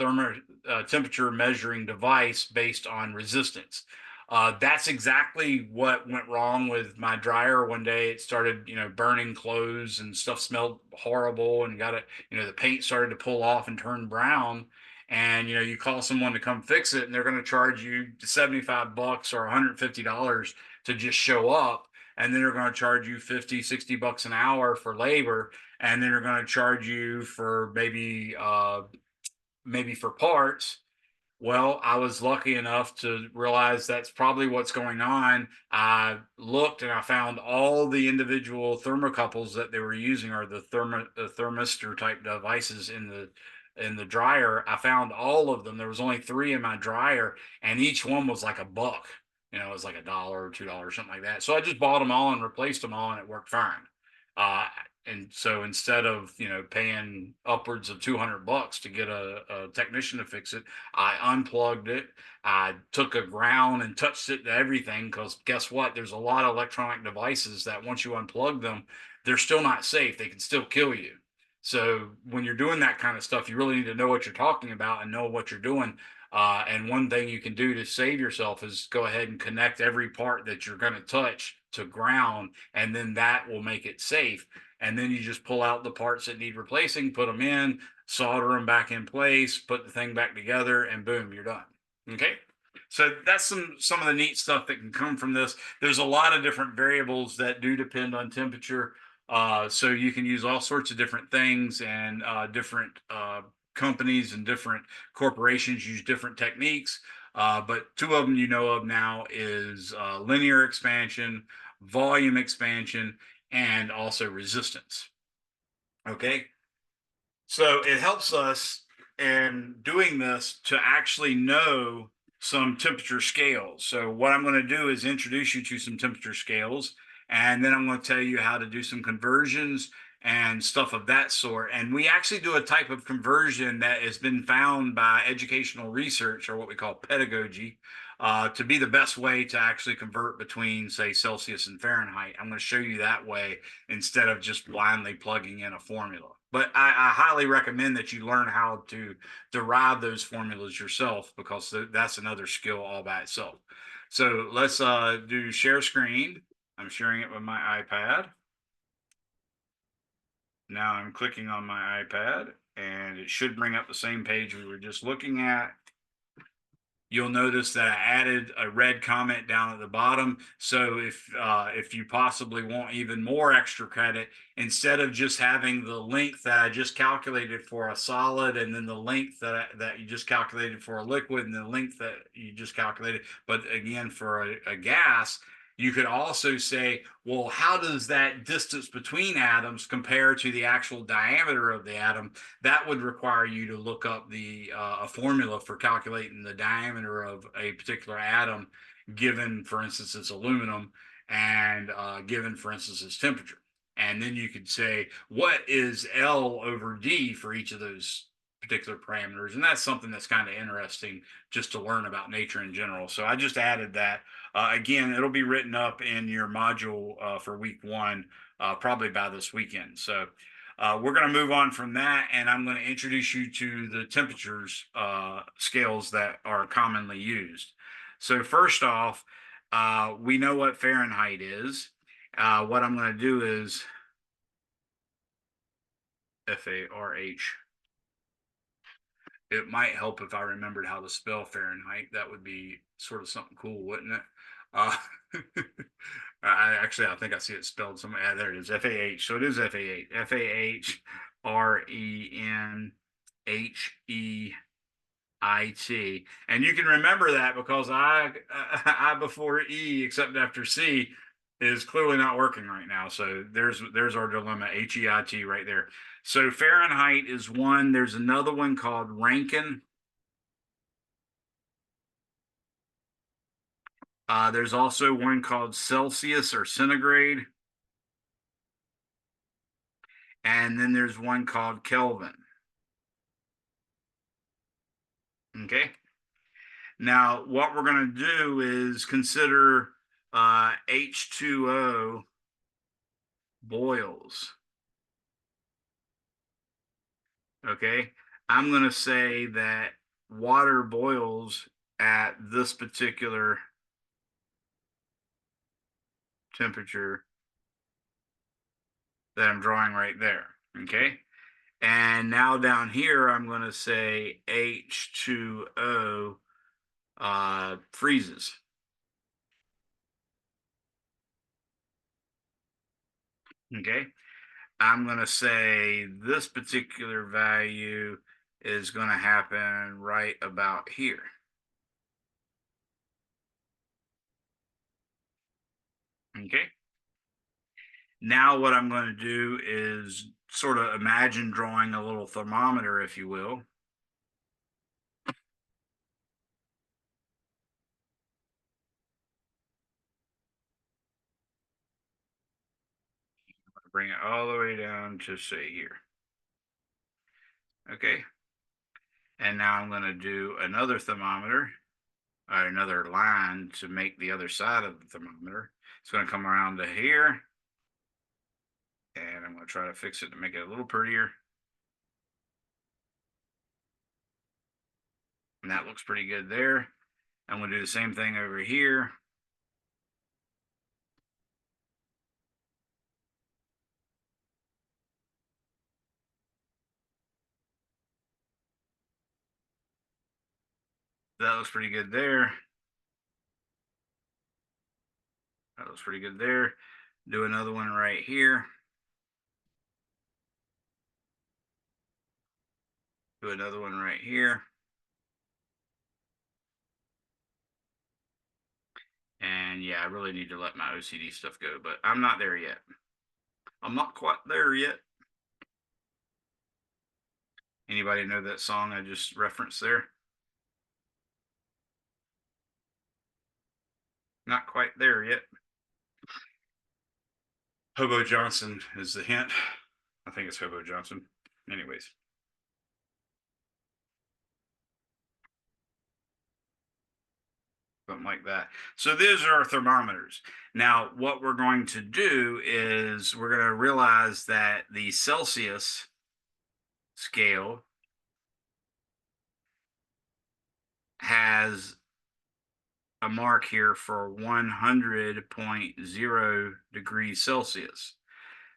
S2: temperature measuring device based on resistance. That's exactly what went wrong with my dryer one day. It started, burning clothes and stuff smelled horrible and got it, the paint started to pull off and turn brown. And, you call someone to come fix it and they're going to charge you $75 or $150 to just show up. And then they're going to charge you 50, $60 an hour for labor. And then they're going to charge you for maybe for parts. Well, I was lucky enough to realize that's probably what's going on. I looked and I found all the individual thermocouples that they were using, or the thermistor type devices in the dryer. I found all of them. There was only 3 in my dryer, and each one was like $1. It was like $1 or $2, something like that. So I just bought them all and replaced them all, and it worked fine. And so instead of paying upwards of $200 to get a technician to fix it, I unplugged it. I took a ground and touched it to everything, because guess what? There's a lot of electronic devices that once you unplug them, they're still not safe. They can still kill you. So when you're doing that kind of stuff, you really need to know what you're talking about and know what you're doing. And one thing you can do to save yourself is go ahead and connect every part that you're going to touch to ground, and then that will make it safe. And then you just pull out the parts that need replacing, put them in, solder them back in place, put the thing back together, and boom, you're done. Okay. So that's some of the neat stuff that can come from this. There's a lot of different variables that do depend on temperature. So you can use all sorts of different things, and different companies and different corporations use different techniques. But 2 of them of now is linear expansion, volume expansion, and also resistance. Okay. So it helps us in doing this to actually know some temperature scales. So what I'm going to do is introduce you to some temperature scales, and then I'm going to tell you how to do some conversions and stuff of that sort. And we actually do a type of conversion that has been found by educational research, or what we call pedagogy, to be the best way to actually convert between, say, Celsius and Fahrenheit. I'm going to show you that way instead of just blindly plugging in a formula. But I highly recommend that you learn how to derive those formulas yourself, because that's another skill all by itself. So let's do share screen. I'm sharing it with my iPad. Now I'm clicking on my iPad, and it should bring up the same page we were just looking at. You'll notice that I added a red comment down at the bottom. So if you possibly want even more extra credit, instead of just having the length that I just calculated for a solid, and then the length that you just calculated for a liquid, and the length that you just calculated, but again for a gas, you could also say, well, how does that distance between atoms compare to the actual diameter of the atom? That would require you to look up a formula for calculating the diameter of a particular atom, given, for instance, its aluminum, and given, for instance, its temperature. And then you could say, what is L over D for each of those particular parameters? And that's something that's kind of interesting just to learn about nature in general. So I just added that. Again, it'll be written up in your module for week 1, probably by this weekend. So we're going to move on from that, and I'm going to introduce you to the temperatures scales that are commonly used. So first off, we know what Fahrenheit is. What I'm going to do is F-A-R-H. It might help if I remembered how to spell Fahrenheit. That would be sort of something cool, wouldn't it? I think I see it spelled somewhere. Yeah, there it is, F-A-H. So it is F-A-H. F-A-H-R-E-N-H-E-I-T. And you can remember that because I before E, except after C, is clearly not working right now. So there's our dilemma, H-E-I-T right there. So Fahrenheit is one. There's another one called Rankine. There's also one called Celsius or centigrade. And then there's one called Kelvin. Okay. Now, what we're going to do is consider H2O
S1: boils. Okay, I'm going to say that water boils at this particular temperature that I'm drawing right there. Okay, and now down here, I'm going to say H2O freezes. Okay, I'm going to say this particular value is going to happen right about here. Okay. Now what I'm going to do is sort of imagine drawing a little thermometer, if you will. Bring it all the way down to say here. Okay. And now I'm going to do another thermometer, or another line to make the other side of the thermometer. It's going to come around to here. And I'm going to try to fix it to make it a little prettier. And that looks pretty good there. I'm going to do the same thing over here. That looks pretty good there. That looks pretty good there. Do another one right here. Do another one right here. And yeah, I really need to let my OCD stuff go, but I'm not there yet. I'm not quite there yet. Anybody know that song I just referenced there? Not quite there yet. Hobo Johnson is the hint. I think it's Hobo Johnson. Anyways. Something like that. So these are our thermometers. Now, what we're going to do is we're going to realize that the Celsius scale has a mark here for 100.0 degrees Celsius.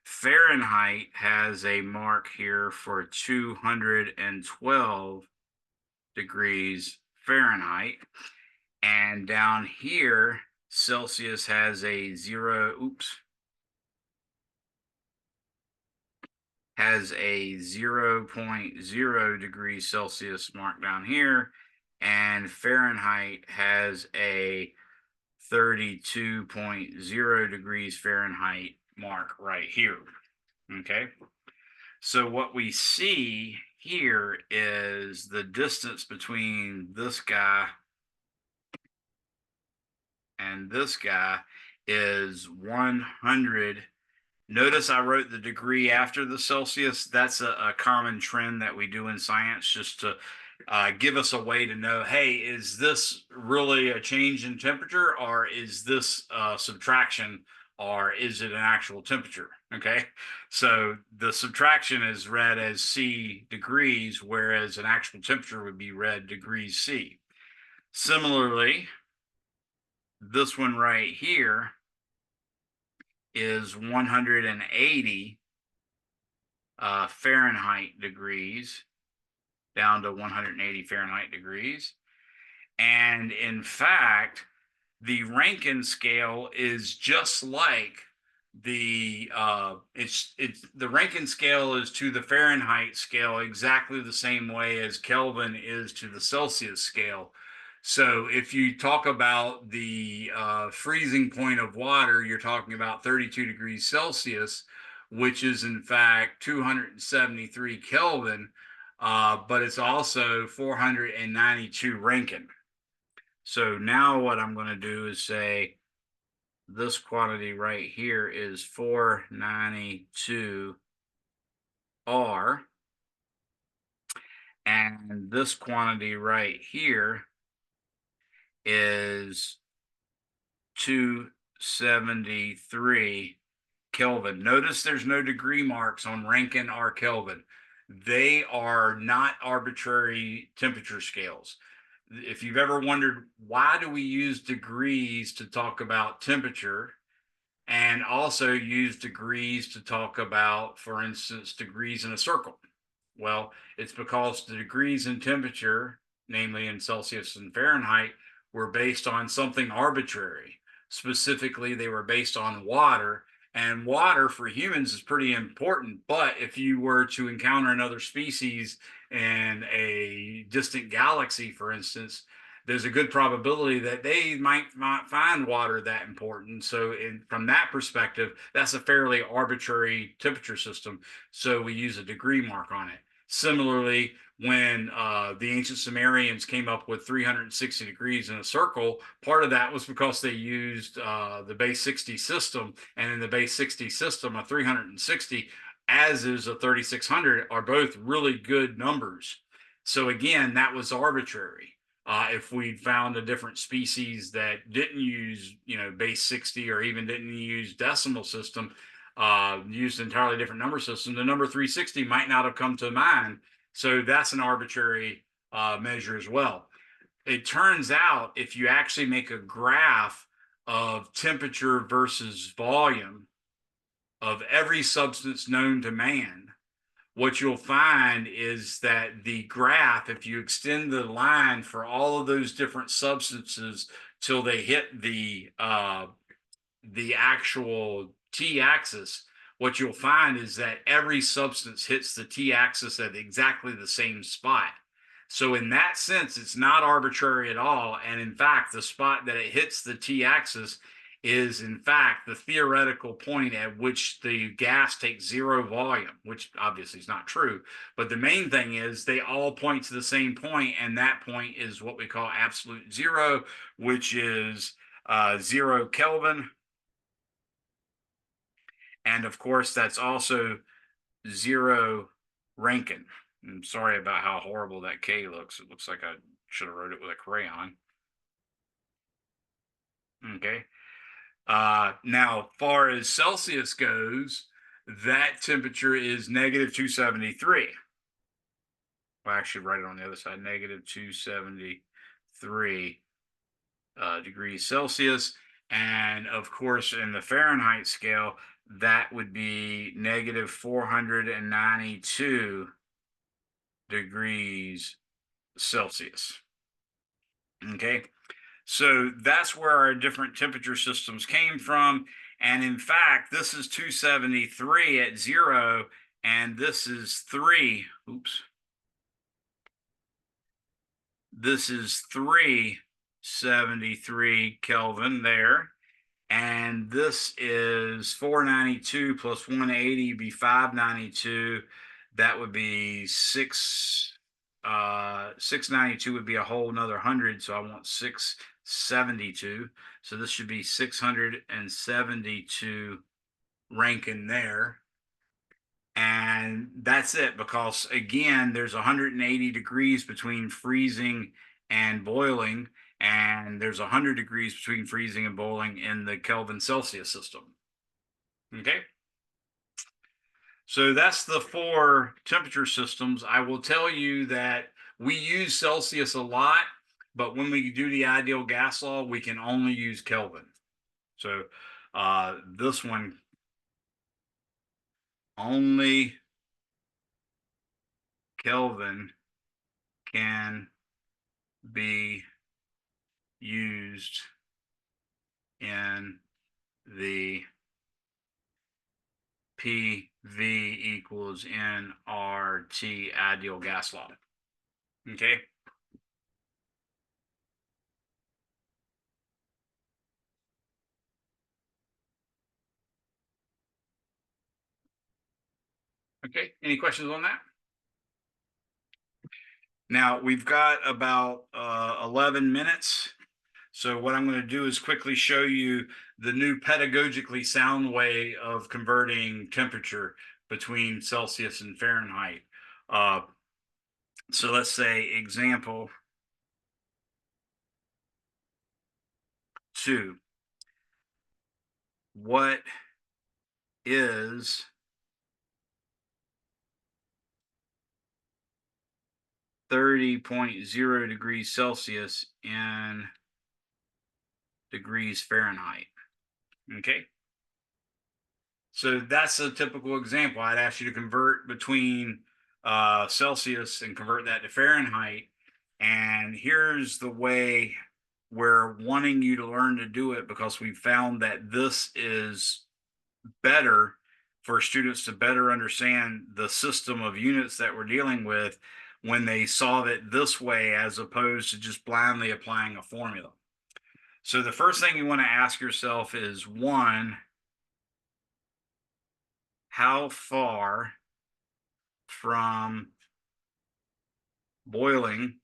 S1: Fahrenheit has a mark here for 212 degrees Fahrenheit. And down here, Celsius has a 0.0 degrees Celsius mark down here, and Fahrenheit has a 32.0 degrees Fahrenheit mark right here. Okay, so what we see here is the distance between this guy and this guy is 100. Notice I wrote the degree after the Celsius. That's a common trend that we do in science, just to give us a way to know, hey, is this really a change in temperature, or is this subtraction, or is it an actual temperature? Okay, so the subtraction is read as C degrees, whereas an actual temperature would be read degrees C. Similarly, this one right here is 180 Fahrenheit degrees, down to 180 Fahrenheit degrees. And in fact, the Rankine scale is just like the the Rankine scale is to the Fahrenheit scale exactly the same way as Kelvin is to the Celsius scale. So if you talk about the freezing point of water, you're talking about 32 degrees Celsius, which is in fact 273 Kelvin, but it's also 492 Rankine. So now what I'm going to do is say this quantity right here is 492 R, and this quantity right here is 273
S2: Kelvin. Notice there's no degree marks on Rankine or Kelvin. They are not arbitrary temperature scales. If you've ever wondered, why do we use degrees to talk about temperature, and also use degrees to talk about, for instance, degrees in a circle? Well, it's because the degrees in temperature, namely in Celsius and Fahrenheit, were based on something arbitrary. Specifically, they were based on water, and water for humans is pretty important. But if you were to encounter another species in a distant galaxy, for instance, there's a good probability that they might not find water that important. So from that perspective, that's a fairly arbitrary temperature system. So we use a degree mark on it. Similarly, when the ancient Sumerians came up with 360 degrees in a circle, part of that was because they used the base 60 system. And in the base 60 system, a 360, as is a 3600, are both really good numbers. So again, that was arbitrary. If we'd found a different species that didn't use, base 60 or even didn't use decimal system, used an entirely different number system, the number 360 might not have come to mind. So that's an arbitrary measure as well. It turns out if you actually make a graph of temperature versus volume of every substance known to man, what you'll find is that the graph, if you extend the line for all of those different substances till they hit the actual t-axis, what you'll find is that every substance hits the t-axis at exactly the same spot. So in that sense, it's not arbitrary at all. And in fact, the spot that it hits the t-axis is in fact the theoretical point at which the gas takes zero volume, which obviously is not true. But the main thing is they all point to the same point, and that point is what we call absolute zero, which is 0 Kelvin. And of course, that's also 0 Rankine. I'm sorry about how horrible that K looks. It looks like I should have wrote it with a crayon. Okay. Now, far as Celsius goes, that temperature is negative 273. I'll actually write it on the other side, negative 273 degrees Celsius. And of course, in the Fahrenheit scale, that would be negative 492 degrees Celsius. Okay. So that's where our different temperature systems came from. And in fact, this is 273 at 0, and this is 3. Oops. This is 373 Kelvin there. And this is 492 plus 180 be 592. That would be 692 would be a whole another 100. So I want 672. So this should be 672 Rankine there. And that's it, because again, there's 180 degrees between freezing and boiling, and there's 100 degrees between freezing and boiling in the Kelvin Celsius system. Okay. So that's the 4 temperature systems. I will tell you that we use Celsius a lot, but when we do the ideal gas law, we can only use Kelvin. So this one, only Kelvin can be used in the PV equals nRT ideal gas law. Okay. Okay. Any questions on that? Now we've got about 11 minutes. So what I'm going to do is quickly show you the new pedagogically sound way of converting temperature between Celsius and Fahrenheit. So let's say example 2. What is 30.0 degrees Celsius in degrees Fahrenheit. Okay. So that's a typical example. I'd ask you to convert between Celsius and convert that to Fahrenheit. And here's the way we're wanting you to learn to do it, because we found that this is better for students to better understand the system of units that we're dealing with when they solve it this way, as opposed to just blindly applying a formula. So the first thing you want to ask yourself is, one, how far from boiling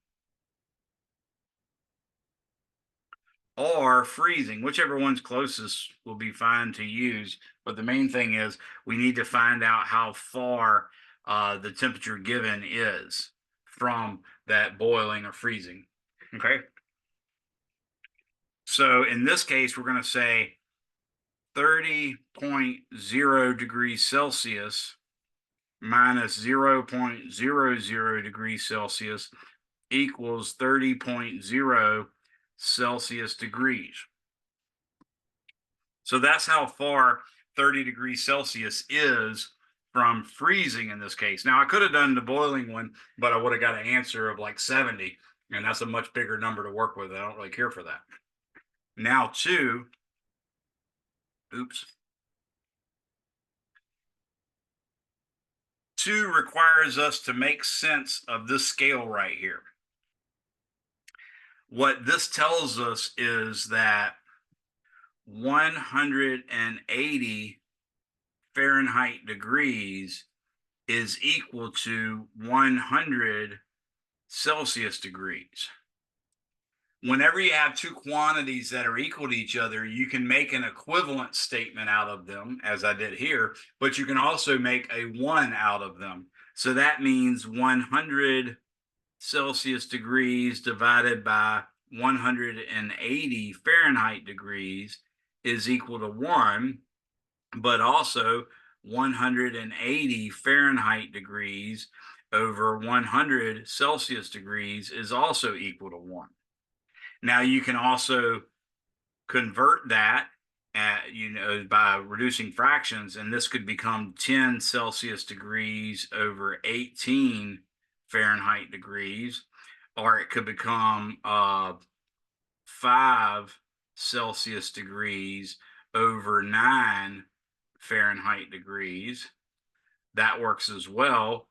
S2: or freezing, whichever one's closest will be fine to use. But the main thing is we need to find out how far the temperature given is from that boiling or freezing. Okay. So in this case, we're going to say 30.0 degrees Celsius minus 0.00 degrees Celsius equals 30.0 Celsius degrees. So that's how far 30 degrees Celsius is from freezing in this case. Now, I could have done the boiling one, but I would have got an answer of like 70, and that's a much bigger number to work with. I don't really care for that. Now, two requires us to make sense of this scale right here. What this tells us is that 180 Fahrenheit degrees is equal to 100 Celsius degrees. Whenever you have two quantities that are equal to each other, you can make an equivalent statement out of them, as I did here, but you can also make a 1 out of them. So that means 100 Celsius degrees divided by 180 Fahrenheit degrees is equal to 1, but also 180 Fahrenheit degrees over 100 Celsius degrees is also equal to 1. Now you can also convert that by reducing fractions, and this could become 10 Celsius degrees over 18 Fahrenheit degrees, or it could become 5 Celsius degrees over 9 Fahrenheit degrees. That works as well.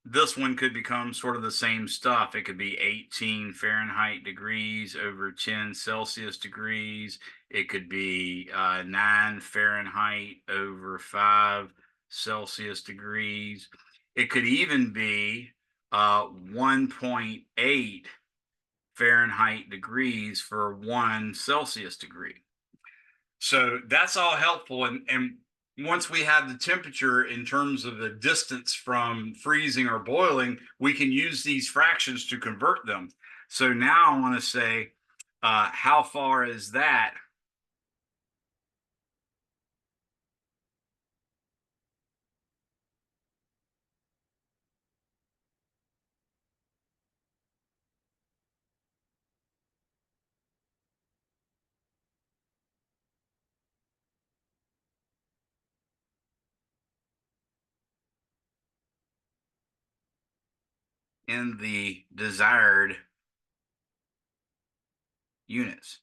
S2: This one could become sort of the same stuff. It could be 18 Fahrenheit degrees over 10 Celsius degrees. It could be 9 Fahrenheit over 5 Celsius degrees. It could even be 1.8 Fahrenheit degrees for 1 Celsius degree. So that's all helpful. And once we have the temperature in terms of the distance from freezing or boiling, we can use these fractions to convert them. So now I want to say, how far is that? In the desired units.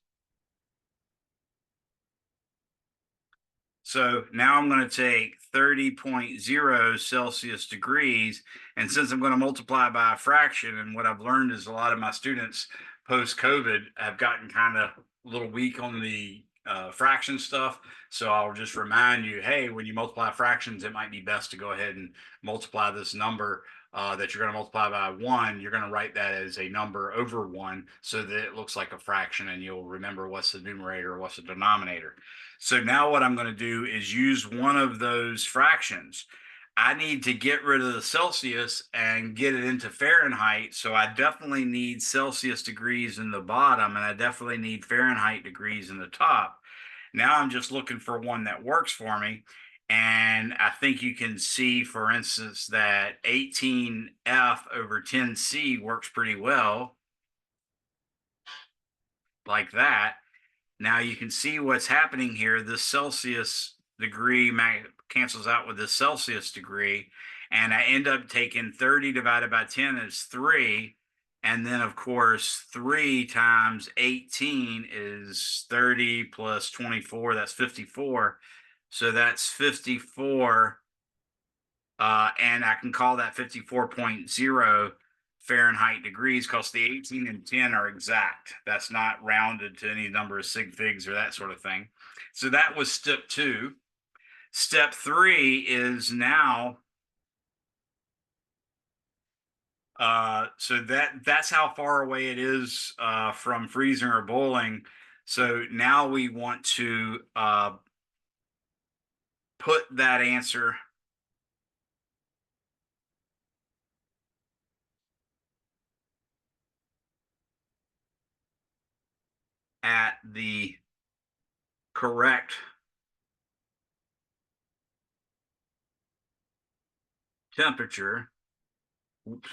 S2: So now I'm going to take 30.0 Celsius degrees, and since I'm going to multiply by a fraction, and what I've learned is a lot of my students post-COVID have gotten kind of a little weak on the fraction stuff. So I'll just remind you, hey, when you multiply fractions, it might be best to go ahead and multiply this number that you're going to multiply by 1. You're going to write that as a number over 1 so that it looks like a fraction, and you'll remember what's the numerator, what's the denominator. So now what I'm going to do is use one of those fractions. I need to get rid of the Celsius and get it into Fahrenheit. So I definitely need Celsius degrees in the bottom, and I definitely need Fahrenheit degrees in the top. Now I'm just looking for one that works for me. And I think you can see, for instance, that 18F over 10C works pretty well, like that. Now you can see what's happening here. This Celsius degree cancels out with the Celsius degree. And I end up taking 30 divided by 10 is 3. And then, of course, 3 times 18 is 30 plus 24. That's 54. So that's 54. And I can call that 54.0 Fahrenheit degrees because the 18 and 10 are exact. That's not rounded to any number of sig figs or that sort of thing. So that was step 2. Step 3 is now, so that's how far away it is from freezing or boiling. So now we want to put that answer at the correct temperature. Oops.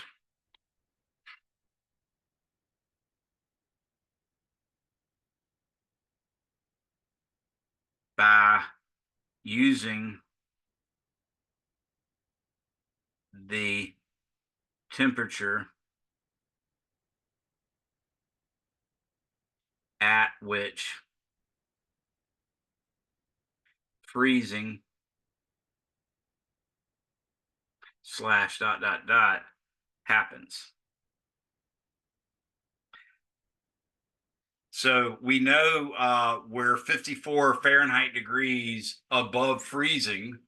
S2: By using the temperature at which freezing slash ... happens. So we know we're 54 Fahrenheit degrees above freezing.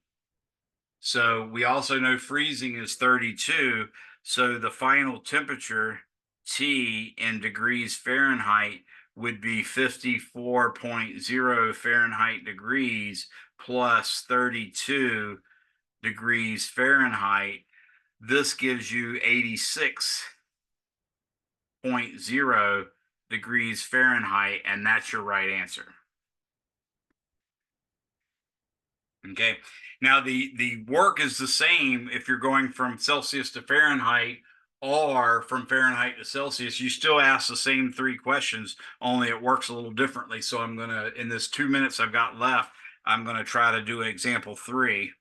S2: So we also know freezing is 32. So the final temperature, T in degrees Fahrenheit, would be 54.0 Fahrenheit degrees plus 32 degrees Fahrenheit. This gives you 86.0 degrees Fahrenheit, and that's your right answer. Okay, now the work is the same if you're going from Celsius to Fahrenheit or from Fahrenheit to Celsius. You still ask the same 3 questions, only it works a little differently. So I'm gonna, in this 2 minutes I've got left, I'm gonna try to do example 3.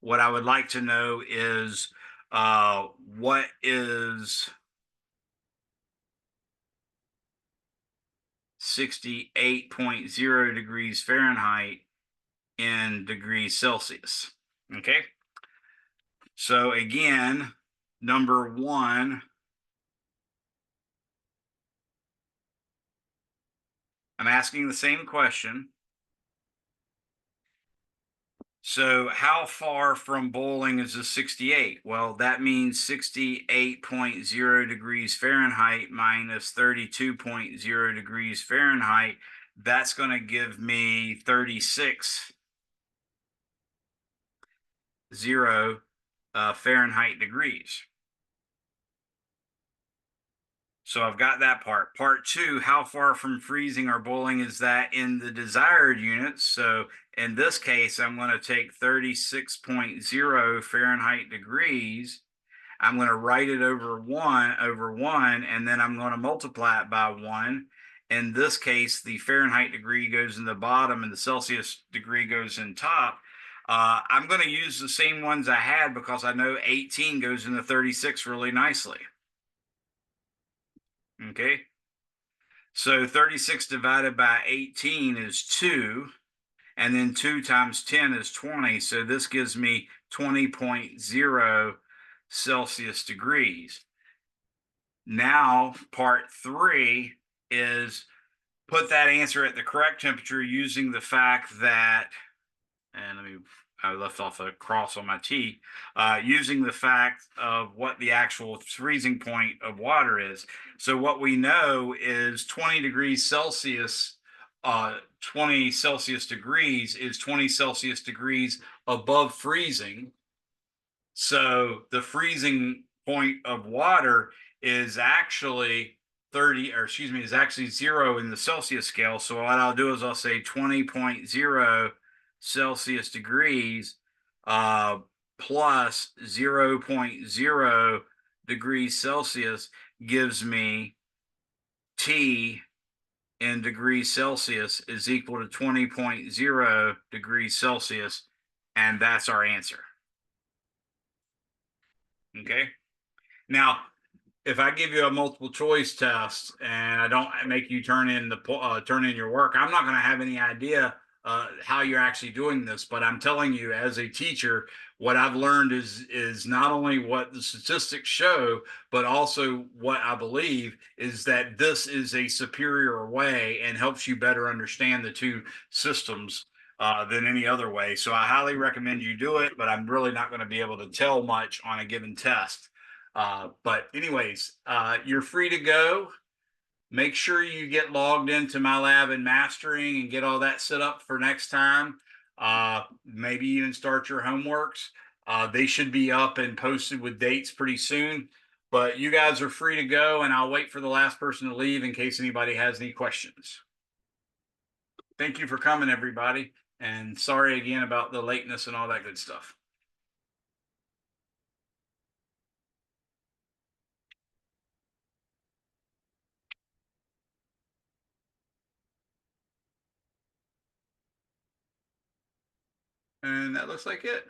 S2: What I would like to know is what is 68.0 degrees Fahrenheit in degrees Celsius. Okay. So again, number 1, I'm asking the same question. So how far from boiling is this 68? Well, that means 68.0 degrees Fahrenheit minus 32.0 degrees Fahrenheit. That's going to give me 36.0 Fahrenheit degrees. So I've got that part. Part 2, how far from freezing or boiling is that in the desired units? So in this case, I'm going to take 36.0 Fahrenheit degrees. I'm going to write it over 1, and then I'm going to multiply it by 1. In this case, the Fahrenheit degree goes in the bottom and the Celsius degree goes in top. I'm going to use the same ones I had because I know 18 goes into 36 really nicely. Okay, so 36 divided by 18 is 2, and then 2 times 10 is 20. So this gives me 20.0 Celsius degrees. Now, part 3 is put that answer at the correct temperature using the fact that, and I left off a cross on my T, using the fact of what the actual freezing point of water is. So what we know is 20 degrees Celsius, 20 Celsius degrees is 20 Celsius degrees above freezing. So the freezing point of water is actually 30, or excuse me, is actually 0 in the Celsius scale. So what I'll do is I'll say 20.0 Celsius degrees plus 0.0 degrees Celsius gives me T in degrees Celsius is equal to 20.0 degrees Celsius. And that's our answer. Okay. Now, if I give you a multiple choice test and I don't make you turn in your work, I'm not going to have any idea how you're actually doing this. But I'm telling you, as a teacher, what I've learned is not only what the statistics show, but also what I believe is that this is a superior way and helps you better understand the two systems than any other way. So I highly recommend you do it, but I'm really not going to be able to tell much on a given test. But anyways, you're free to go. Make sure you get logged into my lab and mastering and get all that set up for next time. Maybe even start your homeworks. They should be up and posted with dates pretty soon. But you guys are free to go, and I'll wait for the last person to leave in case anybody has any questions. Thank you for coming, everybody. And sorry again about the lateness and all that good stuff. And that looks like it.